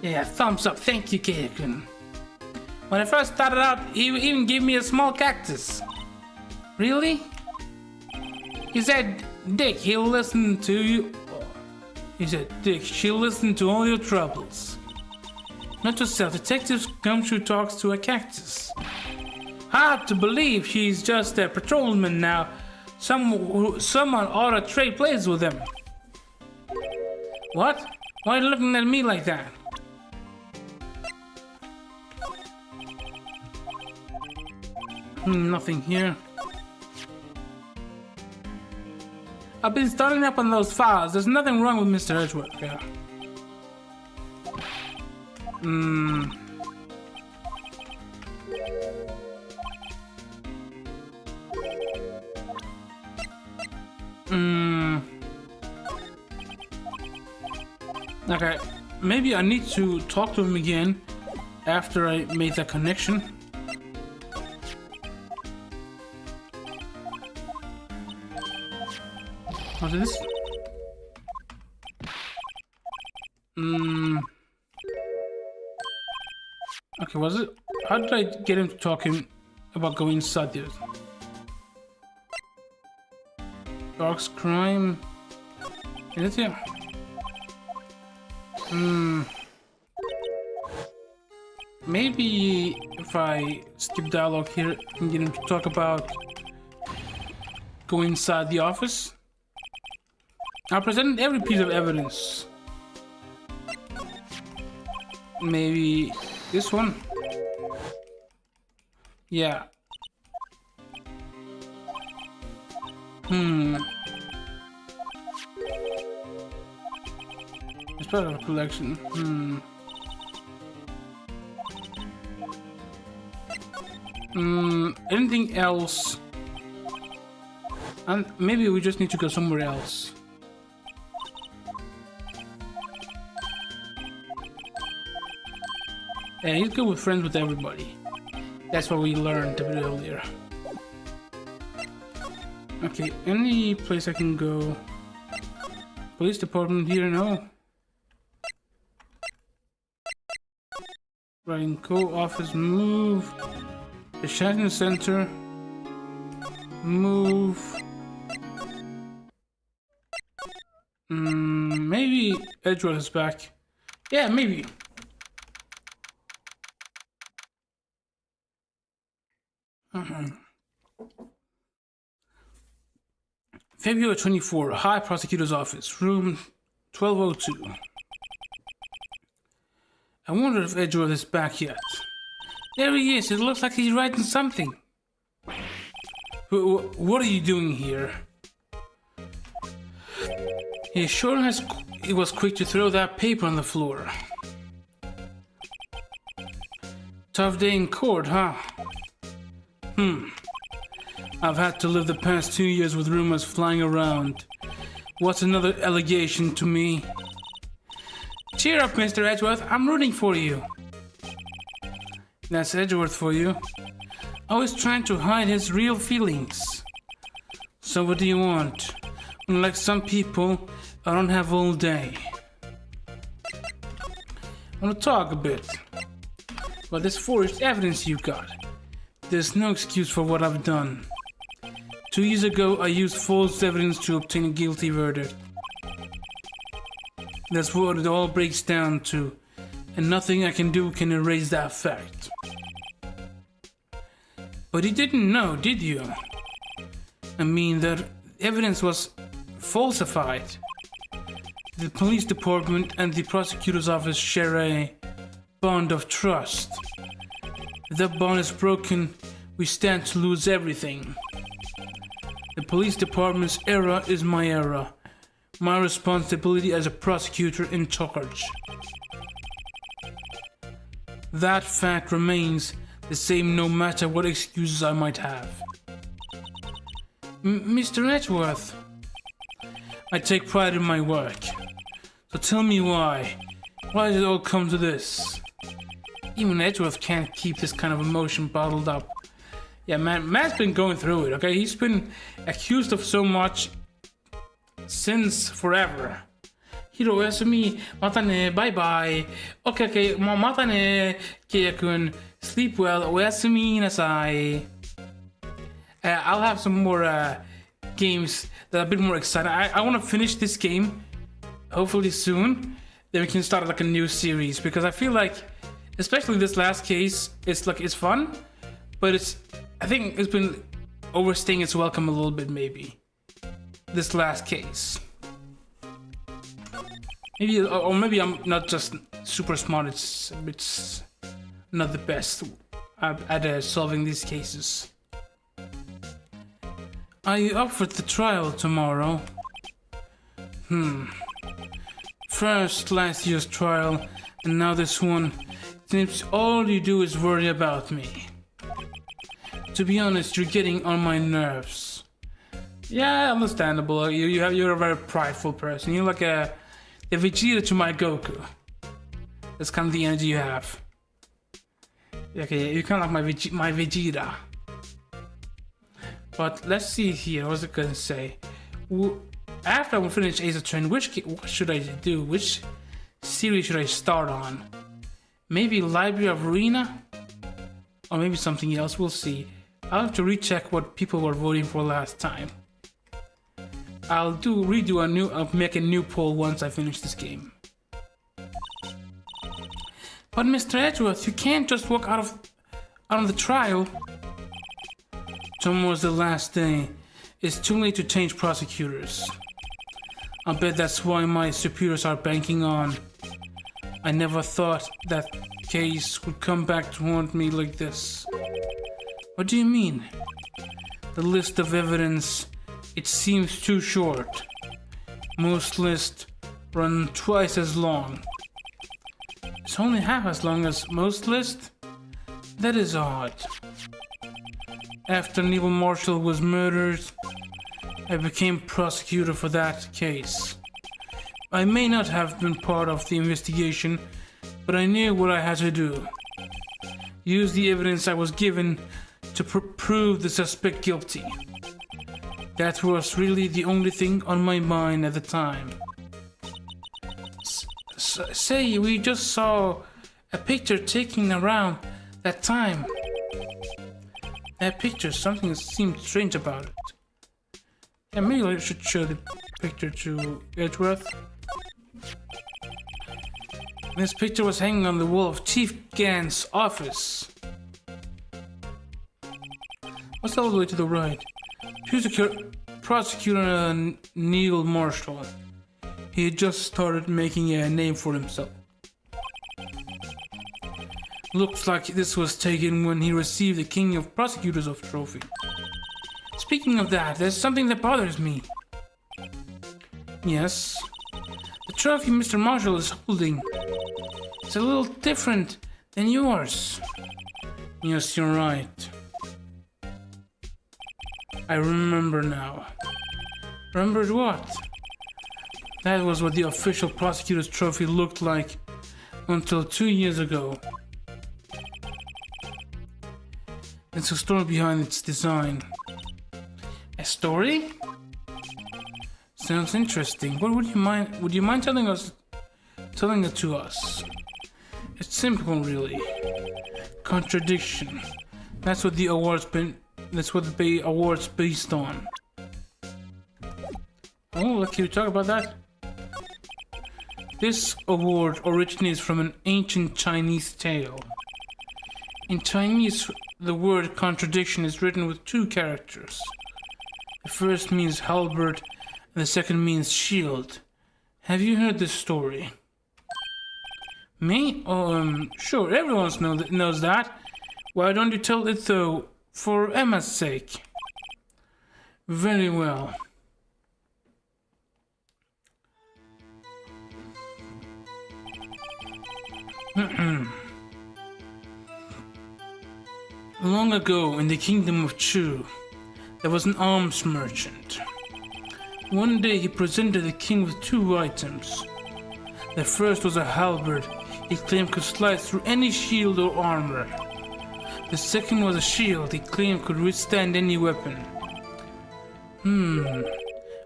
Yeah, thumbs up. Thank you, Keikun. When I first started out, he even gave me a small cactus. Really? He said, Dick, he'll listen to you. He said, Dick, she'll listen to all your troubles. Not yourself. Detective Gumshoe talks to a cactus. Hard to believe she's just a patrolman now. Someone ought to trade places with him. What? Why are you looking at me like that? Nothing here. I've been starting up on those files. There's nothing wrong with Mr. Edgeworth. Yeah. Okay, maybe I need to talk to him again after I made that connection. What's this? Okay, was it? How did I get him to talking about going inside this? Dark's crime. Is it here? Maybe if I skip dialogue here, I can get him to talk about going inside the office. I presented every piece of evidence. Maybe this one? Yeah. It's part of a collection. Anything else? And maybe we just need to go somewhere else. Yeah, he's good with friends with everybody. That's what we learned a bit earlier. Okay, any place I can go? Police department here, no. Writing co-office, move. The shopping center, move. Maybe Edgeworth is back. Yeah, maybe. February 24, High Prosecutor's Office, room 1202. I wonder if Edgeworth is back yet. There he is. It looks like he's writing something. What are you doing here? He sure was quick to throw that paper on the floor. Tough day in court, huh? I've had to live the past 2 years with rumors flying around. What's another allegation to me? Cheer up, Mr. Edgeworth. I'm rooting for you. That's Edgeworth for you. Always trying to hide his real feelings. So what do you want? Unlike some people, I don't have all day. I want to talk a bit about this forged evidence you got. There's no excuse for what I've done. 2 years ago, I used false evidence to obtain a guilty verdict. That's what it all breaks down to, and nothing I can do can erase that fact. But you didn't know, did you? I mean, that evidence was falsified. The police department and the prosecutor's office share a bond of trust. If that bond is broken, we stand to lose everything. The police department's era is my era. My responsibility as a prosecutor in charge. That fact remains the same no matter what excuses I might have. Mr. Edgeworth, I take pride in my work. So tell me why. Why did it all come to this? Even Edgeworth can't keep this kind of emotion bottled up. Yeah, Matt's been going through it, okay? He's been accused of so much since forever. Hiro, oyasumi, mata ne, bye bye. Okay, mata ne, Keia-kun. Sleep well, oyasumi nasai. I'll have some more games that are a bit more exciting. I want to finish this game, hopefully soon. Then we can start like a new series, because I feel like, especially this last case, it's fun, but I think it's been overstaying its welcome a little bit, maybe. This last case. Maybe, or maybe I'm not just super smart, it's not the best at solving these cases. Are you up for the trial tomorrow? First last year's trial, and now this one. Seems all you do is worry about me. To be honest, you're getting on my nerves. Yeah, understandable. You're a very prideful person. You're like the Vegeta to my Goku. That's kind of the energy you have. Okay, you're kind of like my Vegeta. But let's see here. What was I gonna say? After I finish Ace Attorney, what should I do? Which series should I start on? Maybe Library of Arena? Or maybe something else, we'll see. I'll have to recheck what people were voting for last time. I'll make a new poll once I finish this game. But Mr. Edgeworth, you can't just walk out of the trial. Tomorrow's the last day. It's too late to change prosecutors. I bet that's why my superiors are banking on. I never thought that case would come back to haunt me like this. What do you mean? The list of evidence, it seems too short. Most lists run twice as long. It's only half as long as most lists? That is odd. After Neville Marshall was murdered, I became prosecutor for that case. I may not have been part of the investigation, but I knew what I had to do. Use the evidence I was given to prove the suspect guilty. That was really the only thing on my mind at the time. Say, we just saw a picture taken around that time. That picture, something seemed strange about it. Yeah, maybe I should show the picture to Edgeworth. This picture was hanging on the wall of Chief Gant's office. What's all the way to the right? Prosecutor Neil Marshall. He had just started making a name for himself. Looks like this was taken when he received the King of Prosecutors of trophy. Speaking of that, there's something that bothers me. Yes? The trophy Mr. Marshall is holding is a little different than yours. Yes, you're right. I remember now. Remembered what? That was what the official prosecutor's trophy looked like until 2 years ago. There's a story behind its design. A story? Sounds interesting. What would you mind telling it to us? It's simple, really. Contradiction. That's what the award's based on. Oh, can you talk about that? This award originates from an ancient Chinese tale. In Chinese, the word contradiction is written with 2 characters. The first means halberd, and the second means shield. Have you heard this story? Me? Oh, sure, everyone knows that. Why don't you tell it though, for Emma's sake? Very well. Long ago, in the kingdom of Chu, there was an arms merchant. One day he presented the king with 2 items. The first was a halberd he claimed could slice through any shield or armor. The second was a shield he claimed could withstand any weapon.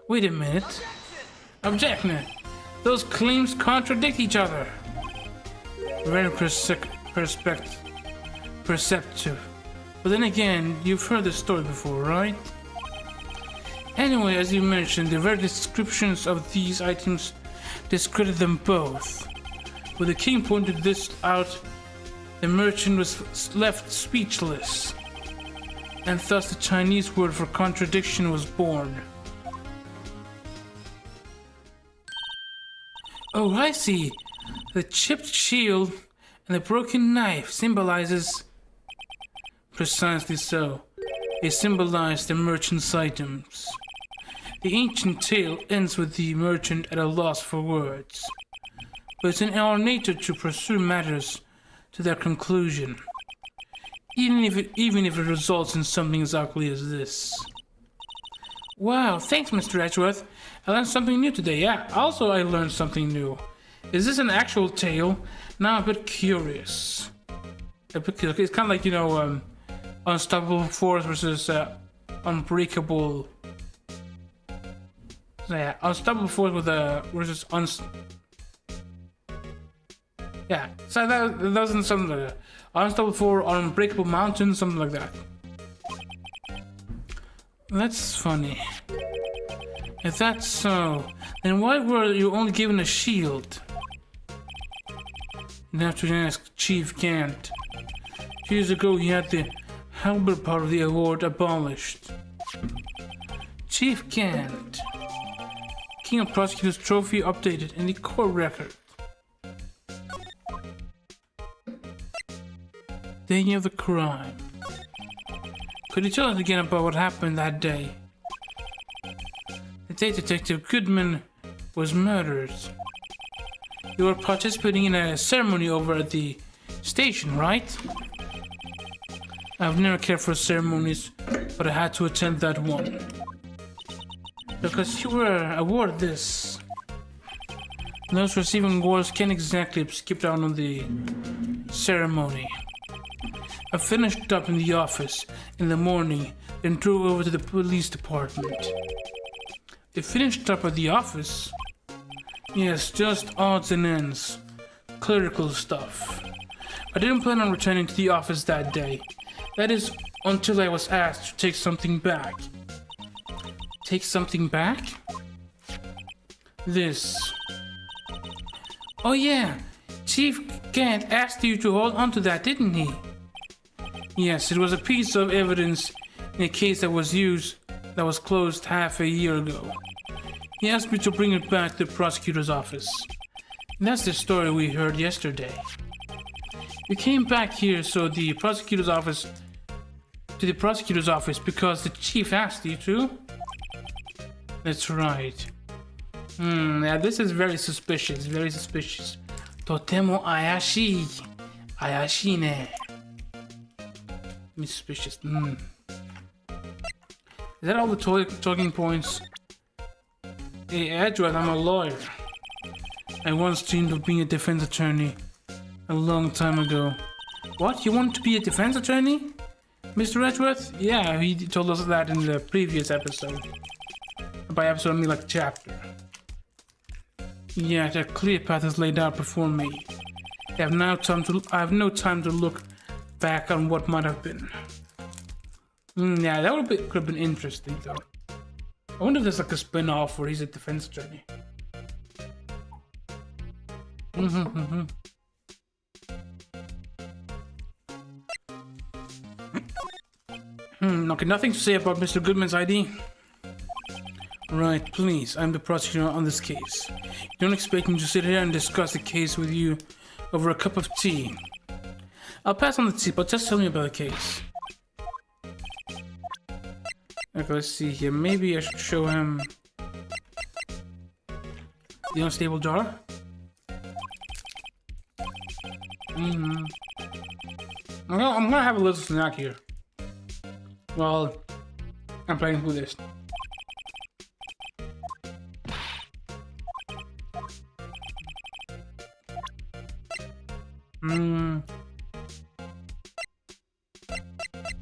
Wait a minute. Objection! Those claims contradict each other. Very perceptive. But then again, you've heard the story before, right? Anyway, as you mentioned, the very descriptions of these items discredit them both. When the king pointed this out, the merchant was left speechless, and thus the Chinese word for contradiction was born. Oh, I see. The chipped shield and the broken knife symbolizes... Precisely so. They symbolize the merchant's items. The ancient tale ends with the merchant at a loss for words. But it's in our nature to pursue matters to their conclusion, even if it results in something as ugly as this. Wow, thanks, Mr. Edgeworth. I learned something new today. Yeah, also I learned something new. Is this an actual tale? Now I'm a bit curious. It's kind of like, Unstoppable Force versus Unbreakable. So yeah, Unstoppable Force with versus Yeah, so that wasn't something like that. Unstoppable Force, Unbreakable Mountain, something like that. That's funny. If that's so, then why were you only given a shield? You have to ask Chief Gant. Years ago, he had the halberd part of the award abolished. Chief Gant. King of Prosecutors Trophy updated in the court record. Day of the crime. Could you tell us again about what happened that day? The day Detective Goodman was murdered. You were participating in a ceremony over at the station, right? I've never cared for ceremonies, but I had to attend that one. Because you were awarded this. Those receiving awards can't exactly skip out on the ceremony. I finished up in the office in the morning. then drove over to the police department. They finished up at the office. Yes, just odds and ends. Clerical stuff. I didn't plan on returning to the office that day. That is, until I was asked to take something back. Take something back? This. Oh yeah, Chief Gant asked you to hold onto that, didn't he? Yes, it was a piece of evidence in a case that was closed half a year ago. He asked me to bring it back to the prosecutor's office. That's the story we heard yesterday. You came back here to the prosecutor's office because the chief asked you to? That's right. Yeah, this is very suspicious, very suspicious. Totemo ayashi. Ayashi ne. Suspicious. Is that all the talking points? Hey, Edward, I'm a lawyer. I once dreamed of being a defense attorney a long time ago. What? You want to be a defense attorney? Mr. Edgeworth? Yeah, he told us that in the previous episode. By episode, I mean like chapter. Yeah, a clear path is laid out before me. I have no time to look back on what might have been. Yeah, that could have been interesting though. I wonder if there's like a spin-off where he's a defense attorney. Okay, nothing to say about Mr. Goodman's ID? Right, please, I'm the prosecutor on this case. You don't expect me to sit here and discuss the case with you over a cup of tea. I'll pass on the tea, but just tell me about the case. Okay, let's see here. Maybe I should show him the unstable jar. Okay, I'm gonna have a little snack here while I'm playing with this.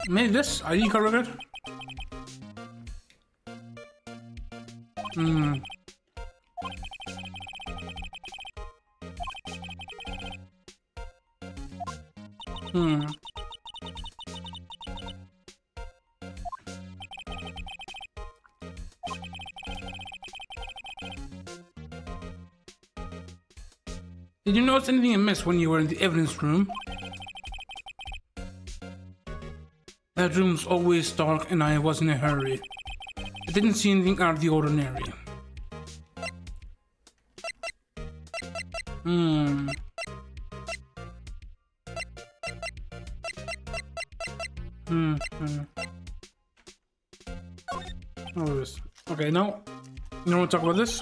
Maybe this ID card record. Did you notice anything amiss when you were in the evidence room? That room's always dark and I was in a hurry. I didn't see anything out of the ordinary. What is this? Okay, no. You don't want to talk about this?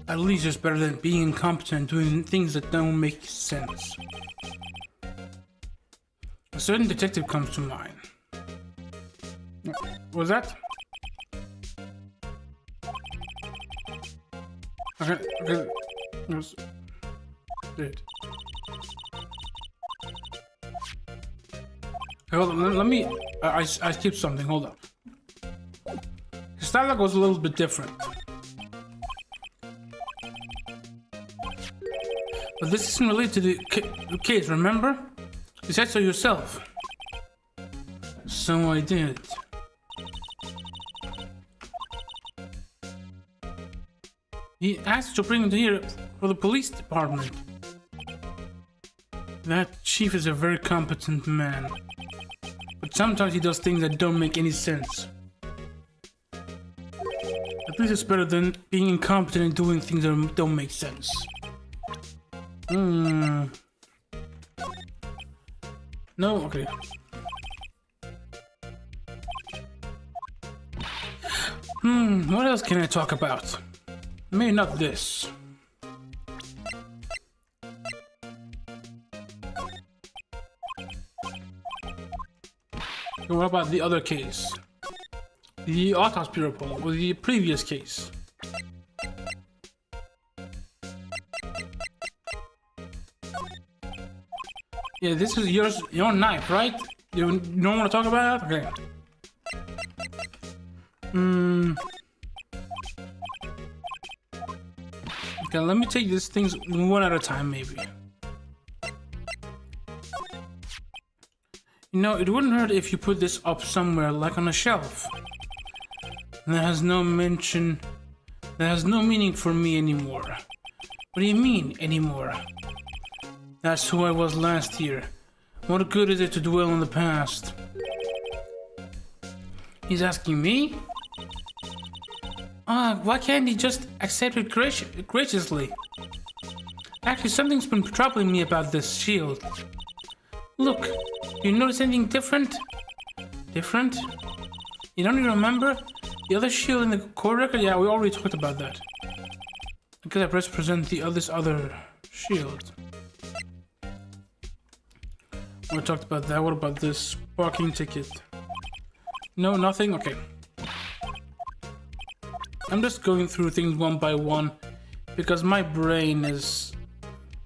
At least it's better than being incompetent doing things that don't make sense. A certain detective comes to mind. What was that? Okay. Yes. Dude. Hold on, let me... I skipped something, hold on. His dialogue was a little bit different. But this isn't related to the case, remember? You said so yourself. So I did. He asked to bring him here for the police department. That chief is a very competent man. But sometimes he does things that don't make any sense. At least it's better than being incompetent and doing things that don't make sense. No, okay. What else can I talk about? Maybe not this. And what about the other case? The autopsy report, or the previous case? Yeah, this is your knife, right? You don't want to talk about it? Okay. Okay, let me take these things one at a time, maybe. You know, it wouldn't hurt if you put this up somewhere, like on a shelf. That has no mention... That has no meaning for me anymore. What do you mean, anymore? That's who I was last year. What good is it to dwell on the past? He's asking me? Why can't he just accept it graciously? Actually, something's been troubling me about this shield. Look, you notice anything different? Different? You don't even remember? The other shield in the core record? Yeah, we already talked about that. Because I press present this other shield. We talked about that. What about this parking ticket? No, nothing? Okay. I'm just going through things one by one because my brain is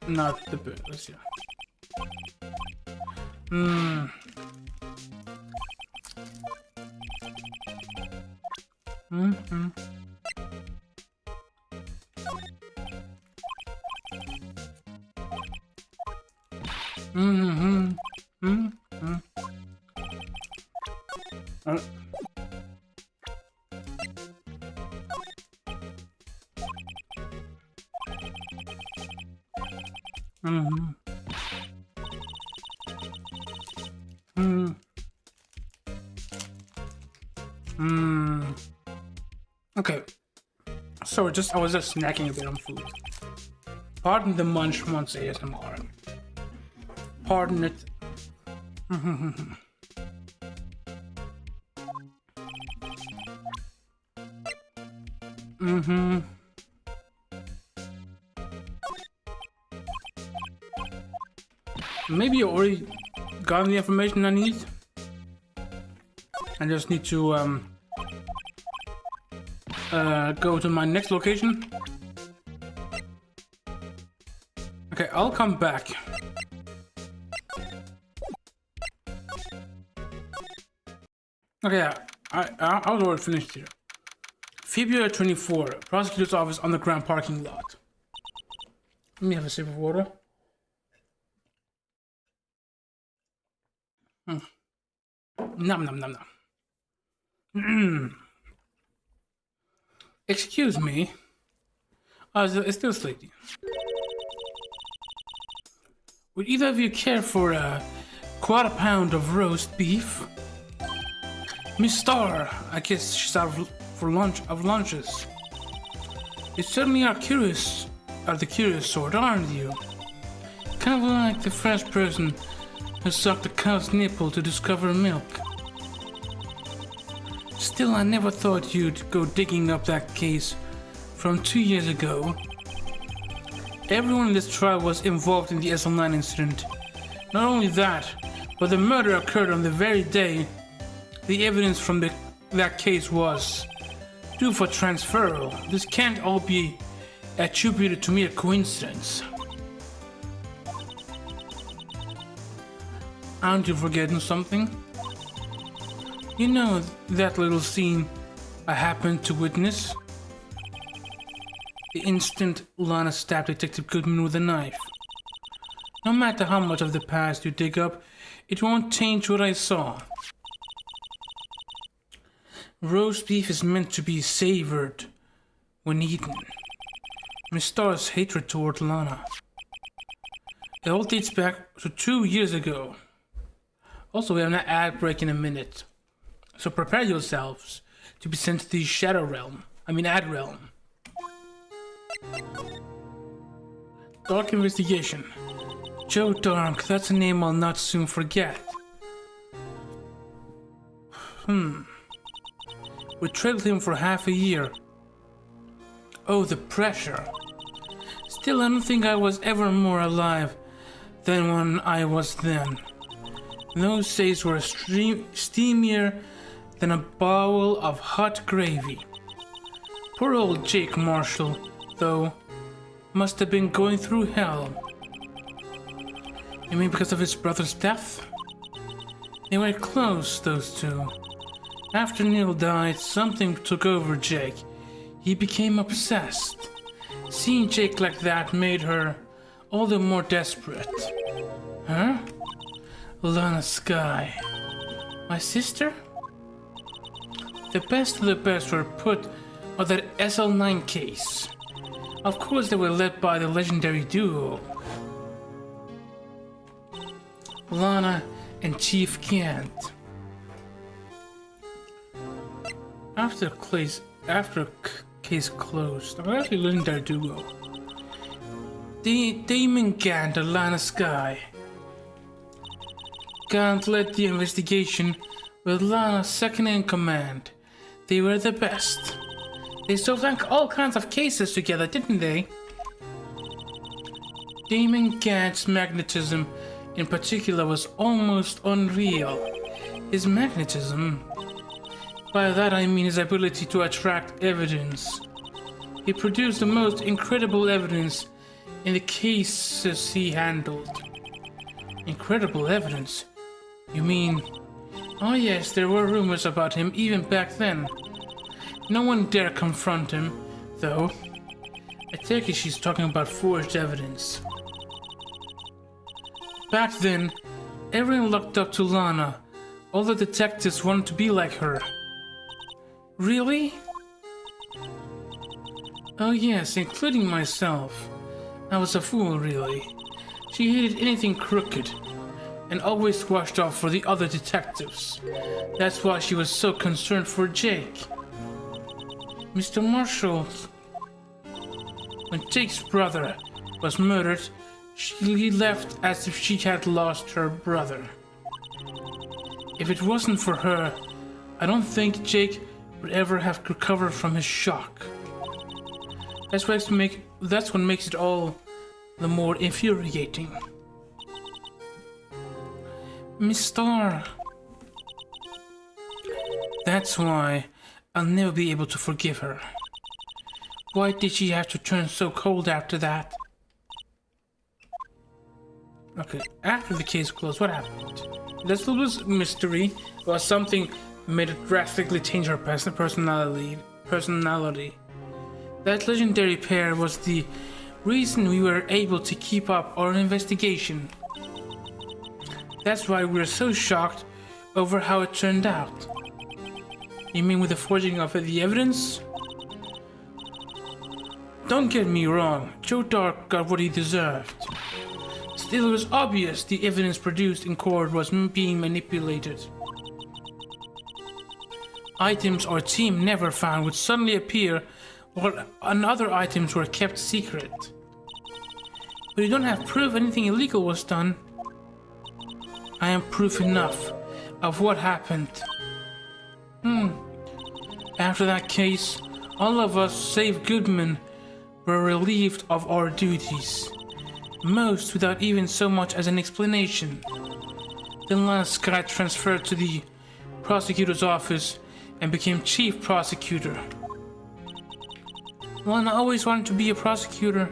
not the best. Yeah. Okay. So I was just snacking a bit on food. Pardon the munch once ASMR. Pardon it. Maybe you already got the information I need. I just need to go to my next location. Okay, I'll come back. Okay, yeah, I was already finished here. February 24, prosecutor's office underground parking lot. Let me have a sip of water. Nom nom nom nom. Excuse me. It's still sleepy. Would either of you care for a quarter pound of roast beef? Miss Star, I guess she's out for lunches. You certainly are the curious sort, aren't you? Kind of like the first person who sucked a cow's nipple to discover milk. Still, I never thought you'd go digging up that case from 2 years ago. Everyone in this trial was involved in the SL9 incident. Not only that, but the murder occurred on the very day the evidence from that case was due for transferal. This can't all be attributed to mere coincidence. Aren't you forgetting something? You know that little scene I happened to witness? The instant Lana stabbed Detective Goodman with a knife. No matter how much of the past you dig up, it won't change what I saw. Roast beef is meant to be savored when eaten. Miss Star's hatred toward Lana. It all dates back to 2 years ago. Also, we have an ad break in a minute. So prepare yourselves to be sent to the Shadow Realm. Ad Realm. Dark Investigation. Joe Dark, that's a name I'll not soon forget. We trailed him for half a year. Oh, the pressure. Still, I don't think I was ever more alive than when I was then. Those days were steamier than a bowl of hot gravy. Poor old Jake Marshall, though, must have been going through hell. You mean because of his brother's death? They were close, those two. After Neil died, something took over Jake. He became obsessed. Seeing Jake like that made her all the more desperate. Huh? Lana Skye. My sister? The best of the best were put on that SL9 case. Of course they were led by the legendary duo. Lana and Chief Gant. After case closed, I'm actually legendary duo. Damon Gant and Lana Skye. Gant led the investigation with Lana second in command. They were the best. They solved all kinds of cases together, didn't they? Damon Gant's magnetism in particular was almost unreal. His magnetism? By that I mean his ability to attract evidence. He produced the most incredible evidence in the cases he handled. Incredible evidence? You mean... Oh yes, there were rumors about him even back then. No one dare confront him, though. I take it she's talking about forged evidence. Back then, everyone looked up to Lana. All the detectives wanted to be like her. Really? Oh yes, including myself. I was a fool, really. She hated anything crooked, and always watched out for the other detectives. That's why she was so concerned for Jake. Mr. Marshall, when Jake's brother was murdered, she left as if she had lost her brother. If it wasn't for her, I don't think Jake would ever have recovered from his shock. That's what makes it all the more infuriating. Miss Starr. That's why I'll never be able to forgive her. Why did she have to turn so cold after that? Okay, after the case closed, what happened? This little mystery was something made it drastically change her personality. That legendary pair was the reason we were able to keep up our investigation. That's why we were so shocked over how it turned out. You mean with the forging of the evidence? Don't get me wrong, Joe Dark got what he deserved. Still, it was obvious the evidence produced in court was being manipulated. Items our team never found would suddenly appear while other items were kept secret. But you don't have proof anything illegal was done. I am proof enough of what happened. After that case, all of us, save Goodman, were relieved of our duties. Most without even so much as an explanation. Then Lana Skye transferred to the prosecutor's office and became chief prosecutor. Lana always wanted to be a prosecutor.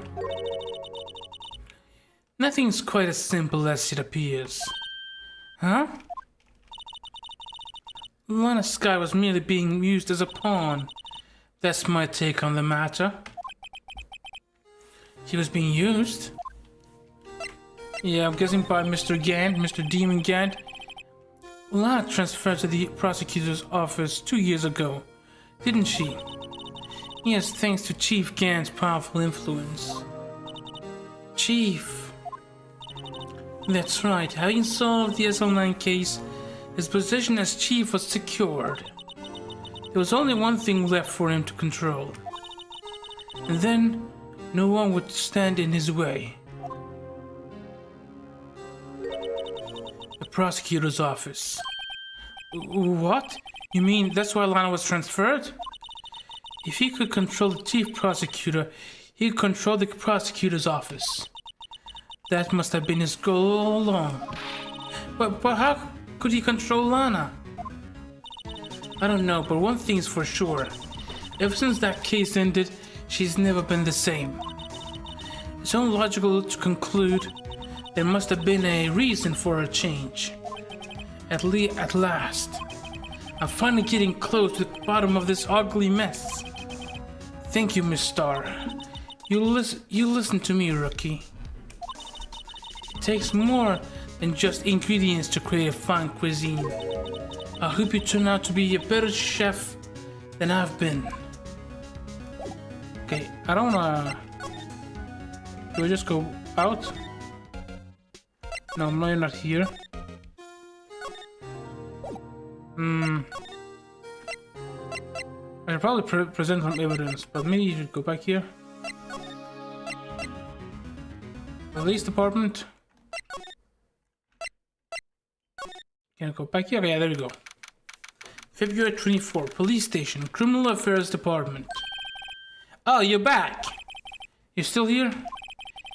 Nothing's quite as simple as it appears. Huh? Lana Skye was merely being used as a pawn. That's my take on the matter. She was being used? Yeah, I'm guessing by Mr. Gant, Mr. Demon Gant. Lana transferred to the prosecutor's office 2 years ago, didn't she? Yes, thanks to Chief Gant's powerful influence. Chief. That's right, having solved the SL9 case, his position as chief was secured. There was only one thing left for him to control. And then, no one would stand in his way. The prosecutor's office. What? You mean that's why Lana was transferred? If he could control the chief prosecutor, he could control the prosecutor's office. That must have been his goal all along. But how could he control Lana? I don't know, but one thing's for sure. Ever since that case ended, she's never been the same. It's only logical to conclude there must have been a reason for her change. At last. I'm finally getting close to the bottom of this ugly mess. Thank you, Miss Star. You listen to me, rookie. It takes more than just ingredients to create a fine cuisine. I hope you turn out to be a better chef than I've been. Okay, I don't wanna... Do I just go out? No, you're not here. I should probably present some evidence, but maybe you should go back here. Police department. Can I go back here? Okay, yeah, there we go. February 24, police station, criminal affairs department. Oh, you're back. You're still here?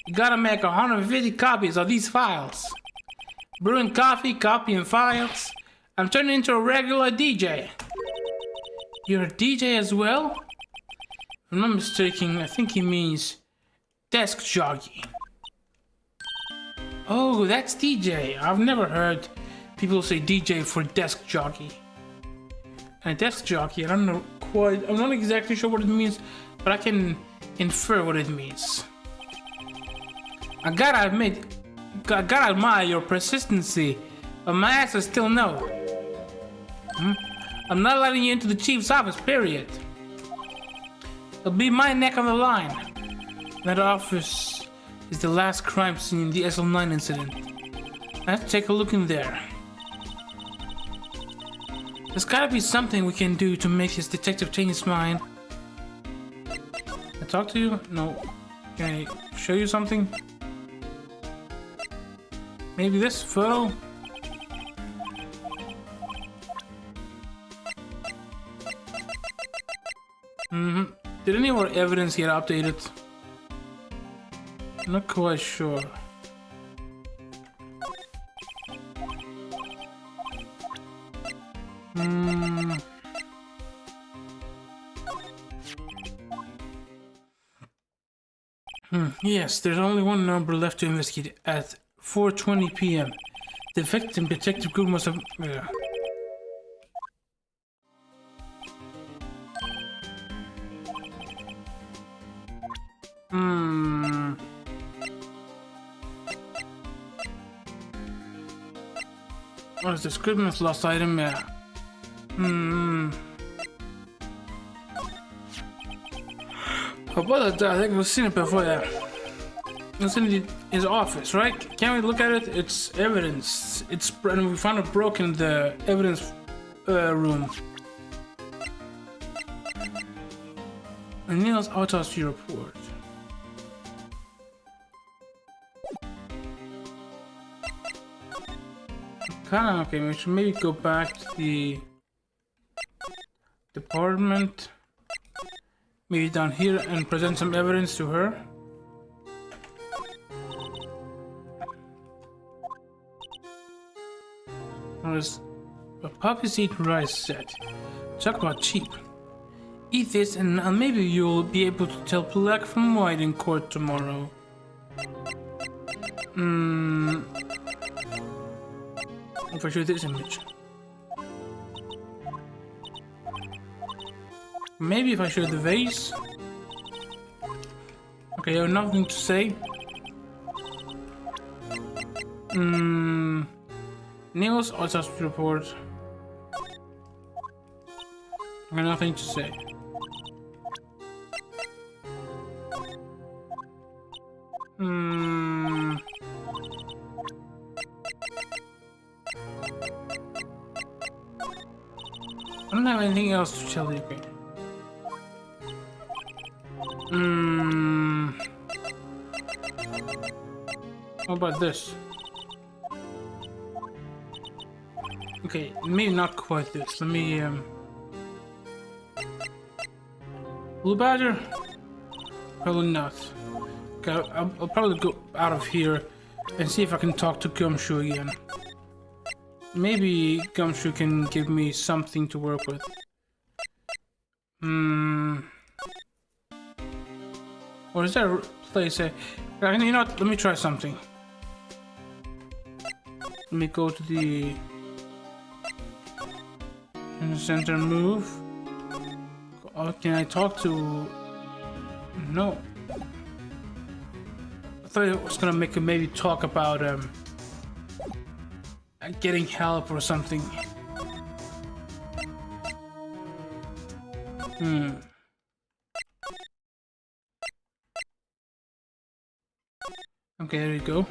You gotta make 150 copies of these files. Brewing coffee, copying files. I'm turning into a regular DJ. You're a DJ as well? If I'm not mistaken, I think he means desk jockey. Oh, that's DJ. I've never heard people say DJ for desk jockey. And a desk jockey, I don't know quite, I'm not exactly sure what it means, but I can infer what it means. I gotta admire your persistency, but my answer is still no. I'm not letting you into the chief's office, period. It'll be my neck on the line. That office is the last crime scene in the SL9 incident. I have to take a look in there. There's gotta be something we can do to make this detective change his mind. Can I talk to you? No. Can I show you something? Maybe this photo? Did any of our evidence get updated? I'm not quite sure. Yes, there's only one number left to investigate at 4:20 p.m. The victim detective group must have... What is this? Criminal's lost item? Yeah. How about that? I think we've seen it before. Yeah. It's in his office, right? Can we look at it? It's evidence. And we found it broken in the evidence room. And Neil's autopsy report. Kinda okay, we should maybe go back to the department. Maybe down here and present some evidence to her. There's a puppies eat rice set. Talk about cheap. Eat this and maybe you'll be able to tell black from white in court tomorrow. If I show this image. Maybe if I show the vase. Okay, I have nothing to say. Neil's autopsy report. I have nothing to say. I don't have anything else to tell you. How about this? Okay, maybe not quite this. Let me Blue Badger? Probably not. Okay, I'll probably go out of here and see if I can talk to Gumshoe again. maybe Gumshoe can give me something to work with. Or is there a place? You know what? Let me try something. Let me go to the center move. Oh, can I talk to? No. I thought it was gonna make him maybe talk about getting help or something. Okay, there you go.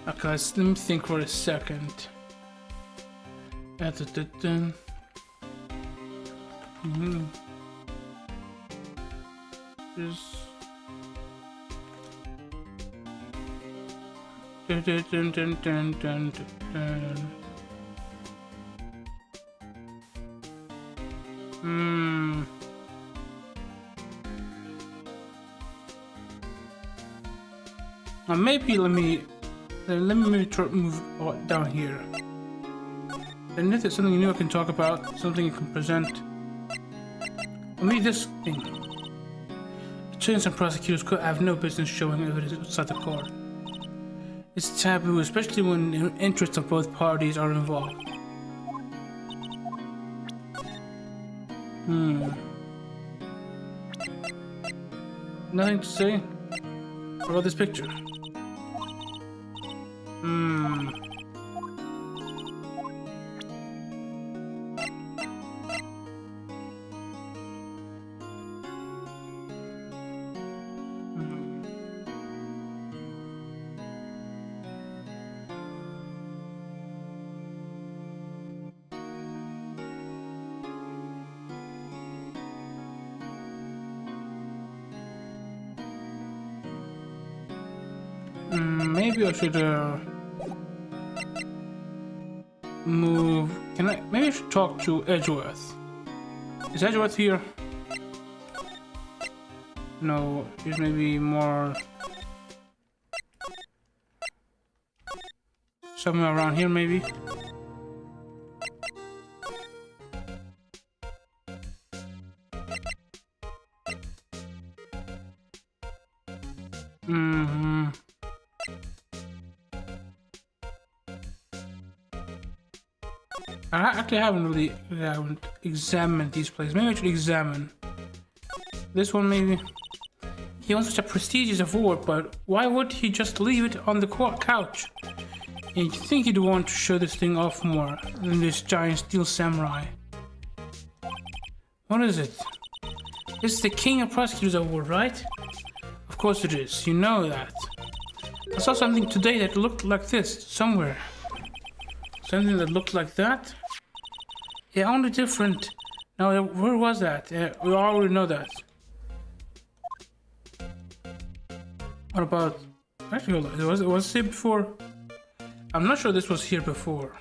Okay, let me think for a second. Maybe let me maybe try move down here. And if there's something new I can talk about, something you can present. Or maybe this thing. Attorneys and prosecutors could have no business showing evidence outside the court. It's taboo, especially when the interests of both parties are involved. Nothing to say? What about this picture? Maybe I should move. Maybe I should talk to Edgeworth. Is Edgeworth here? No, he's maybe more somewhere around here, maybe. I actually haven't examined these places. Maybe I should examine this one. Maybe he wants such a prestigious award, but why would he just leave it on the couch? And you think he'd want to show this thing off more than this giant steel samurai? What is it? It's the King of Prosecutors Award, right? Of course it is. You know that. I saw something today that looked like this somewhere. Something that looked like that? Yeah, only different. Now, where was that? We already know that. What about... Actually, hold on. Was it here before? I'm not sure this was here before.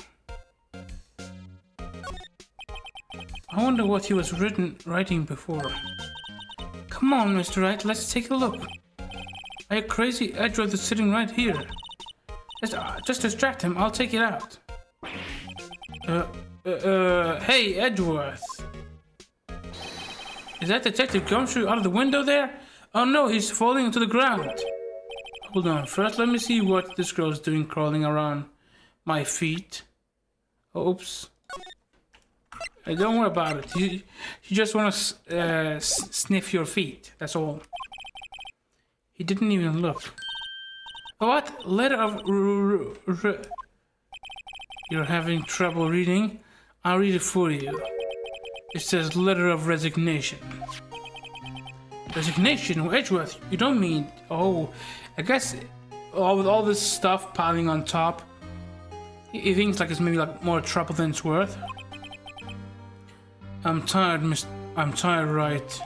I wonder what he was writing before. Come on, Mr. Wright, let's take a look. Are you crazy? Edgeworth is sitting right here. Just distract him, I'll take it out. Hey, Edgeworth. Is that Detective Gumshoe out of the window there? Oh no, he's falling into the ground. Hold on, first let me see what this girl's doing crawling around my feet. Oops. Hey, don't worry about it. You just want to sniff your feet, that's all. He didn't even look. What? Letter of... You're having trouble reading? I'll read it for you. It says letter of resignation. Resignation? Edgeworth, you don't mean... Oh, I guess with all this stuff piling on top, he thinks like it's maybe like more trouble than it's worth. I'm tired, I'm tired, Wright.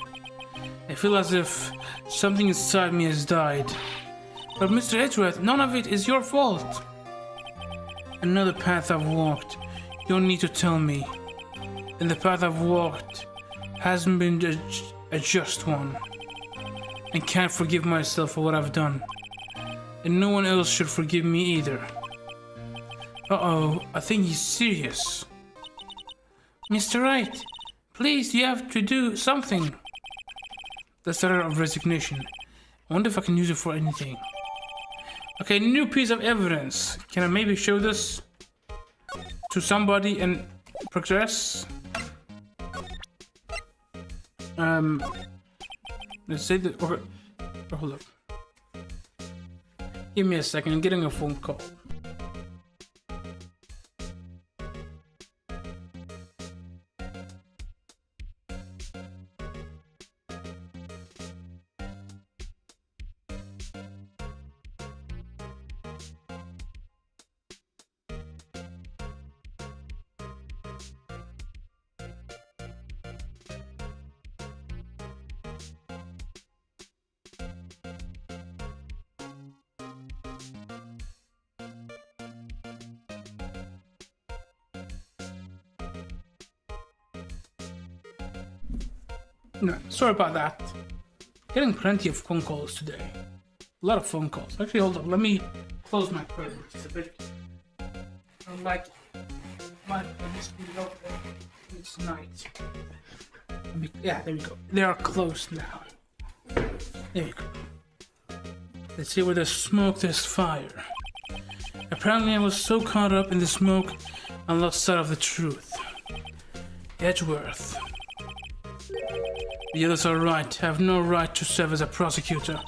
I feel as if something inside me has died. But Mr. Edgeworth, none of it is your fault. Another path I've walked. You don't need to tell me. And the path I've walked hasn't been a just one. And can't forgive myself for what I've done. And no one else should forgive me either. Uh-oh, I think he's serious. Mr. Wright, please, you have to do something. That's the letter of resignation. I wonder if I can use it for anything. Okay, new piece of evidence. Can I maybe show this to somebody and progress? Let's say that. Okay. Oh, hold up. Give me a second. I'm getting a phone call. No, sorry about that. Getting plenty of phone calls today. A lot of phone calls. Actually, hold on. Let me close my curtain. It's a bit. I'm like. It's night. Yeah, there we go. They are closed now. There you go. Let's see where there's smoke, there's fire. Apparently, I was so caught up in the smoke, I lost sight of the truth. Edgeworth. The others are right. I have no right to serve as a prosecutor.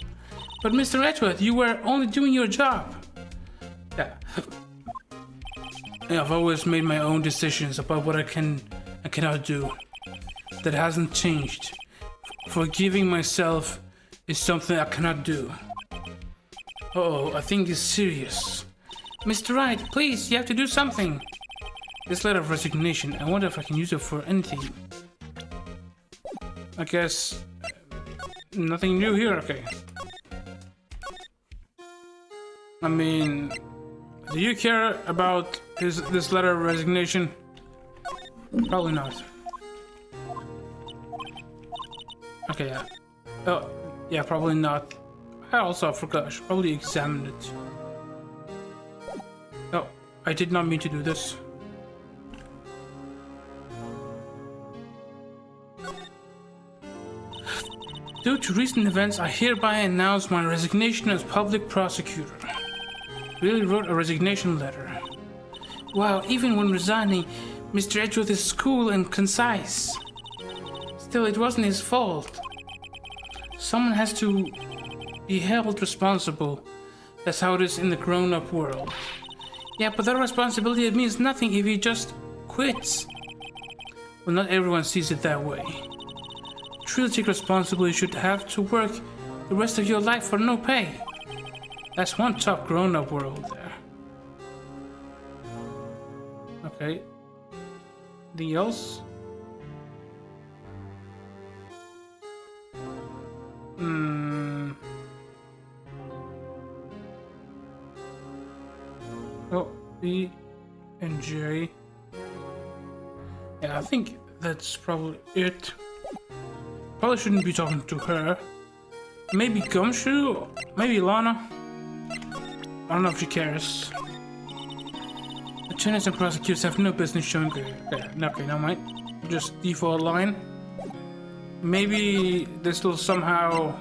But Mr. Edgeworth, you were only doing your job. Yeah. I've always made my own decisions about what I can and cannot do. That hasn't changed. Forgiving myself is something I cannot do. Oh, I think it's serious. Mr. Wright, please, you have to do something. This letter of resignation, I wonder if I can use it for anything. I guess nothing new here. Okay. I mean, do you care about this letter of resignation? Probably not. Okay, yeah. Oh, yeah, probably not. I also forgot. I should probably examine it. Oh, I did not mean to do this. Due to recent events, I hereby announce my resignation as public prosecutor. Really wrote a resignation letter. Wow, even when resigning, Mr. Edgeworth is cool and concise. Still, it wasn't his fault. Someone has to be held responsible. That's how it is in the grown-up world. Yeah, but that responsibility means nothing if he just quits. Well, not everyone sees it that way. Truly take responsibility should have to work the rest of your life for no pay. That's one tough grown-up world there. Okay. Anything else? Oh, B and J. Yeah, I think that's probably it. Probably shouldn't be talking to her. Maybe Gumshoe? Maybe Lana? I don't know if she cares. Attorneys and prosecutors have no business showing. Okay, never mind. Just default line. Maybe this will somehow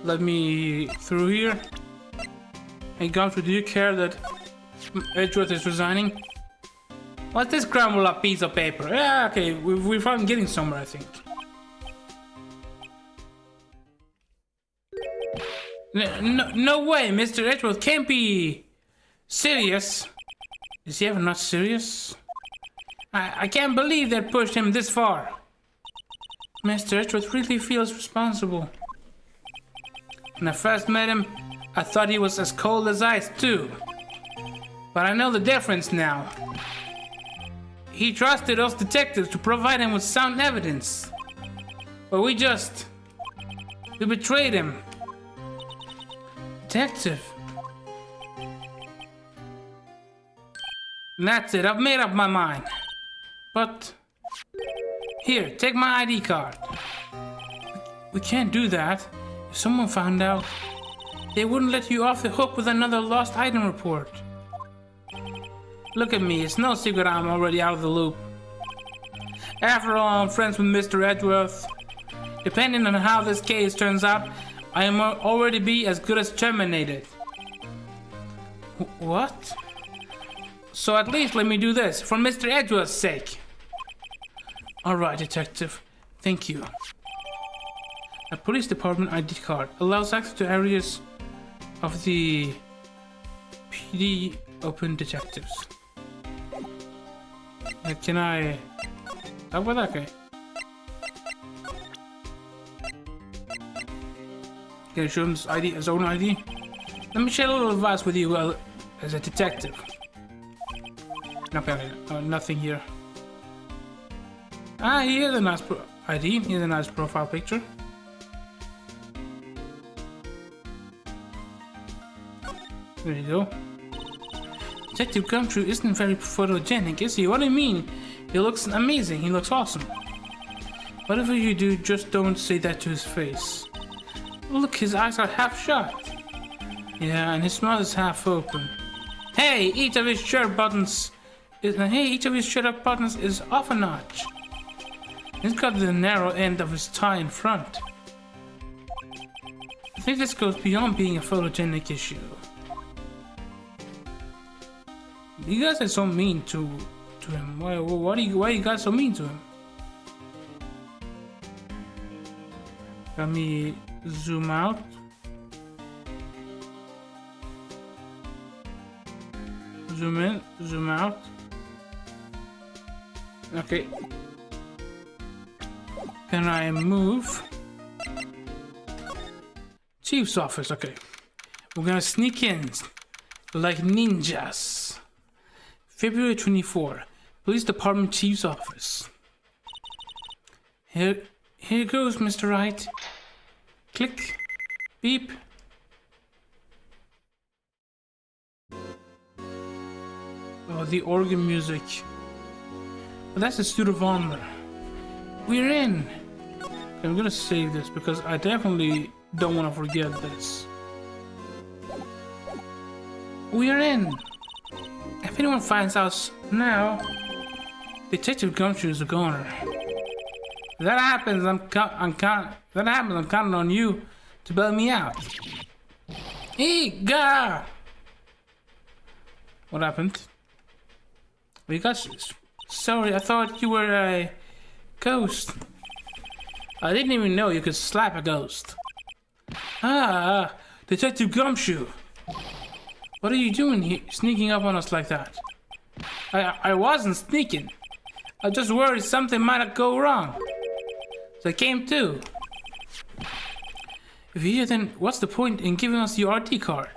let me through here. Hey Gumshoe, do you care that Edgeworth is resigning? What's this crumble up piece of paper? Yeah, okay, we're finally getting somewhere, I think. No way, Mr. Edgeworth can't be serious. Is he ever not serious? I can't believe they pushed him this far. Mr. Edgeworth really feels responsible. When I first met him, I thought he was as cold as ice too. But I know the difference now. He trusted us detectives to provide him with sound evidence. But we betrayed him. Detective. And that's it, I've made up my mind. But, here, take my ID card. We can't do that. If someone found out, they wouldn't let you off the hook with another lost item report. Look at me, it's no secret I'm already out of the loop. After all, I'm friends with Mr. Edgeworth. Depending on how this case turns out, I am already be as good as terminated. What? So at least let me do this, for Mr. Edgeworth's sake. Alright, detective. Thank you. A police department ID card allows access to areas of the PD open detectives. Can I... How about that guy? Can I show him his ID, his own ID? Let me share a little advice with you as a detective. Okay, nothing here. Ah, he has a nice ID. He has a nice profile picture. There you go. Detective Gumshoe isn't very photogenic, is he? What do you mean? He looks amazing. He looks awesome. Whatever you do, just don't say that to his face. Look, his eyes are half shut. Yeah, and his mouth is half open. Hey, each of his shirt buttons is off a notch. He's got the narrow end of his tie in front. I think this goes beyond being a photogenic issue. You guys are so mean to him. Why are you guys so mean to him? Let me zoom out. Zoom in, zoom out. Okay. Can I move? Chief's office, okay. We're gonna sneak in like ninjas. February 24, Police Department Chief's office. Here goes, Mr. Wright. Click. Beep. Oh, the organ music. Oh, that's the suit of honor. We're in. Okay, I'm gonna save this because I definitely don't want to forget this. We're in. If anyone finds us now, Detective Gumshoe is a goner. If that happens, I'm counting on you to bail me out. Eega! What happened? We got. Sorry, I thought you were a ghost. I didn't even know you could slap a ghost. Ah, Detective Gumshoe. What are you doing here, sneaking up on us like that? I wasn't sneaking. I just worried something might go wrong. So I came too. If you're here, then what's the point in giving us your ID card?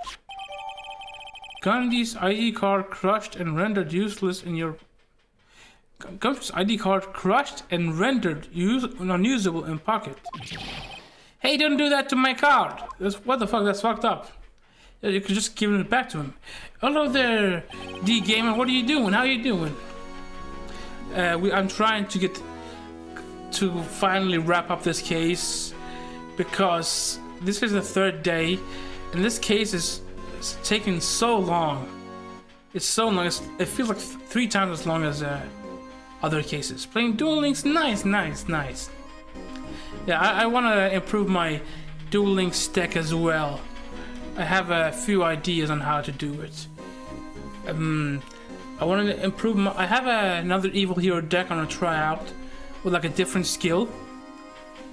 Gandhi's ID card crushed and rendered useless in your... Gumshoe's ID card crushed and rendered unusable in pocket. Hey, don't do that to my card! What the fuck, that's fucked up. You could just give it back to him. Hello there, D-Gamer, what are you doing? How are you doing? I'm trying to get to finally wrap up this case because this is the third day and this case is taking so long. It's so long, it feels like 3 times as long as other cases. Playing Duel Links, nice. Yeah, I want to improve my Duel Links deck as well. I have a few ideas on how to do it. I want to improve my... I have another Evil Hero deck I'm going to try out with like a different skill.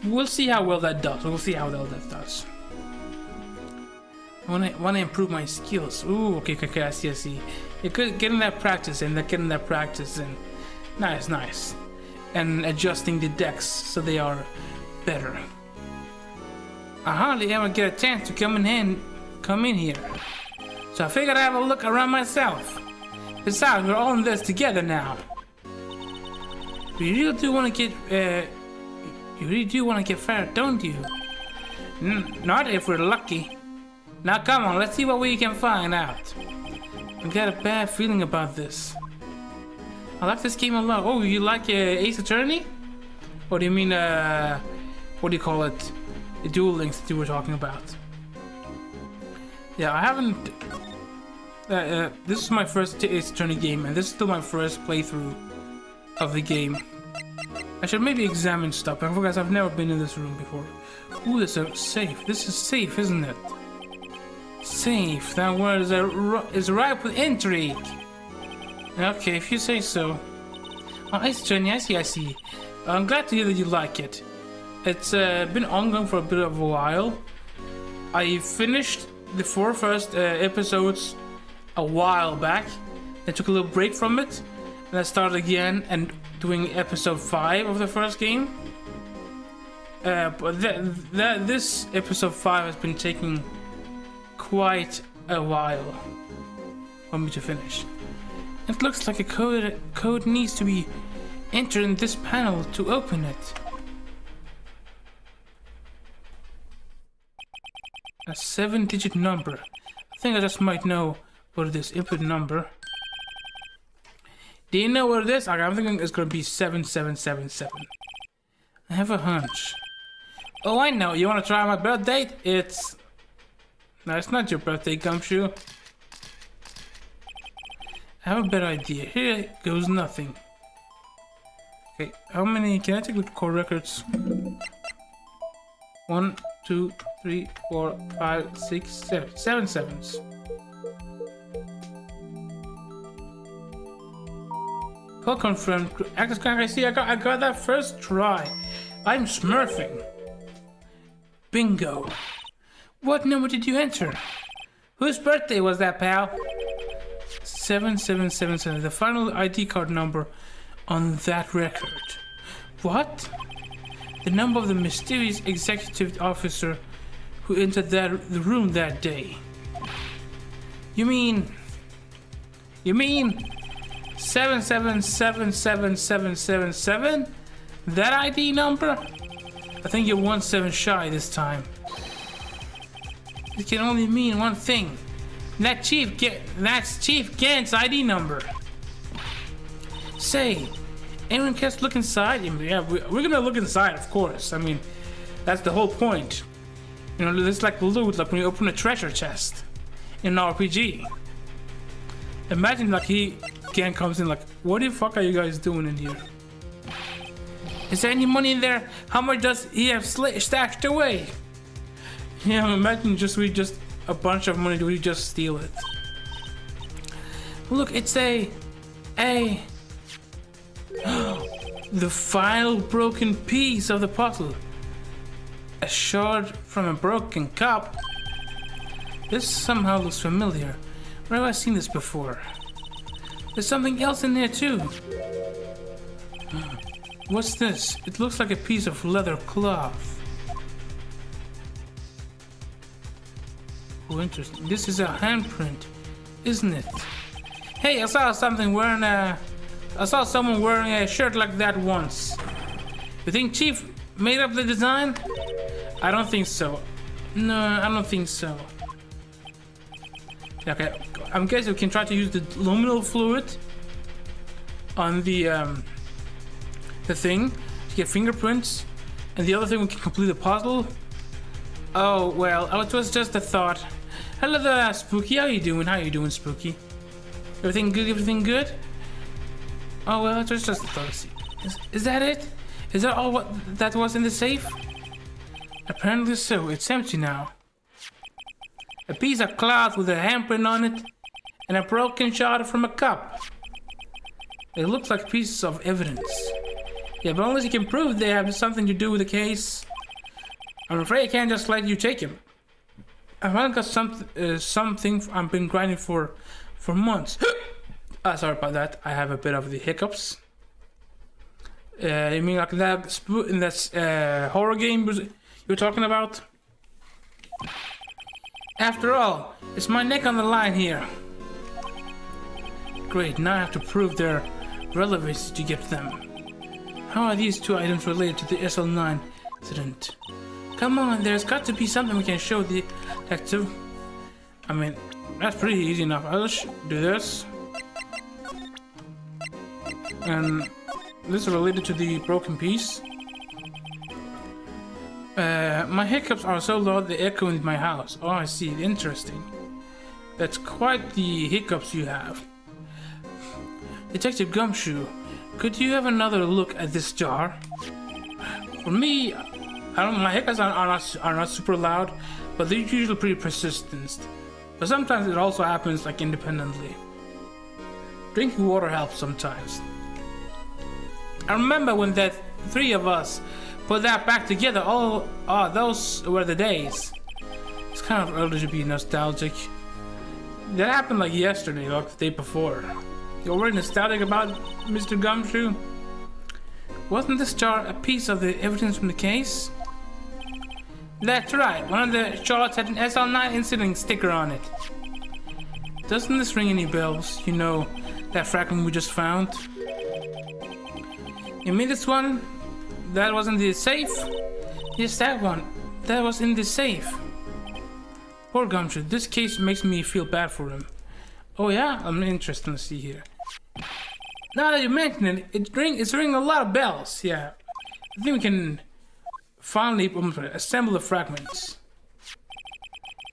We'll see how well that does. I want to improve my skills. Ooh, okay, I see. You're good getting that practice and nice. And adjusting the decks so they are better. I hardly ever get a chance to come in here. So I figured I'd have a look around myself. Besides, we're all in this together now. You really do want to get fired, don't you? Not if we're lucky. Now come on, let's see what we can find out. I got a bad feeling about this. I like this game a lot. Oh, you like Ace Attorney? Or do you mean, what do you call it? The Duel Links that you were talking about. Yeah, I haven't... This is my first Ace Attorney game, and this is still my first playthrough of the game. I should maybe examine stuff, because I've never been in this room before. Ooh, there's a safe. This is safe, isn't it? Safe. That word is ripe with intrigue. Okay, if you say so. Oh, Ace Attorney, I see. I'm glad to hear that you like it. It's been ongoing for a bit of a while. I finished the 4 first episodes a while back. I took a little break from it, and I started again and doing episode 5 of the first game. But this episode 5 has been taking quite a while for me to finish. It looks like a code needs to be entered in this panel to open it. A 7-digit number. I think I just might know what it is. Input number. Do you know what it is? I'm thinking it's gonna be 7777. I have a hunch. Oh, I know. You wanna try my birth date? No, it's not your birthday, Gumshoe. I have a better idea. Here goes nothing. Okay, how many? Can I take the core records? 1, 2, 3, 4, 5, 6, 7. 7 sevens. Call confirmed. Access connect. I see. I got that first try. I'm smurfing. Bingo. What number did you enter? Whose birthday was that, pal? 7777. The final ID card number on that record. What? The number of the mysterious executive officer who entered the room that day. You mean 77777777? That ID number? I think you're 1 7 shy this time. It can only mean one thing. That's Chief Gant's ID number. Say, anyone cares to look inside? Yeah, we're gonna look inside, of course. I mean, that's the whole point. You know, it's like loot, like when you open a treasure chest in an RPG. Imagine like Gant comes in like, what the fuck are you guys doing in here? Is there any money in there? How much does he have stashed away? Yeah, imagine we just a bunch of money. Do we just steal it? Look, it's the final broken piece of the puzzle. A shard from a broken cup. This somehow looks familiar. Where have I seen this before? There's something else in there too. What's this? It looks like a piece of leather cloth. Oh, interesting. This is a handprint, isn't it? Hey, I saw someone wearing a shirt like that once. You think Chief made up the design? I don't think so. No, I don't think so. Okay, I'm guessing we can try to use the luminal fluid on the thing to get fingerprints, and the other thing we can complete the puzzle. Oh well, it was just a thought. Hello there, Spooky. How you doing? Spooky? Everything good? Everything good? Oh well, it was just a thought. Is that it? Is that all that was in the safe? Apparently so. It's empty now. A piece of cloth with a handprint on it, and a broken shard from a cup. It looks like pieces of evidence. Yeah, but unless you can prove they have something to do with the case, I'm afraid I can't just let you take him. I've only got something I've been grinding for months. Sorry about that. I have a bit of the hiccups. You mean like that in that horror game you were talking about? After all, it's my neck on the line here. Great, now I have to prove their relevance to get them. How are these two items related to the SL9 incident? Come on, there's got to be something we can show the detective. I mean, that's pretty easy enough. I'll just do this. And this is related to the broken piece. My hiccups are so loud they echo in my house. Oh, I see. Interesting. That's quite the hiccups you have. Detective Gumshoe, could you have another look at this jar? For me, my hiccups are not super loud, but they're usually pretty persistent. But sometimes it also happens like independently. Drinking water helps sometimes. I remember when that 3 of us put that back together. Those were the days. It's kind of early to be nostalgic. That happened like yesterday, like the day before. You're already nostalgic about Mr. Gumshoe? Wasn't this jar a piece of the evidence from the case? That's right, one of the Charlottes had an SL9 incident sticker on it. Doesn't this ring any bells? You know, that fragment we just found? You mean this one? That was in the safe? Yes, that one. That was in the safe. Poor Gumshoe, this case makes me feel bad for him. Oh yeah? I'm interested to see here. Now that you mention it, it's ringing a lot of bells. Yeah. I think we can finally assemble the fragments.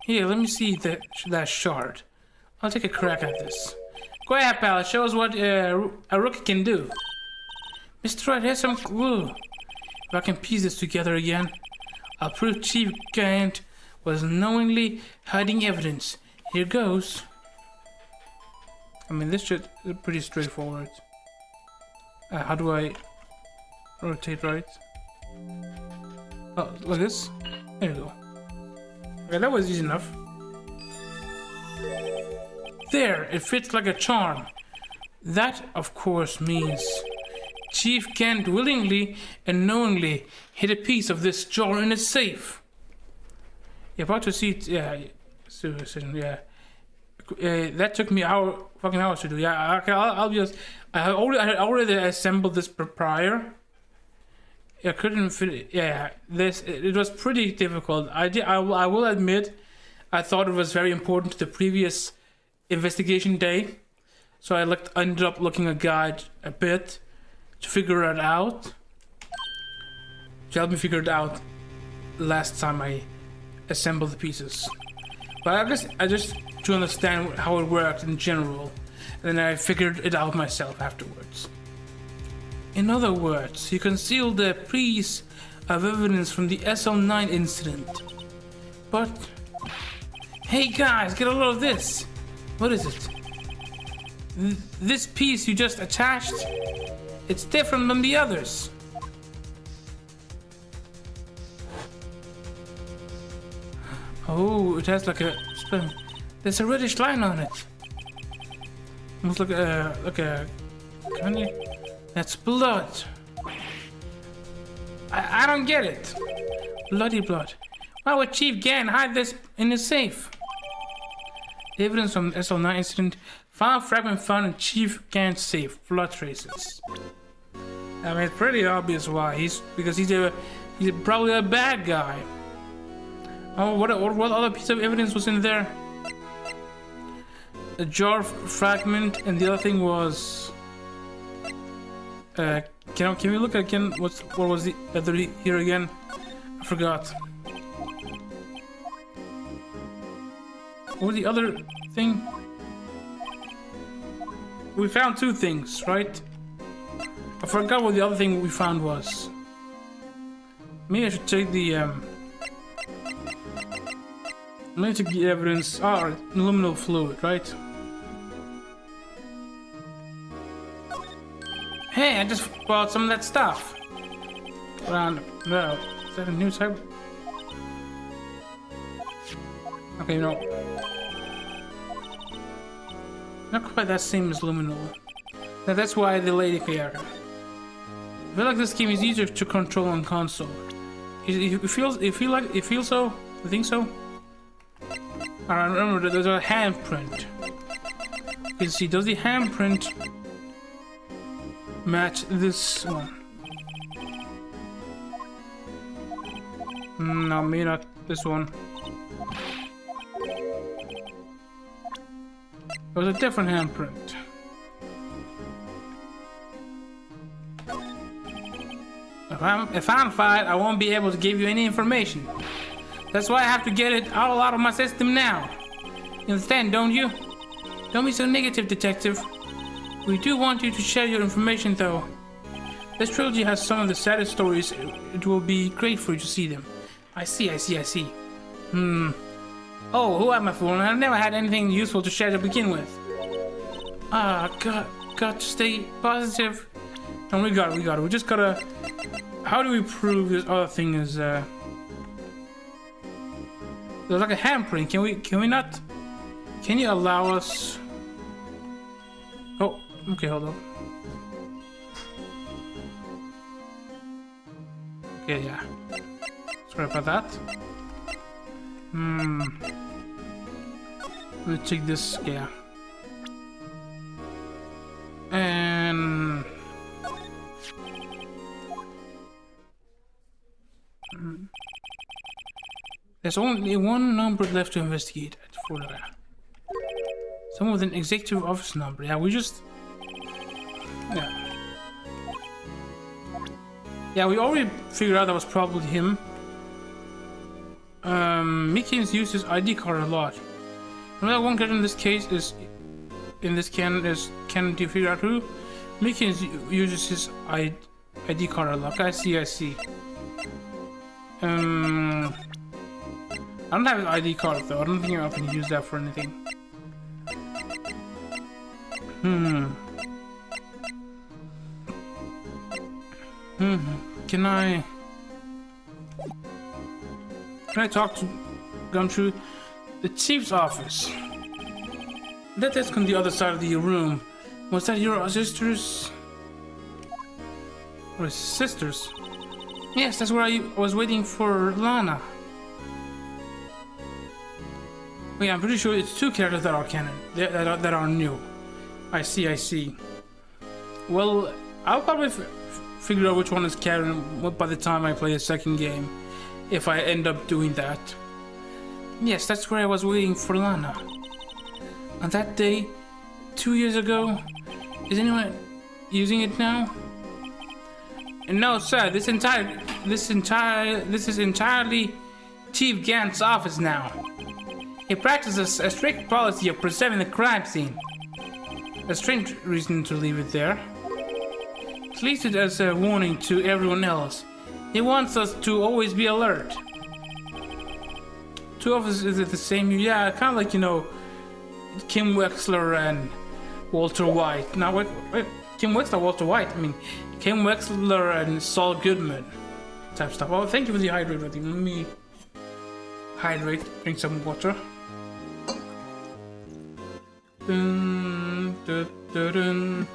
Here, let me see that shard. I'll take a crack at this. Go ahead, pal. Show us what a rookie can do. Mr. Wright, here's some clue. If I can piece this together again, I'll prove Chief Gant was knowingly hiding evidence. Here goes. I mean, this shit is pretty straightforward. How do I rotate right? Oh, like this? There you go. Okay, that was easy enough. There, it fits like a charm. That, of course, means Chief Gant willingly and knowingly hid a piece of this jar in his safe. You're about to see it, yeah, yeah. That took me fucking hours to do. Yeah, okay, I'll just. I had already assembled this prior. I couldn't fit it. Yeah, it was pretty difficult. I will admit, I thought it was very important to the previous investigation day, so I ended up looking at a guide a bit to figure it out. To help me figure it out last time I assembled the pieces. But I guess I just to understand how it worked in general, and then I figured it out myself afterwards. In other words, you concealed the piece of evidence from the SL9 incident. But hey guys, get a load of this. What is it? This piece you just attached, it's different than the others. Oh, it has like a there's a reddish line on it. Almost like a that's blood. I don't get it. Bloody blood. Why would Chief Gant hide this in his safe? The evidence from the SL9 incident. Found fragment found in Chief Gant's safe. Blood traces. I mean, it's pretty obvious why. Because he's probably a bad guy. Oh, what other piece of evidence was in there? A jar fragment, and the other thing was. Can we look again? What was the other here again? I forgot. What was the other thing? We found 2 things, right? I forgot what the other thing we found was. Maybe I should take the Let me take the evidence. Luminal fluid, right? Hey, I just bought some of that stuff. No, is that a new type? Okay, no. Not quite that same as luminol. Now that's why the lady here. I feel like this game is easier to control on console. You feel so? You think so? I remember there's a handprint. You can see, does the handprint match this one? No, maybe not this one. It was a different handprint. If I'm fired, I won't be able to give you any information. That's why I have to get it all out of my system now. You understand, don't you? Don't be so negative, detective. We do want you to share your information, though. This trilogy has some of the saddest stories. It will be great for you to see them. I see. Oh, who am I fooling? I've never had anything useful to share to begin with. Got to stay positive. And we got it. We just gotta... How do we prove this other thing is, There's like a handprint. Can we not... Can you allow us... Oh, okay, hold on. Okay, yeah. Sorry about that. Let me check this, yeah. And... There's only one number left to investigate for that. Someone with an executive office number. Yeah, we just... Yeah. Yeah, we already figured out that was probably him. Meakimon used his ID card a lot. Another one character in this case is... In this canon is... Can you figure out who? Meakimon uses his ID card a lot. I see. I don't have his ID card though. I don't think I can use that for anything. Can I talk to Gumshoe? The chief's office. That desk on the other side of the room. Was that your sister's? Or his sister's? Yes, that's where I was waiting for Lana. Wait, I'm pretty sure it's two characters that are canon, that are new. I see. Well, I'll probably figure out which one is canon by the time I play the second game, if I end up doing that. Yes, that's where I was waiting for Lana. On that day, 2 years ago, is anyone using it now? No, sir. This is entirely Chief Gant's office now. He practices a strict policy of preserving the crime scene. A strange reason to leave it there. He leaves it as a warning to everyone else. He wants us to always be alert. Two officers, is it the same? Yeah, kind of like, you know, Kim Wexler and Walter White. Now, wait, Kim Wexler, Walter White. I mean, Kim Wexler and Saul Goodman type stuff. Oh, thank you for the hydrate. Let me hydrate. Drink some water. Dun, dun, dun, dun.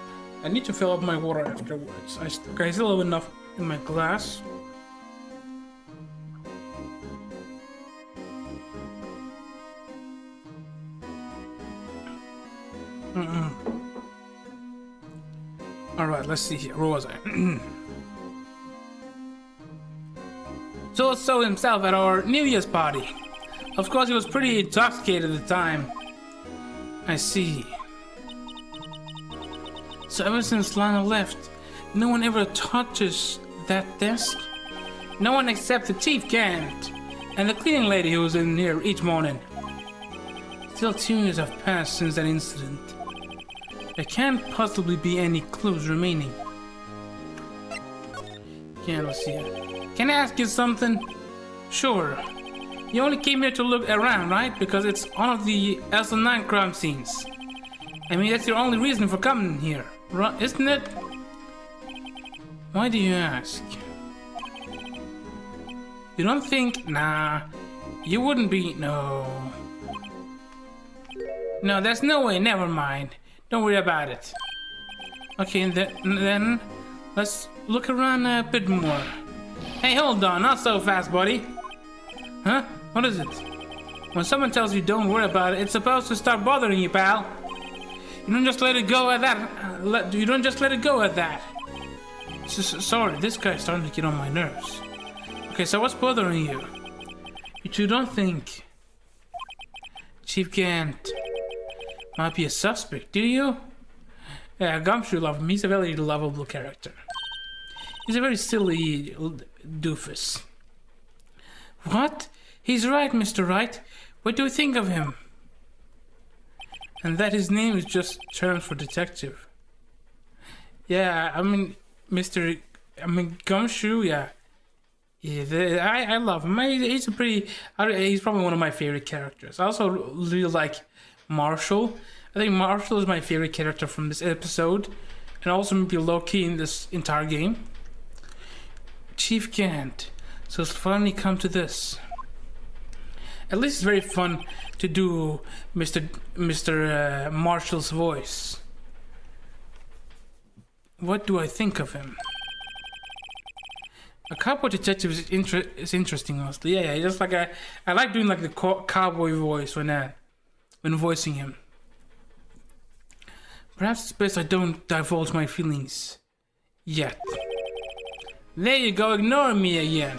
I need to fill up my water afterwards. Okay, I still have enough in my glass. Alright, let's see here. Where was I? So himself at our New Year's party. Of course, he was pretty intoxicated at the time. I see. So ever since Lana left, no one ever touches that desk? No one except the Chief Gant and the cleaning lady who was in here each morning. Still 2 years have passed since that incident. There can't possibly be any clues remaining. Yeah, let's see. Can I ask you something? Sure. You only came here to look around, right? Because it's one of the SL9 crime scenes. I mean, that's your only reason for coming here, right? Isn't it? Why do you ask? You don't think? Nah. You wouldn't be... No. No, there's no way. Never mind. Don't worry about it. Okay, then let's look around a bit more. Hey, hold on. Not so fast, buddy. Huh? What is it? When someone tells you don't worry about it, it's supposed to start bothering you, pal. You don't just let it go at that. You don't just let it go at that. Sorry, this guy's starting to get on my nerves. Okay, so what's bothering you? You two don't think Chief Gant might be a suspect, do you? Yeah, Gumshoe love him. He's a very lovable character. He's a very silly doofus. What? He's right, Mr. Wright. What do you think of him? And that his name is just term for detective. Yeah, I mean, Gumshoe, yeah. Yeah, I love him. He's he's probably one of my favorite characters. I also really like Marshall. I think Marshall is my favorite character from this episode, and also maybe Loki in this entire game. Chief Gant. So it's finally come to this. At least it's very fun to do Mr. Marshall's voice. What do I think of him? A cowboy detective is interesting, honestly. Yeah, just like I like doing like the cowboy voice when voicing him. Perhaps it's best I don't divulge my feelings yet. There you go, ignoring me again.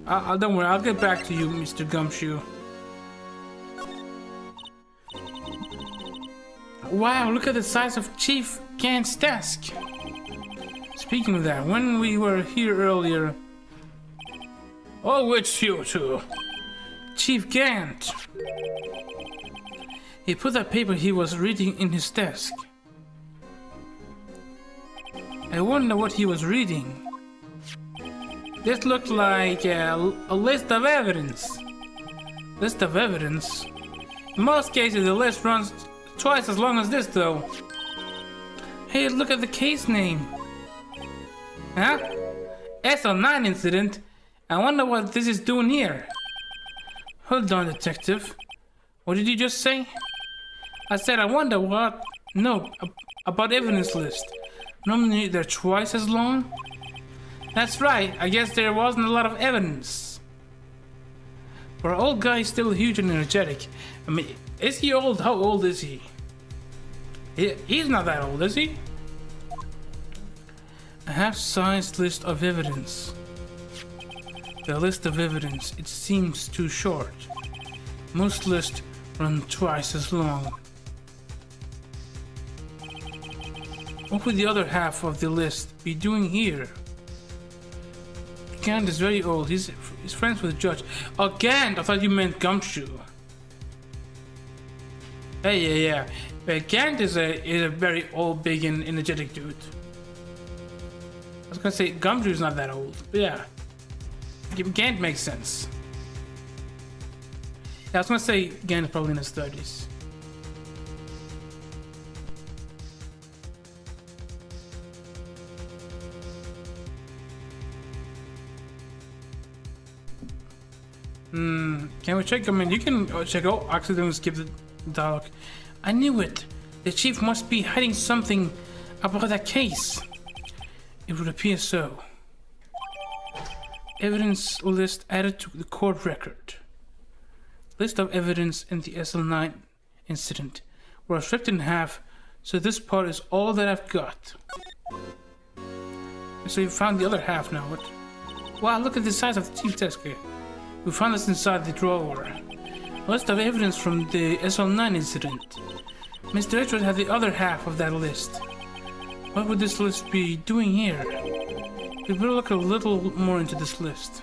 Don't worry, I'll get back to you, Mr. Gumshoe. Wow, look at the size of Chief Gant's desk. Speaking of that, when we were here earlier... Oh, it's you two. Chief Gant. He put that paper he was reading in his desk. I wonder what he was reading. This looked like a list of evidence. List of evidence? In most cases, the list runs twice as long as this, though. Hey, look at the case name. Huh? SL9 incident? I wonder what this is doing here. Hold on, detective. What did you just say? I said I wonder what... No, about evidence list. Normally they're twice as long? That's right, I guess there wasn't a lot of evidence. Our old guy is still huge and energetic. I mean, is he old? How old is he? He's not that old, is he? A half-sized list of evidence. The list of evidence, it seems too short. Most lists run twice as long. What would the other half of the list be doing here? Gant is very old. He's friends with the judge. Oh, Gant! I thought you meant Gumshoe. Hey, yeah. Gant is a very old, big, and energetic dude. I was gonna say Gumshoe's not that old, but yeah. Gant makes sense. Yeah, I was gonna say Gant is probably in his 30s. Can we check? I mean, you can check. Oh, accidentally skip the dialogue. I knew it. The chief must be hiding something about that case. It would appear so. Evidence list added to the court record. List of evidence in the SL9 incident. We're stripped in half, so this part is all that I've got. So you found the other half now. What? Wow, look at the size of the chief desk here. We found this inside the drawer. A list of evidence from the SL9 incident. Mr. Edward had the other half of that list. What would this list be doing here? We better look a little more into this list.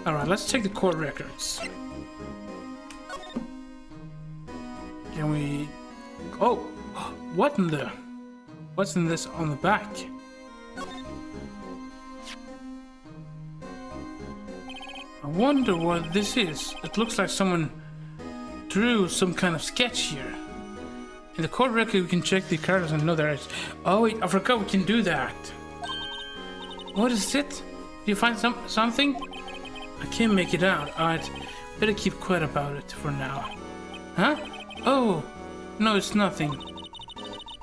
Alright, let's check the court records. Can we... Oh! What in the... What's in this on the back? I wonder what this is. It looks like someone drew some kind of sketch here. In the court record, we can check the characters and know their... Oh wait, I forgot we can do that. What is it? Did you find something? I can't make it out. Alright, better keep quiet about it for now. Huh? Oh, no, it's nothing.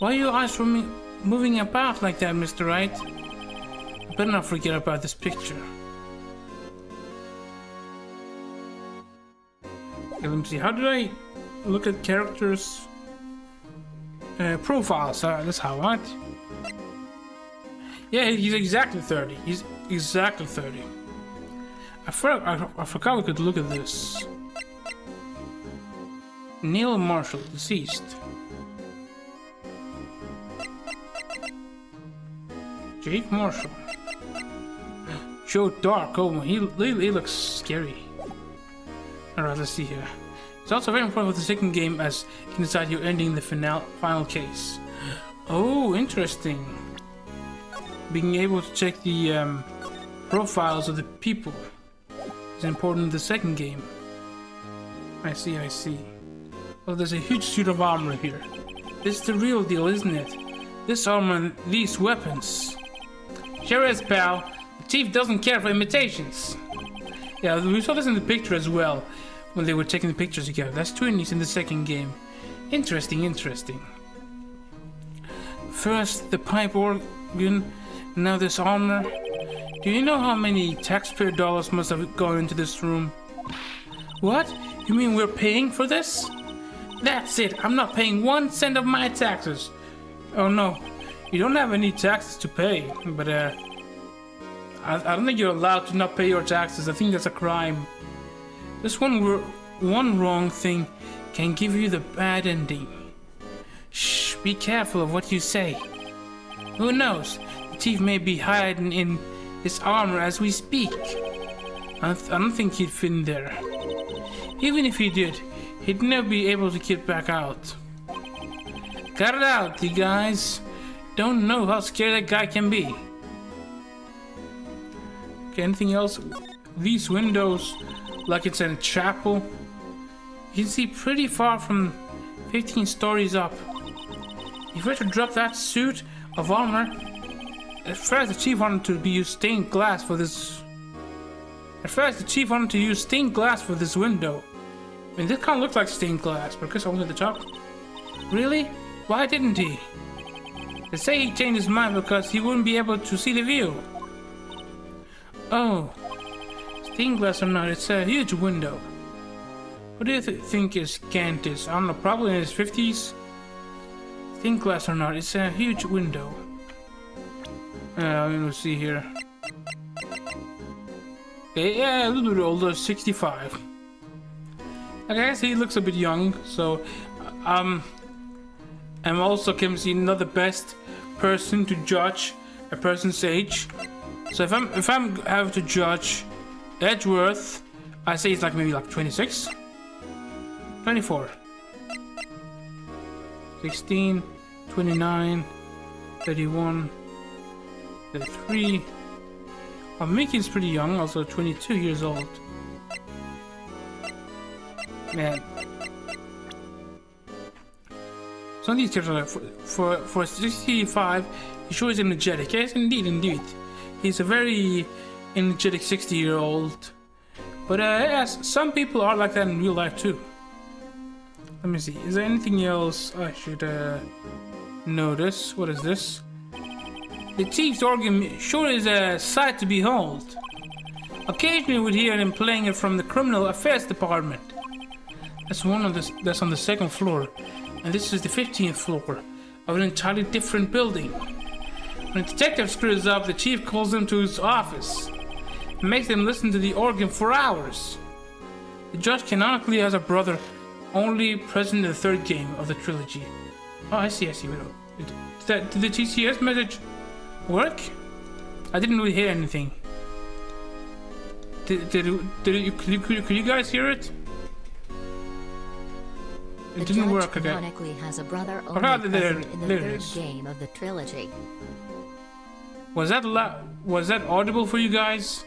Why are your eyes moving about like that, Mr. Wright? I better not forget about this picture. Okay, let me see. How did I look at characters' profiles? That's how, right? Yeah, he's exactly 30. He's exactly 30. I forgot we could look at this. Neil Marshall, deceased. Jake Marshall. Joe Dark. Oh, he looks scary. Alright, let's see here. It's also very important for the second game as you can decide your ending in the final case. Oh, interesting. Being able to check the profiles of the people is important in the second game. I see, I see. Well, there's a huge suit of armor here. This is the real deal, isn't it? This armor and these weapons. Sure is, pal. The chief doesn't care for imitations. Yeah, we saw this in the picture as well, when they were taking the pictures together. That's twinnies in the second game. Interesting, interesting. First the pipe organ, now this armor. Do you know how many taxpayer dollars must have gone into this room? What? You mean we're paying for this? That's it, I'm not paying 1 cent of my taxes. Oh no, you don't have any taxes to pay, but I don't think you're allowed to not pay your taxes. I think that's a crime. This one wrong thing can give you the bad ending. Shh, be careful of what you say. Who knows, the thief may be hiding in this armor as we speak. I don't think he'd fit in there. Even if he did, he'd never be able to get back out. Cut it out, you guys. Don't know how scary that guy can be. Okay, anything else? These windows, like it's in a chapel. You can see pretty far from 15 stories up. If we were to drop that suit of armor, at first the chief wanted to use stained glass for this. Window. I mean, this kind of looks like stained glass, but I guess only at the top. Really? Why didn't he? They say he changed his mind because he wouldn't be able to see the view. Oh, stained glass or not, it's a huge window. What do you think his Gant is? I don't know, probably in his 50s? Stained glass or not, it's a huge window. Let me see here. Okay, yeah, a little bit older, 65. I guess he looks a bit young, so I'm also can see not the best person to judge a person's age. So if I'm have to judge Edgeworth, I say it's like maybe like 26, 24, 16, 29, 31, 33. Well, Mickey's pretty young, also 22 years old. Man. Some of these characters are for 65, he sure is energetic. Yes, indeed. He's a very energetic 60-year-old. But yes, some people are like that in real life too. Let me see. Is there anything else I should notice? What is this? The chief's organ sure is a sight to behold. Occasionally we'd hear him playing it from the criminal affairs department. That's on the second floor, and this is the 15th floor of an entirely different building. When a detective screws up, the chief calls them to his office and makes them listen to the organ for hours. The judge canonically has a brother only present in the third game of the trilogy. Oh, I see. Did the TCS message work? I didn't really hear anything. Could you guys hear it? It didn't work again. Canonically has a brother only present in the third game of the trilogy. Was that audible for you guys?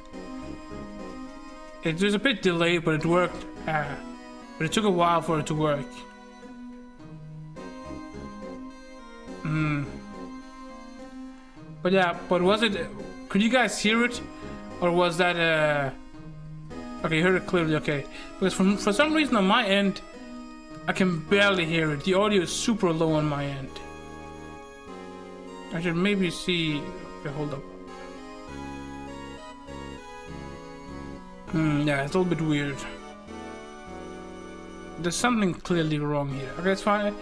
It was a bit delayed, but it worked. But it took a while for it to work. But was it? Could you guys hear it, or was that? Okay, you heard it clearly. Okay, because for some reason on my end, I can barely hear it. The audio is super low on my end. I should maybe see. Okay, hold up. Yeah, it's a little bit weird. There's something clearly wrong here. Okay, it's fine.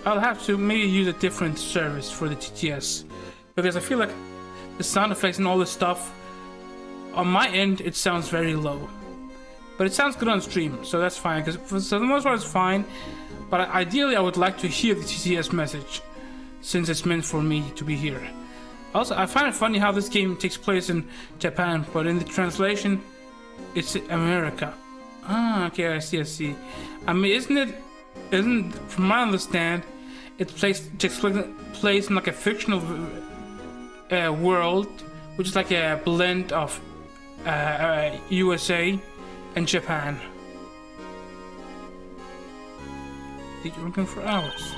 I'll have to maybe use a different service for the TTS, because I feel like the sound effects and all this stuff on my end, it sounds very low. But it sounds good on stream, so that's fine, because for the most part it's fine. But ideally I would like to hear the TTS message, since it's meant for me to be here. Also, I find it funny how this game takes place in Japan, but in the translation it's America. Ah, okay, I see. I mean, isn't from my understand, it's takes place in like a fictional world, which is like a blend of USA and Japan. You're looking for hours.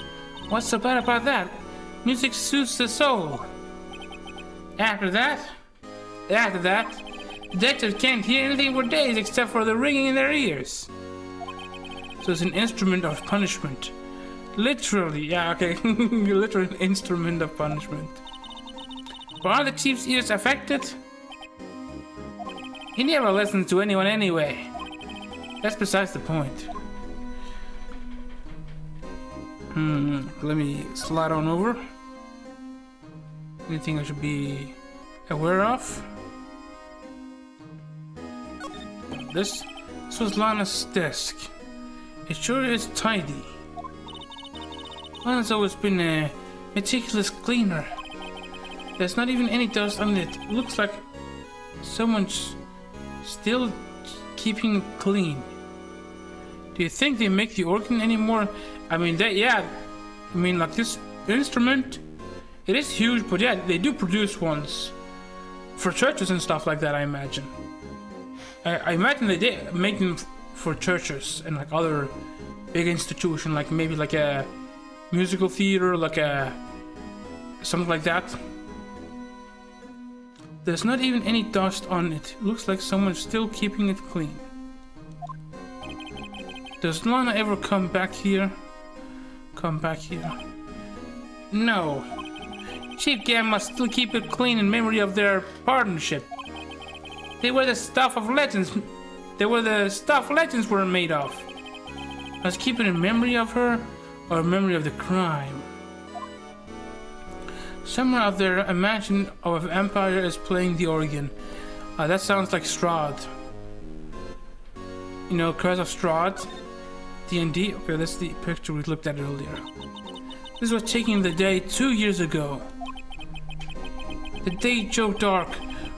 What's so bad about that? Music soothes the soul. After that, detectives can't hear anything for days except for the ringing in their ears. So it's an instrument of punishment. Literally, yeah, okay. Literally an instrument of punishment. But are the chief's ears affected? He never listens to anyone anyway. That's besides the point. Let me slide on over. Anything I should be aware of? This was Lana's desk. It sure is tidy. Lana's always been a meticulous cleaner. There's not even any dust on it. It looks like someone's still keeping it clean. Do you think they make the organ anymore? I mean, like this instrument, it is huge, but yeah, they do produce ones for churches and stuff like that, I imagine. I imagine they did make them for churches and like other big institution, like maybe like a musical theater, like a something like that. There's not even any dust on it. Looks like someone's still keeping it clean. Does Lana ever come back here? No. Chief Gang must still keep it clean in memory of their partnership. They were the stuff of legends. They were the stuff legends were made of. Must keep it in memory of her or memory of the crime. Somewhere out there, imagine of an empire is playing the organ. That sounds like Strahd. You know, Curse of Strahd. D&D. Okay, that's the picture we looked at earlier. This was taking the day 2 years ago. The day Joe Dark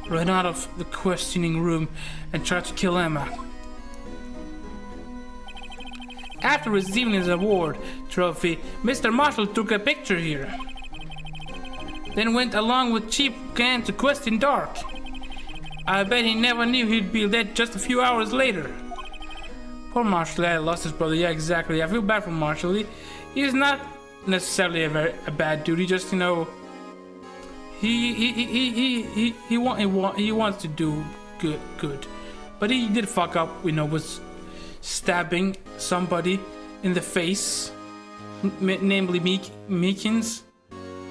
ran out of the questioning room and tried to kill Emma. After receiving his award trophy, Mr. Marshall took a picture here. Then went along with Chief Gan to question Dark. I bet he never knew he'd be dead just a few hours later. Poor Marshall lost his brother. Yeah, exactly. I feel bad for Marshall. He's not necessarily a bad dude. He just, you know, he wants to do good, but he did fuck up. You know, with stabbing somebody in the face, namely Meakins.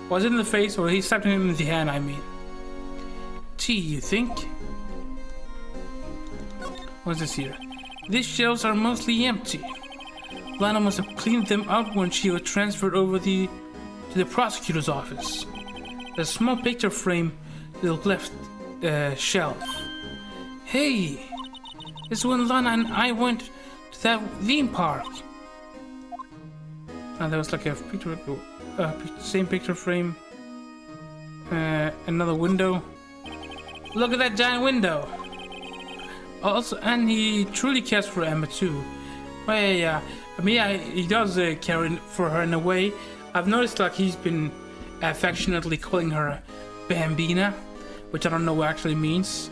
Was it in the face or he stabbed him in the hand? I mean, gee, you think? What's this here? These shelves are mostly empty. Lana must have cleaned them out when she was transferred over to the prosecutor's office. There's a small picture frame to the left shelf. Hey, this is when Lana and I went to that theme park. And there was like a picture, same picture frame. Another window. Look at that giant window. Also, and he truly cares for Emma too. Well, yeah, I mean, yeah, he does care for her in a way. I've noticed like he's been affectionately calling her Bambina, which I don't know what actually means.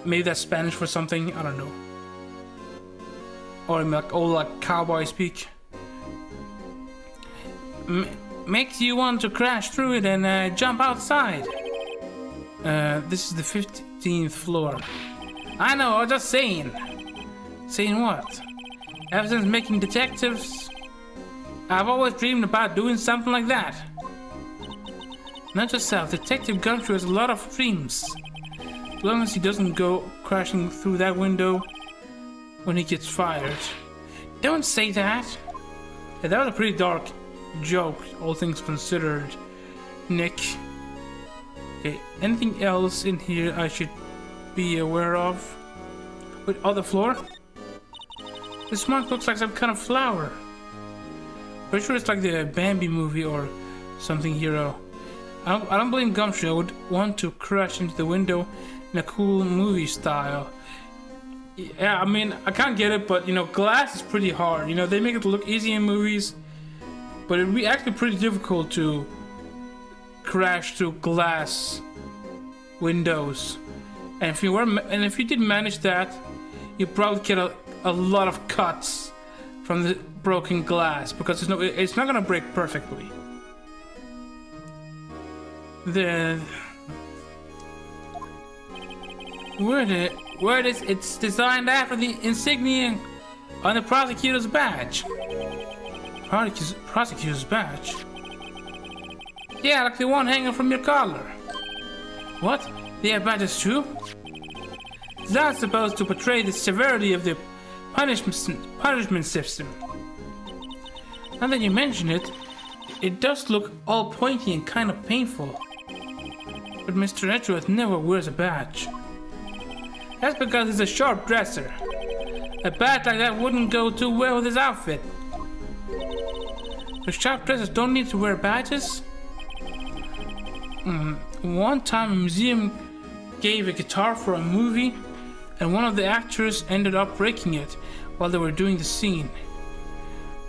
Maybe that's Spanish for something, I don't know. Or like old like cowboy speak. Makes you want to crash through it and jump outside. This is the 15th floor. I know, I'm just saying. Saying what? Ever since making detectives, I've always dreamed about doing something like that. Not yourself, Detective Gumshoe has a lot of dreams. As long as he doesn't go crashing through that window when he gets fired. Don't say that. Yeah, that was a pretty dark joke, all things considered, Nick. Okay, anything else in here I should be aware of? Wait, other floor? This mark looks like some kind of flower. Pretty sure it's like the Bambi movie or something hero. I don't blame Gumshoe. I would want to crash into the window in a cool movie style. Yeah, I mean, I can't get it, but you know, glass is pretty hard. You know, they make it look easy in movies, but it'd be actually pretty difficult to crash through glass windows. And if you did manage that, you'd probably get a lot of cuts from the broken glass because it's not gonna break perfectly. It's designed after the insignia on the prosecutor's badge. Prosecutor's badge? Yeah, like the one hanging from your collar. What? They have badges too? That's supposed to portray the severity of the punishment system. Now that you mention it, it does look all pointy and kind of painful. But Mr. Edgeworth never wears a badge. That's because he's a sharp dresser. A badge like that wouldn't go too well with his outfit. The sharp dressers don't need to wear badges? One time a museum gave a guitar for a movie, and one of the actors ended up breaking it while they were doing the scene.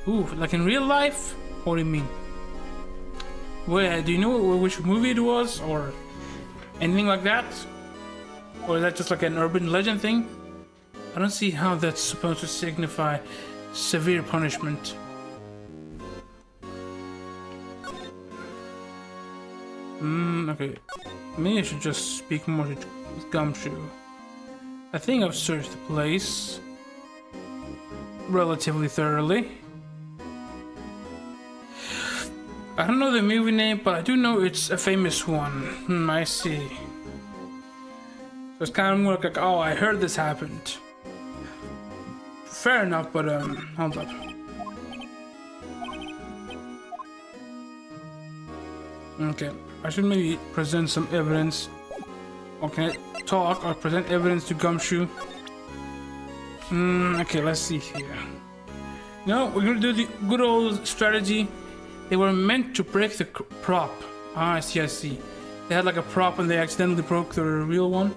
Ooh, like in real life? What do you mean? Well, do you know which movie it was, or anything like that? Or is that just like an urban legend thing? I don't see how that's supposed to signify severe punishment. Okay. Maybe I should just speak more to Gumshoe. I think I've searched the place relatively thoroughly. I don't know the movie name, but I do know it's a famous one. I see. So it's kind of more like, oh, I heard this happened. Fair enough, but hold up. Okay, I should maybe present some evidence. Okay, talk or present evidence to Gumshoe. Okay, let's see here. No, we're gonna do the good old strategy. They were meant to break the prop. Ah, I see, I see. They had like a prop and they accidentally broke the real one.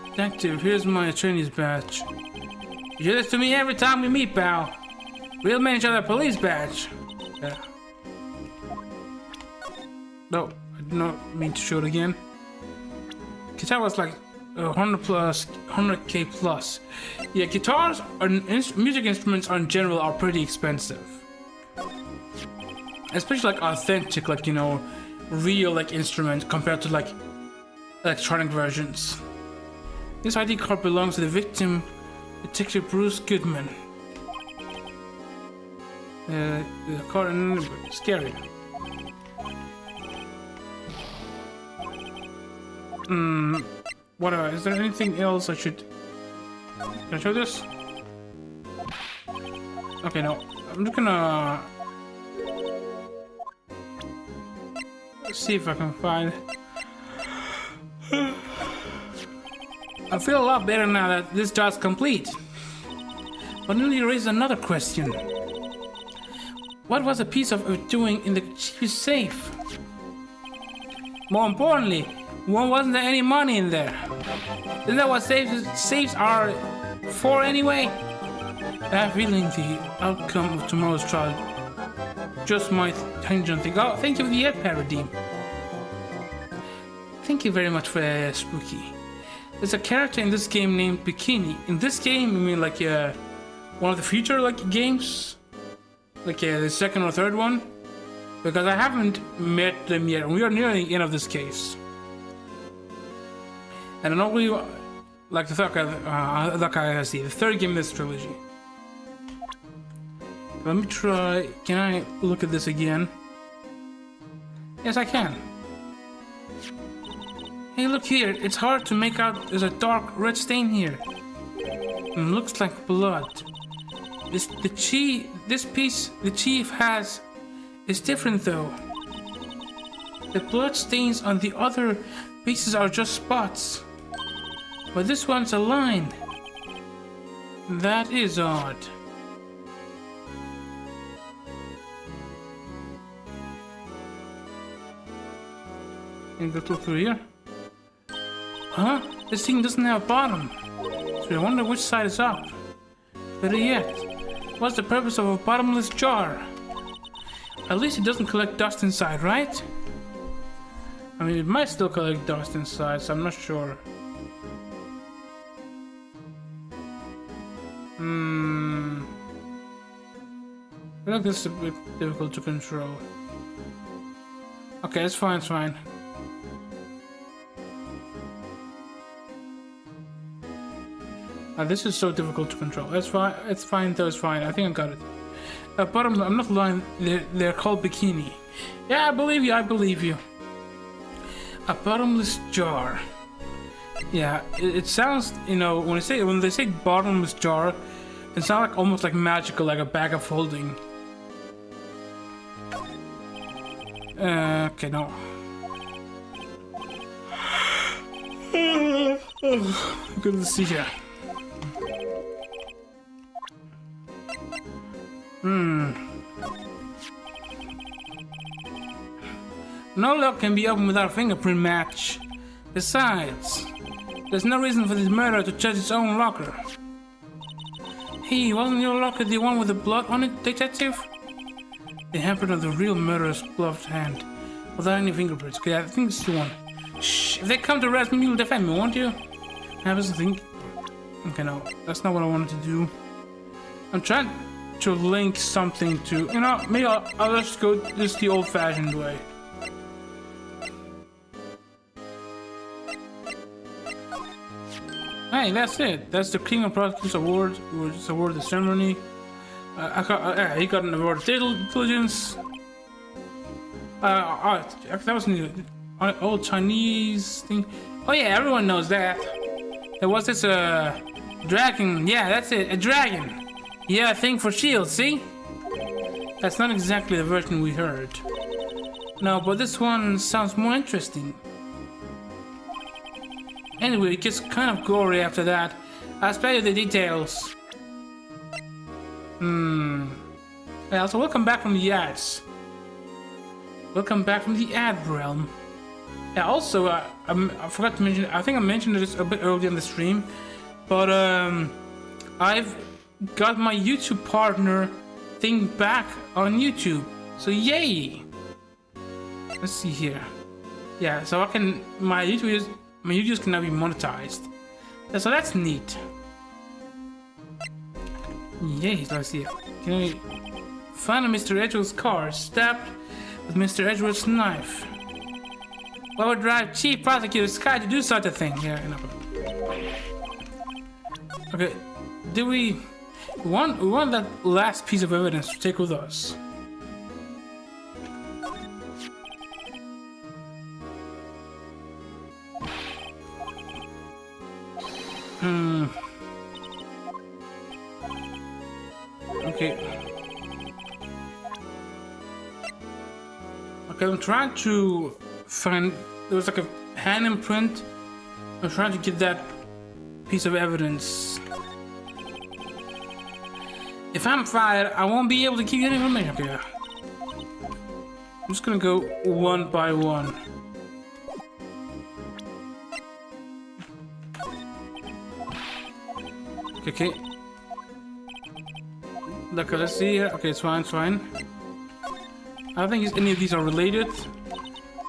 Detective, here's my attorney's badge. You do this to me every time we meet, pal. We'll manage other police badge. Yeah. No, I did not mean to show it again. Guitar was like 100k plus. Yeah, guitars and music instruments in general are pretty expensive. Especially like authentic, like, you know, real like instruments compared to like electronic versions. This ID card belongs to the victim, Detective Bruce Goodman. The card is scary. What is there anything else I should... Can I show this? Okay, no. I'm just gonna... see if I can find... I feel a lot better now that this job's complete. But then you raise another question. What was a piece of it doing in the chief's safe? More importantly, why wasn't there any money in there? Isn't that what safes are for anyway? I have a feeling the outcome of tomorrow's trial just might change on things. Oh, thank you for the air paradigm. Thank you very much for Spooky. There's a character in this game named Bikini. In this game, I mean like one of the future like games, like the second or third one, because I haven't met them yet. We are nearing the end of this case, and I know we like the third guy. The third game in this trilogy. Let me try. Can I look at this again? Yes, I can. Hey, look here. It's hard to make out. There's a dark red stain here. And looks like blood. The piece the chief has is different though. The blood stains on the other pieces are just spots. But this one's a line. That is odd. Can you go through here? Huh? This thing doesn't have a bottom. So I wonder which side is up. Better yet, what's the purpose of a bottomless jar? At least it doesn't collect dust inside, right? I mean, it might still collect dust inside, so I'm not sure. I feel like this is a bit difficult to control. Okay, it's fine, it's fine. This is so difficult to control. It's fine though, it's fine. I think I got it. Bottom, I'm not lying, they're called bikini. Yeah, I believe you. A bottomless jar. Yeah, it sounds, you know, when they say bottomless jar, it sounds like almost like magical, like a bag of holding. Okay, no. Good to see you. No lock can be opened without a fingerprint match. Besides, there's no reason for this murderer to touch his own locker. Hey, wasn't your locker the one with the blood on it, detective? The handprint of the real murderer's gloved hand, without any fingerprints. Okay, I think it's the one. Shh, if they come to arrest me, you'll defend me, won't you? I was thinking. Okay, no, that's not what I wanted to do. I'm trying to link something to, you know, maybe I'll just go this the old-fashioned way. Hey, that's it. That's the King of Prostitutes Award. We just awarded the ceremony. He got an award of diligence. That was new. Old Chinese thing. Oh yeah, everyone knows that. There was this dragon. Yeah, that's it. A dragon. Yeah, a thing for shields. See? That's not exactly the version we heard. No, but this one sounds more interesting. Anyway, it gets kind of gory after that. I'll spare you the details. Yeah, so welcome back from the ads. Welcome back from the ad realm. Yeah, also, I forgot to mention, I think I mentioned this a bit earlier in the stream, but I've got my YouTube partner thing back on YouTube. So yay! Let's see here. Yeah, so my YouTubers can now be monetized. So that's neat. Yay, let's see. Can we find Mr. Edgeworth's car stabbed with Mr. Edgeworth's knife? What would drive Chief Prosecutor Sky to do such a thing? Yeah, enough. Okay, we want that last piece of evidence to take with us. Okay. Okay, I'm trying to find. There was like a hand imprint. I'm trying to get that piece of evidence. If I'm fired, I won't be able to give you any information. Okay. I'm just gonna go one by one. Okay. Look, let's see here. Okay, it's fine, it's fine. I don't think any of these are related,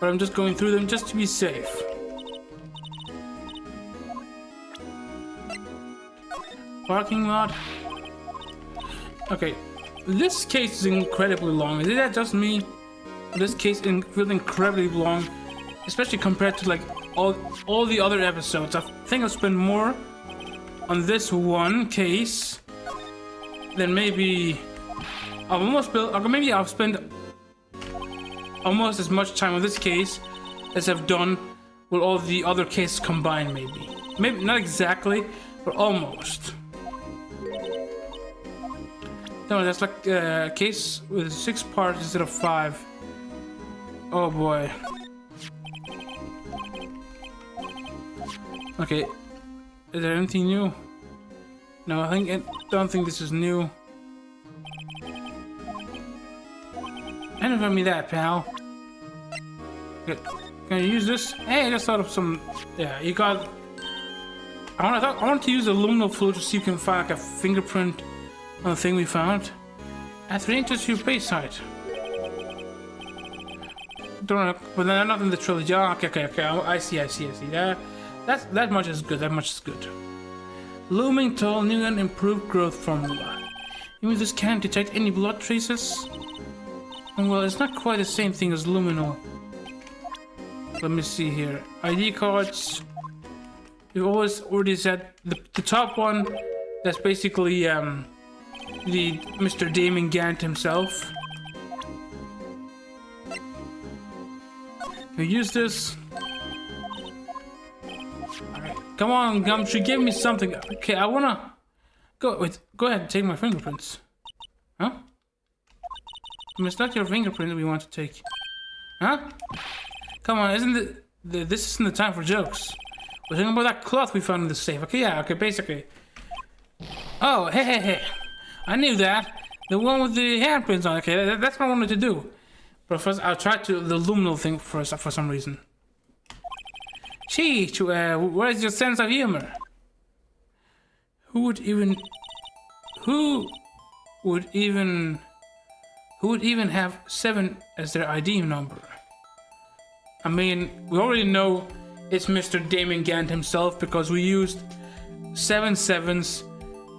but I'm just going through them just to be safe. Parking lot. Okay, this case is incredibly long. Is that just me? This case feels incredibly long, especially compared to like all the other episodes. I think I've spent more on this one case then maybe I've spent almost as much time on this case as I've done with all the other cases combined. Maybe not exactly, but almost. No, that's like a case with 6 parts instead of 5. Oh boy. Okay, is there anything new? No, I don't think this is new. Identify me that, pal. Good. Can I use this? Hey, that's sort of some. Yeah, you got. I want to use the luminal fluid to see if we can find like a fingerprint on the thing we found. At 3 inches to your base height. Don't know, but they're not in the trilogy. Oh, okay. I see. That much is good. Looming tall, new and improved growth formula. Even this can't detect any blood traces. Well, it's not quite the same thing as luminal. Let me see here. ID cards. You always already said the top one. That's basically the Mr. Damon Gant himself. We use this. Alright. Come on, Gumtree, give me something. Okay, I wanna go ahead and take my fingerprints. Huh? It's not your fingerprint that we want to take. Huh? Come on, this isn't the time for jokes. We're talking about that cloth we found in the safe. Okay, yeah, okay, basically. Oh, hey. I knew that. The one with the handprints on it. Okay, that's what I wanted to do. But first, I'll try the luminal thing first for some reason. Gee, where's your sense of humor? Who would even have 7 as their ID number? I mean, we already know it's Mr. Damon Gant himself because we used 7 sevens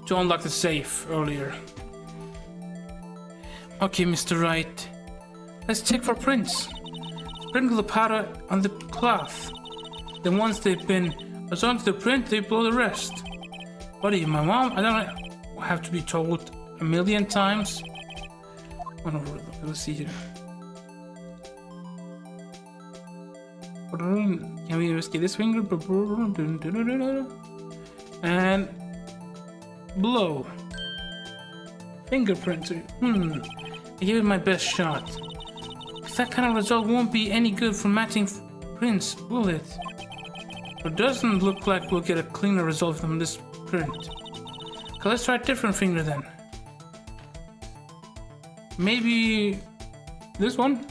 to unlock the safe earlier. Okay, Mr. Wright. Let's check for prints. Sprinkle the powder on the cloth. Then once they've been assigned to the print, they blow the rest. What are you, my mom? I don't have to be told a million times. Oh, no, let's see here. Can we investigate this finger? And blow. Fingerprint. I give it my best shot. That kind of result won't be any good for matching prints, will it? It doesn't look like we'll get a cleaner result from this print. Okay, let's try a different finger then. Maybe this one?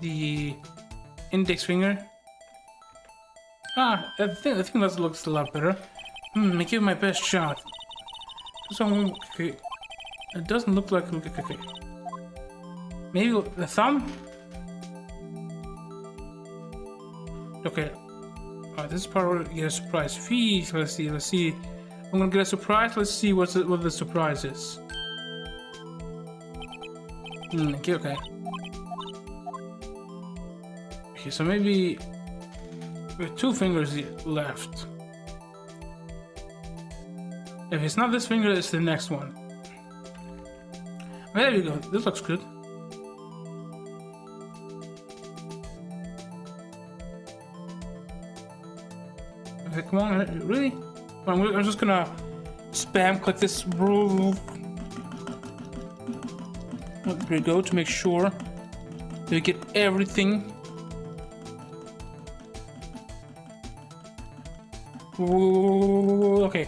The index finger. I think that looks a lot better. I give it my best shot. Okay. It doesn't look like okay. Maybe the thumb? Okay. Alright, this is part where we get a surprise. Fees. Let's see. I'm gonna get a surprise. Let's see what the surprise is. Okay. Okay, so maybe we have 2 fingers left. If it's not this finger, it's the next one. There we go. This looks good. Okay, come on, really? I'm just gonna spam click this. There we go to make sure that we get everything. Okay.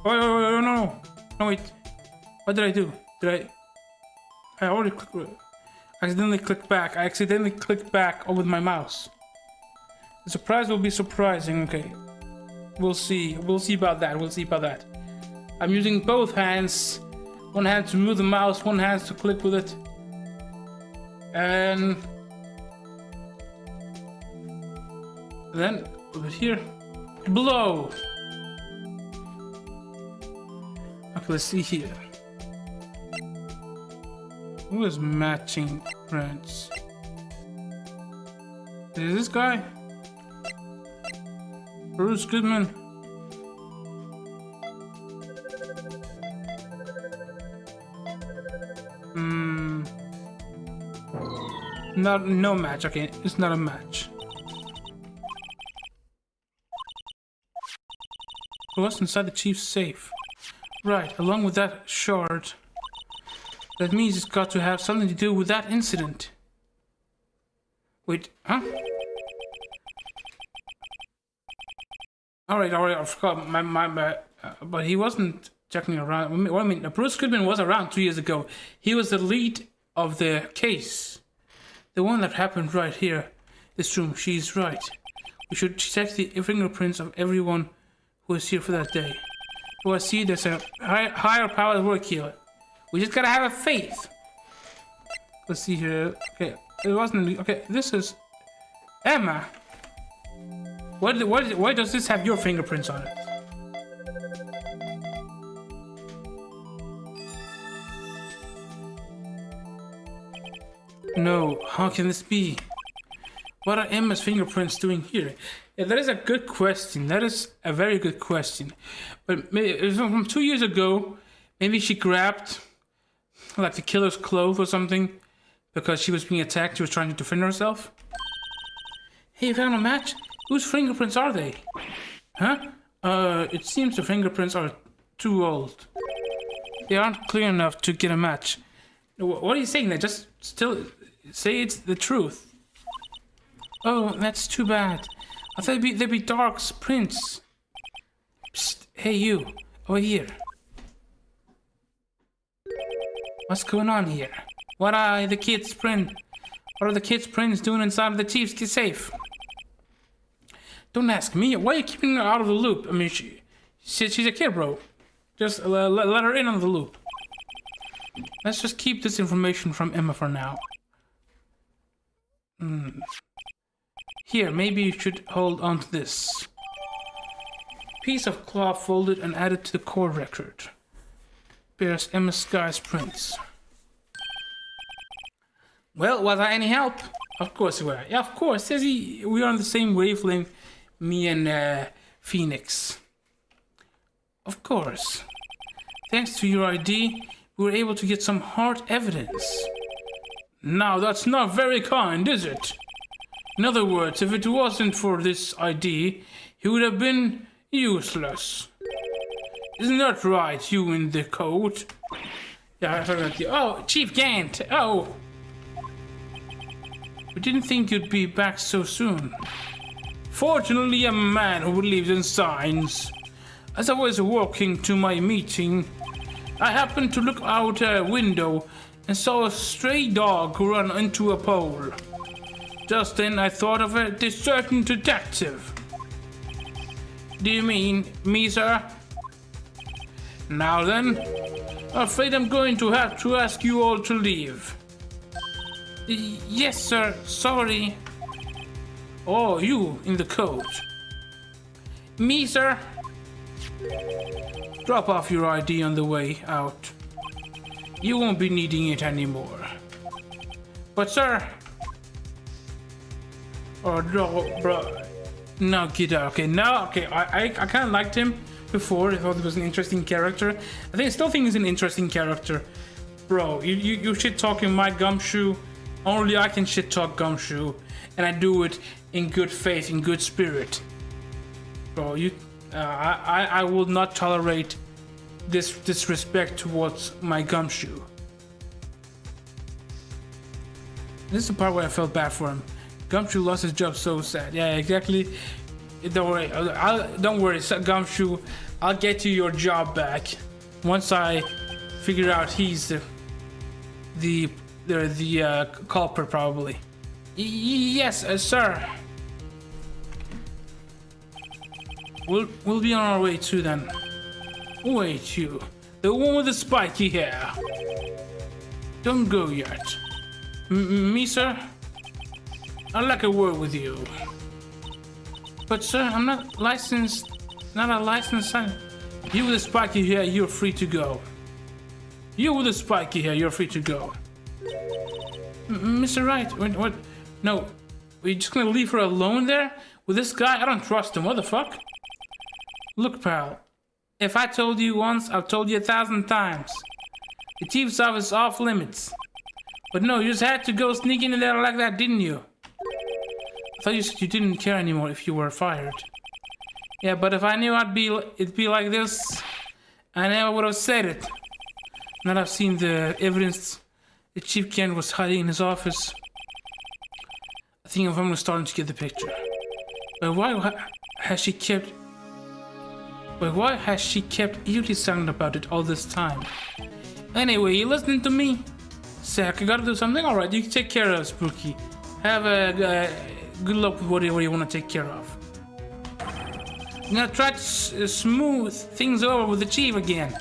Oh, no, wait. What did I do? I already accidentally clicked back. I accidentally clicked back with my mouse. The surprise will be surprising. Okay. We'll see about that. I'm using both hands. One hand to move the mouse, one hand to click with it. And then over here. Blow! Okay, let's see here. Who is matching prints? Is this guy? Bruce Goodman? No match. Okay, it's not a match. What's inside the chief's safe? Right, along with that shard. That means it's got to have something to do with that incident. Wait, huh? Alright, I forgot. My but he wasn't checking around. What I mean, Bruce Goodman was around 2 years ago. He was the lead of the case. The one that happened right here. This room, she's right. We should check the fingerprints of everyone who was here for that day. So I see there's a higher power at work here. We just gotta have a faith. Let's see here. Okay, it wasn't. Okay, this is Emma. Why does this have your fingerprints on it? No, how can this be? What are Emma's fingerprints doing here? Yeah, that is a good question. That is a very good question. But maybe from 2 years ago, maybe she grabbed like the killer's clothes or something because she was being attacked. She was trying to defend herself. Hey, you found a match? Whose fingerprints are they? Huh? It seems the fingerprints are too old. They aren't clear enough to get a match. What are you saying? They just still say it's the truth. Oh, that's too bad. I thought they'd be Dark's prints. Psst, hey you, over here. What's going on here? What are the kids' prints doing inside of the Chief's safe? Don't ask me. Why are you keeping her out of the loop? I mean, she's a kid, bro. Just let her in on the loop. Let's just keep this information from Emma for now. Here, maybe you should hold on to this. Piece of cloth folded and added to the core record. Bears Emma Sky's prints. Well, was I any help? Of course you were. Yeah, of course. Says we are on the same wavelength, me and Phoenix. Of course. Thanks to your ID, we were able to get some hard evidence. Now, that's not very kind, is it? In other words, if it wasn't for this ID, he would have been useless. Isn't that right, you in the coat? Yeah, I forgot you. Oh, Chief Gant! Oh! We didn't think you'd be back so soon. Fortunately, I'm a man who believes in signs. As I was walking to my meeting, I happened to look out a window and saw a stray dog run into a pole. Just then I thought of a certain detective. Do you mean me, sir? Now then, I'm afraid I'm going to have to ask you all to leave. Yes, sir. Sorry. Oh, you in the coat. Me, sir? Drop off your ID on the way out. You won't be needing it anymore. But, sir... Oh no, bro. Now get out. Okay, now, okay, I kind of liked him before. I thought he was an interesting character. I still think he's an interesting character. Bro, you shit talking my Gumshoe. Only I can shit talk Gumshoe. And I do it in good faith, in good spirit. Bro, I will not tolerate this disrespect towards my Gumshoe. This is the part where I felt bad for him. Gumshoe lost his job, so sad. Yeah, exactly. Don't worry. Don't worry, Gumshoe. I'll get you your job back once I figure out he's the culprit, probably. Yes, sir. We'll be on our way too then. Wait, you, the one with the spiky hair. Don't go yet. Me, sir. I'd like a word with you. But sir, I'm not licensed. Not a licensed son. You with the spiky hair, you're free to go. You with the spiky hair, you're free to go. Mr. Wright, what? No, we're just gonna leave her alone there with this guy? I don't trust him. What the fuck? Look, pal. If I told you once, I've told you 1,000 times. The chief's office is off limits. But no, you just had to go sneaking in there like that, didn't you? I thought you said you didn't care anymore if you were fired. Yeah, but if I knew it'd be like this, I never would have said it. Now that I've seen the evidence the Chief Kent was hiding in his office, I think I'm starting to get the picture. But why has she kept eerily silent about it all this time? Anyway, you listening to me? Zach, I gotta do something? Alright, you can take care of Spooky. Have a good luck with whatever you want to take care of. I'm gonna try to smooth things over with the chief again.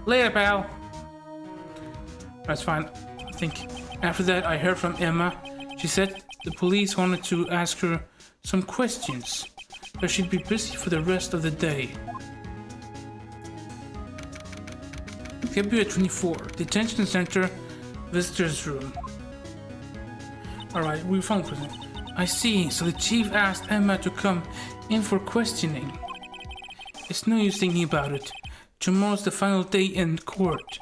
Later, pal. That's fine. I think after that I heard from Emma. She said the police wanted to ask her some questions, but she'd be busy for the rest of the day. February 24, Detention Center, Visitor's Room. Alright, we found prison. I see, so the chief asked Emma to come in for questioning. It's no use thinking about it. Tomorrow's the final day in court.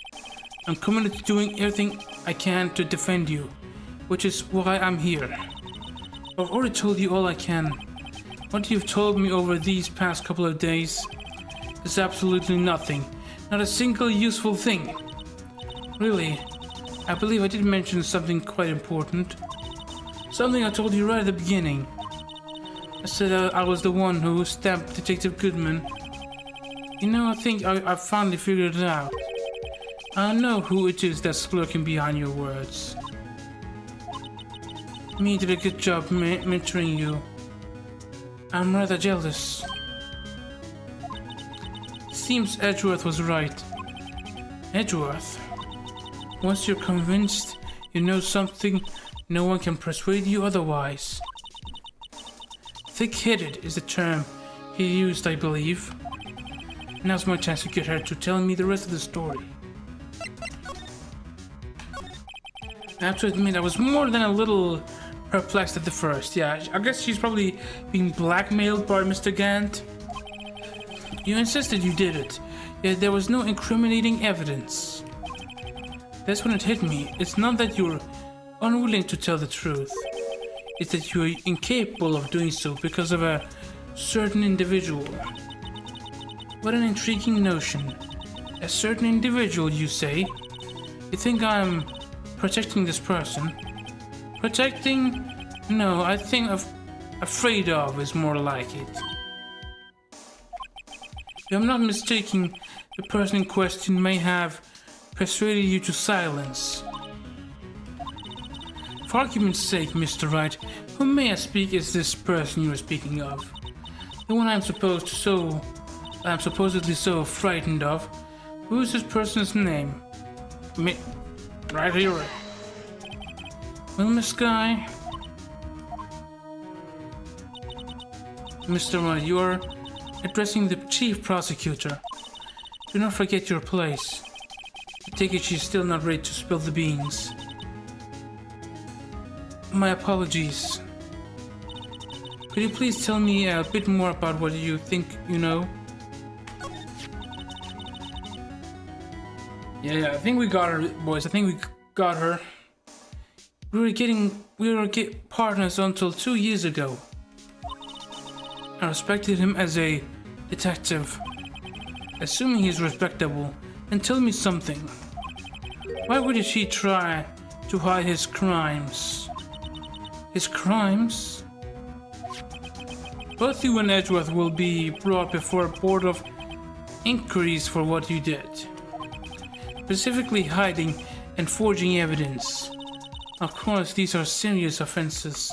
I'm committed to doing everything I can to defend you, which is why I'm here. I've already told you all I can. What you've told me over these past couple of days is absolutely nothing. Not a single useful thing. Really, I believe I did mention something quite important. Something I told you right at the beginning. I said I was the one who stabbed Detective Goodman. You know, I think I finally figured it out. I know who it is that's lurking behind your words. Me did a good job mentoring you. I'm rather jealous. Seems Edgeworth was right. Edgeworth? Once you're convinced you know something, no one can persuade you otherwise. Thick-headed is the term he used, I believe. Now's my chance to get her to tell me the rest of the story. I have to admit, I was more than a little perplexed at the first. Yeah, I guess she's probably being blackmailed by Mr. Gant. You insisted you did it, yet there was no incriminating evidence. That's when it hit me. It's not that you're unwilling to tell the truth. It's that you're incapable of doing so because of a certain individual. What an intriguing notion. A certain individual, you say? You think I'm protecting this person? Protecting? No, I think afraid of is more like it. If I'm not mistaken, the person in question may have persuaded you to silence. For argument's sake, Mr. Wright, who may I speak is this person you are speaking of? The one I'm supposedly so frightened of. Who is this person's name? Right here. Well, Miss Guy. Mr. Wright, you are addressing the chief prosecutor. Do not forget your place. I take it she's still not ready to spill the beans. My apologies. Could you please tell me a bit more about what you think you know? Yeah, I think we got her, boys. I think we got her. We were partners until 2 years ago. I respected him as a detective. Assuming he's respectable, then tell me something. Why would he try to hide his crimes? His crimes? Both you and Edgeworth will be brought before a board of inquiries for what you did. Specifically hiding and forging evidence. Of course, these are serious offenses.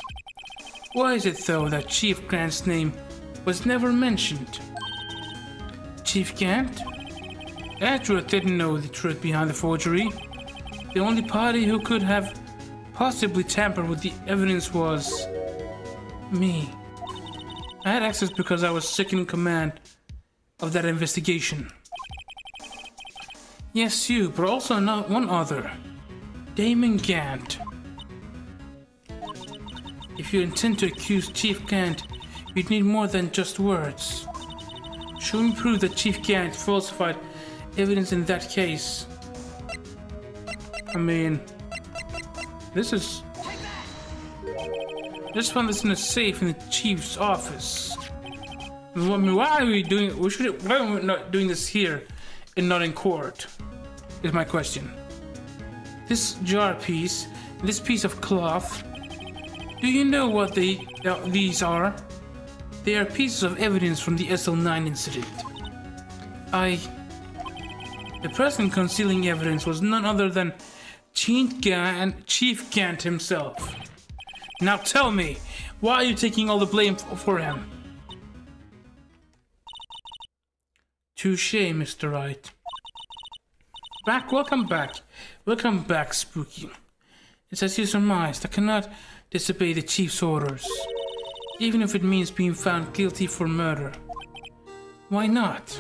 Why is it, though, that Chief Grant's name was never mentioned? Chief Gant? Edgeworth didn't know the truth behind the forgery. The only party who could have possibly tampered with the evidence was me. I had access because I was second in command of that investigation. Yes, you, but also not one other. Damon Gant. If you intend to accuse Chief Gant, you'd need more than just words. Show me proof that Chief Gant falsified evidence in that case. I mean, this is... I just found this in a safe in the chief's office. I mean, why are we doing? Why are we not doing this here and not in court? Is my question. This jar piece, this piece of cloth. Do you know what these are? They are pieces of evidence from the SL9 incident. The person concealing evidence was none other than Chief Gant himself. Now tell me, why are you taking all the blame for him? Touché, Mr. Wright. Welcome back, Spooky. It's as you surmised, I cannot disobey the Chief's orders, even if it means being found guilty for murder. Why not?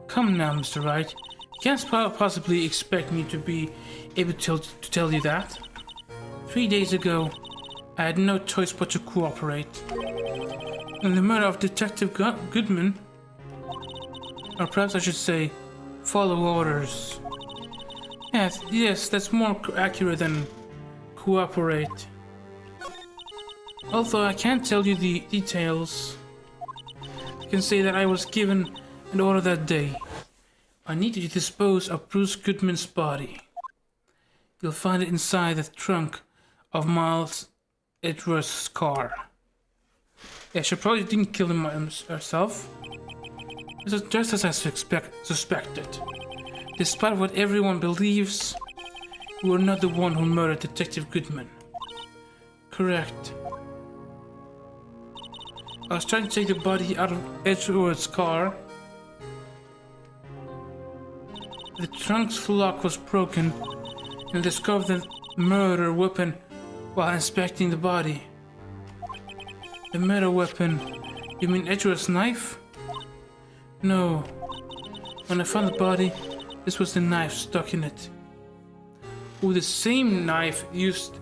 Come now, Mr. Wright. You can't possibly expect me to be able to tell you that. 3 days ago, I had no choice but to cooperate. In the murder of Detective Goodman, or perhaps I should say, follow orders. Yes, that's more accurate than cooperate. Although I can't tell you the details, I can say that I was given an order that day. I need to dispose of Bruce Goodman's body. You'll find it inside the trunk of Miles Edgeworth's car. Yeah, she probably didn't kill him herself. Just as I suspected. Despite what everyone believes, you were not the one who murdered Detective Goodman. Correct. I was trying to take the body out of Edgeworth's car. The trunk's lock was broken, and I discovered the murder weapon while inspecting the body. The murder weapon? You mean Edgeworth's knife? No. When I found the body, this was the knife stuck in it. Ooh, the same knife used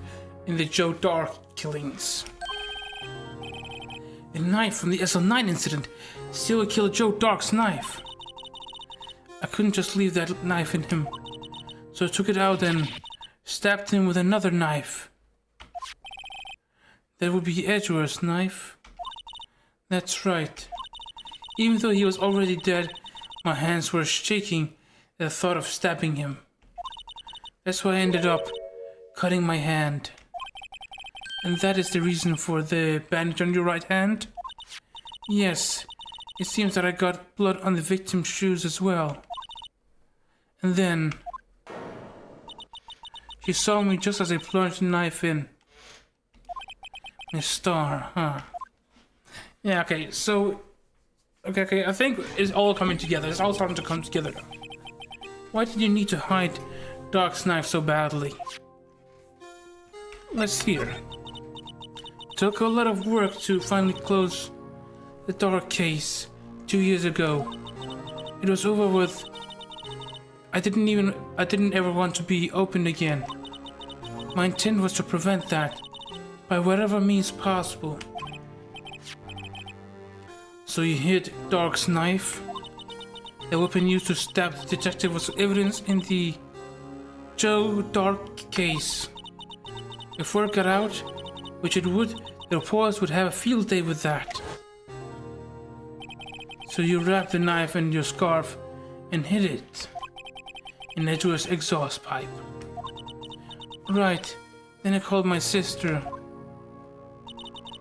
in the Joe Dark killings. The knife from the SL9 incident still would kill Joe Dark's knife. I couldn't just leave that knife in him, so I took it out and stabbed him with another knife. That would be Edgeworth's knife. That's right. Even though he was already dead, my hands were shaking at the thought of stabbing him. That's why I ended up cutting my hand. And that is the reason for the bandage on your right hand? Yes, it seems that I got blood on the victim's shoes as well. And then she saw me just as I plunged the knife in. A star, huh? Yeah, okay, so... Okay, I think it's all coming together. It's all starting to come together now. Why did you need to hide Dark's knife so badly? Let's hear. It took a lot of work to finally close the Dark case 2 years ago. It was over with. I didn't ever want to be opened again. My intent was to prevent that by whatever means possible. So you hid Dark's knife. The weapon used to stab the detective was evidence in the Joe Dark case. If word got out, which it would, the reporters would have a field day with that. So you wrapped the knife in your scarf and hid it in Edgeworth's exhaust pipe. Right, then I called my sister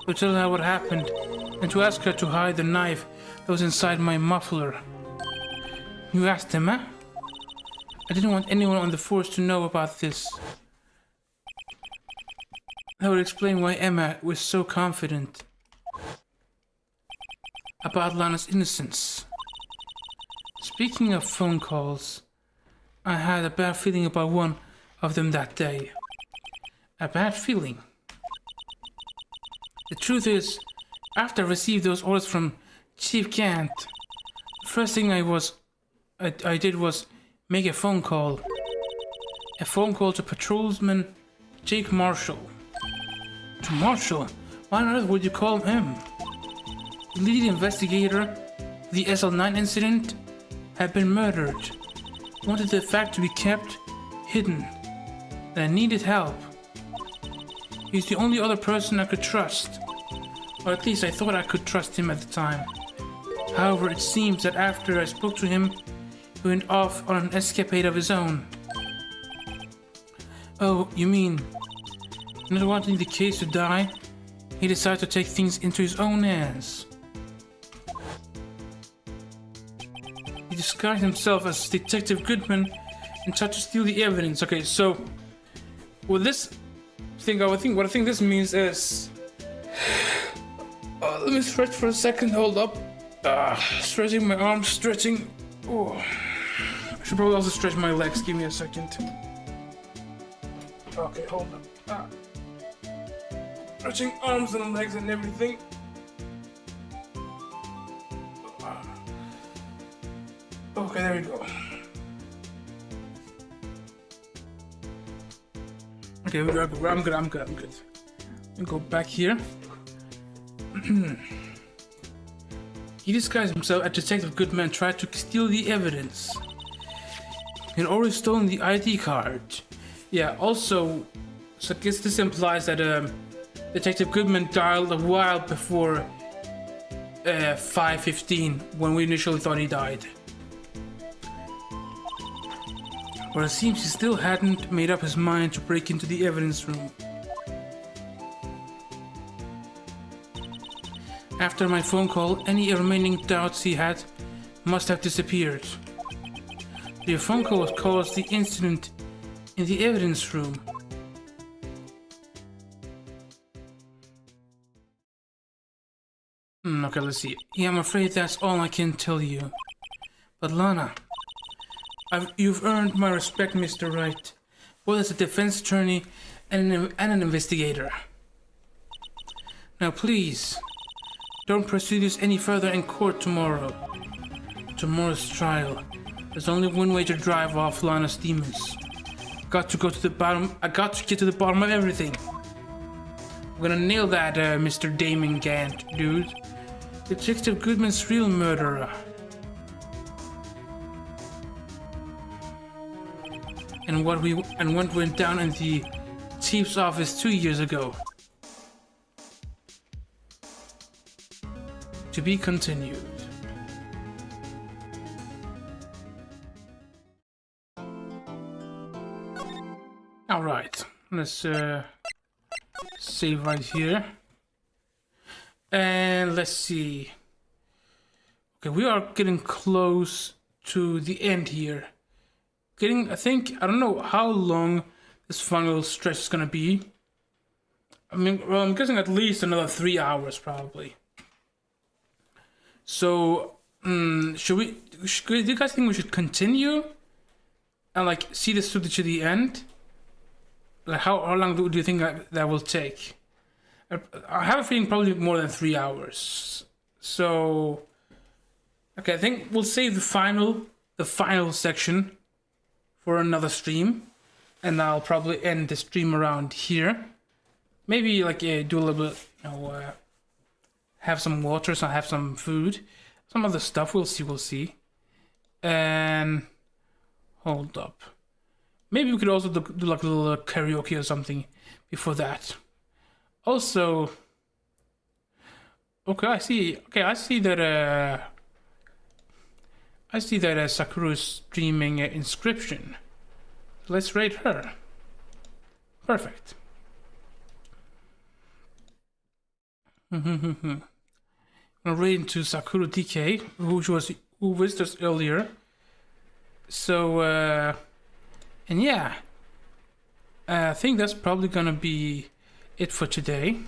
to tell her what happened and to ask her to hide the knife that was inside my muffler. You asked him, huh? I didn't want anyone on the force to know about this. That would explain why Emma was so confident about Lana's innocence. Speaking of phone calls, I had a bad feeling about one of them that day. A bad feeling. The truth is, after I received those orders from Chief Gant, the first thing I did was make a phone call. A phone call to Patrolman Jake Marshall. To Marshall? Why on earth would you call him? The lead investigator of the SL9 incident had been murdered. I wanted the fact to be kept hidden. That I needed help. He's the only other person I could trust. Or at least I thought I could trust him at the time. However, it seems that after I spoke to him, he went off on an escapade of his own. Oh, you mean, not wanting the case to die, he decided to take things into his own hands. He disguised himself as Detective Goodman and try to steal the evidence. Okay, so with this thing, what I think this means is, let me stretch for a second. Hold up. Stretching my arms, stretching. Oh, I should probably also stretch my legs. Give me a second. Okay, hold up. Stretching arms and legs and everything. Okay, there we go. Okay, I'm good. Let me go back here. He disguised himself as Detective Goodman, tried to steal the evidence. He had already stolen the ID card. Yeah, also, so I guess this implies that Detective Goodman dialed a while before 5:15, when we initially thought he died. But it seems he still hadn't made up his mind to break into the evidence room. After my phone call, any remaining doubts he had must have disappeared. The phone call caused the incident in the evidence room. Okay, let's see. Yeah, I'm afraid that's all I can tell you. But Lana, you've earned my respect, Mr. Wright, both as a defense attorney and an investigator. Now please, don't pursue this any further in court tomorrow. Tomorrow's trial. There's only one way to drive off Lana's demons. I got to get to the bottom of everything. I'm gonna nail that, Mr. Damon Gant, dude. Detective Goodman's real murderer. And what went down in the chief's office 2 years ago. To be continued. All right, let's save right here, and let's see. Okay, we are getting close to the end here. I don't know how long this final stretch is gonna be. I mean, well, I'm guessing at least another 3 hours probably. So, do you guys think we should continue and like see this through to the end? Like, how long do you think that will take? I have a feeling probably more than 3 hours. So, okay, I think we'll save the final section for another stream, and I'll probably end the stream around here. Maybe like do a little bit, have some water, so I have some food, some other stuff. We'll see. And hold up. Maybe we could also do like a little karaoke or something before that. Also, okay, I see that Sakura is streaming Inscription. Let's rate her. Perfect. I'm rating to Sakura DK, who visited us earlier. So, and yeah, I think that's probably gonna be it for today.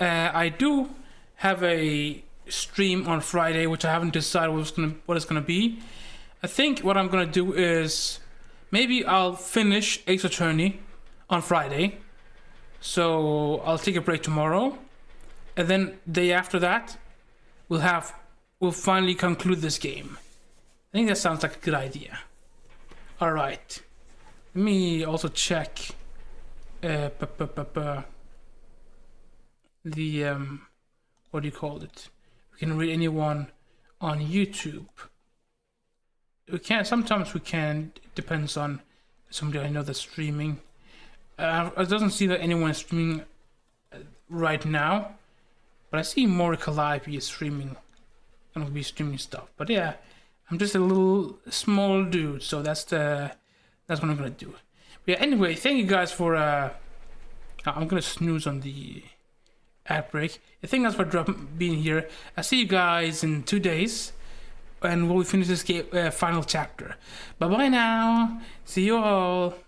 I do have a stream on Friday, which I haven't decided what it's gonna be. I think what I'm gonna do is maybe I'll finish Ace Attorney on Friday, so I'll take a break tomorrow, and then day after that we'll finally conclude this game. I think that sounds like a good idea. All right, let me also check the what do you call it? We can read anyone on YouTube. Sometimes we can. It depends on somebody I know that's streaming. It doesn't seem that anyone is streaming right now, but I see Morika Live is streaming, gonna be streaming stuff. But yeah, I'm just a little small dude, so that's what I'm gonna do. But yeah, anyway, thank you guys for I'm gonna snooze on the ad break. Thank you guys for being here. I'll see you guys in 2 days and we'll finish this game, final chapter. Bye bye now. See you all.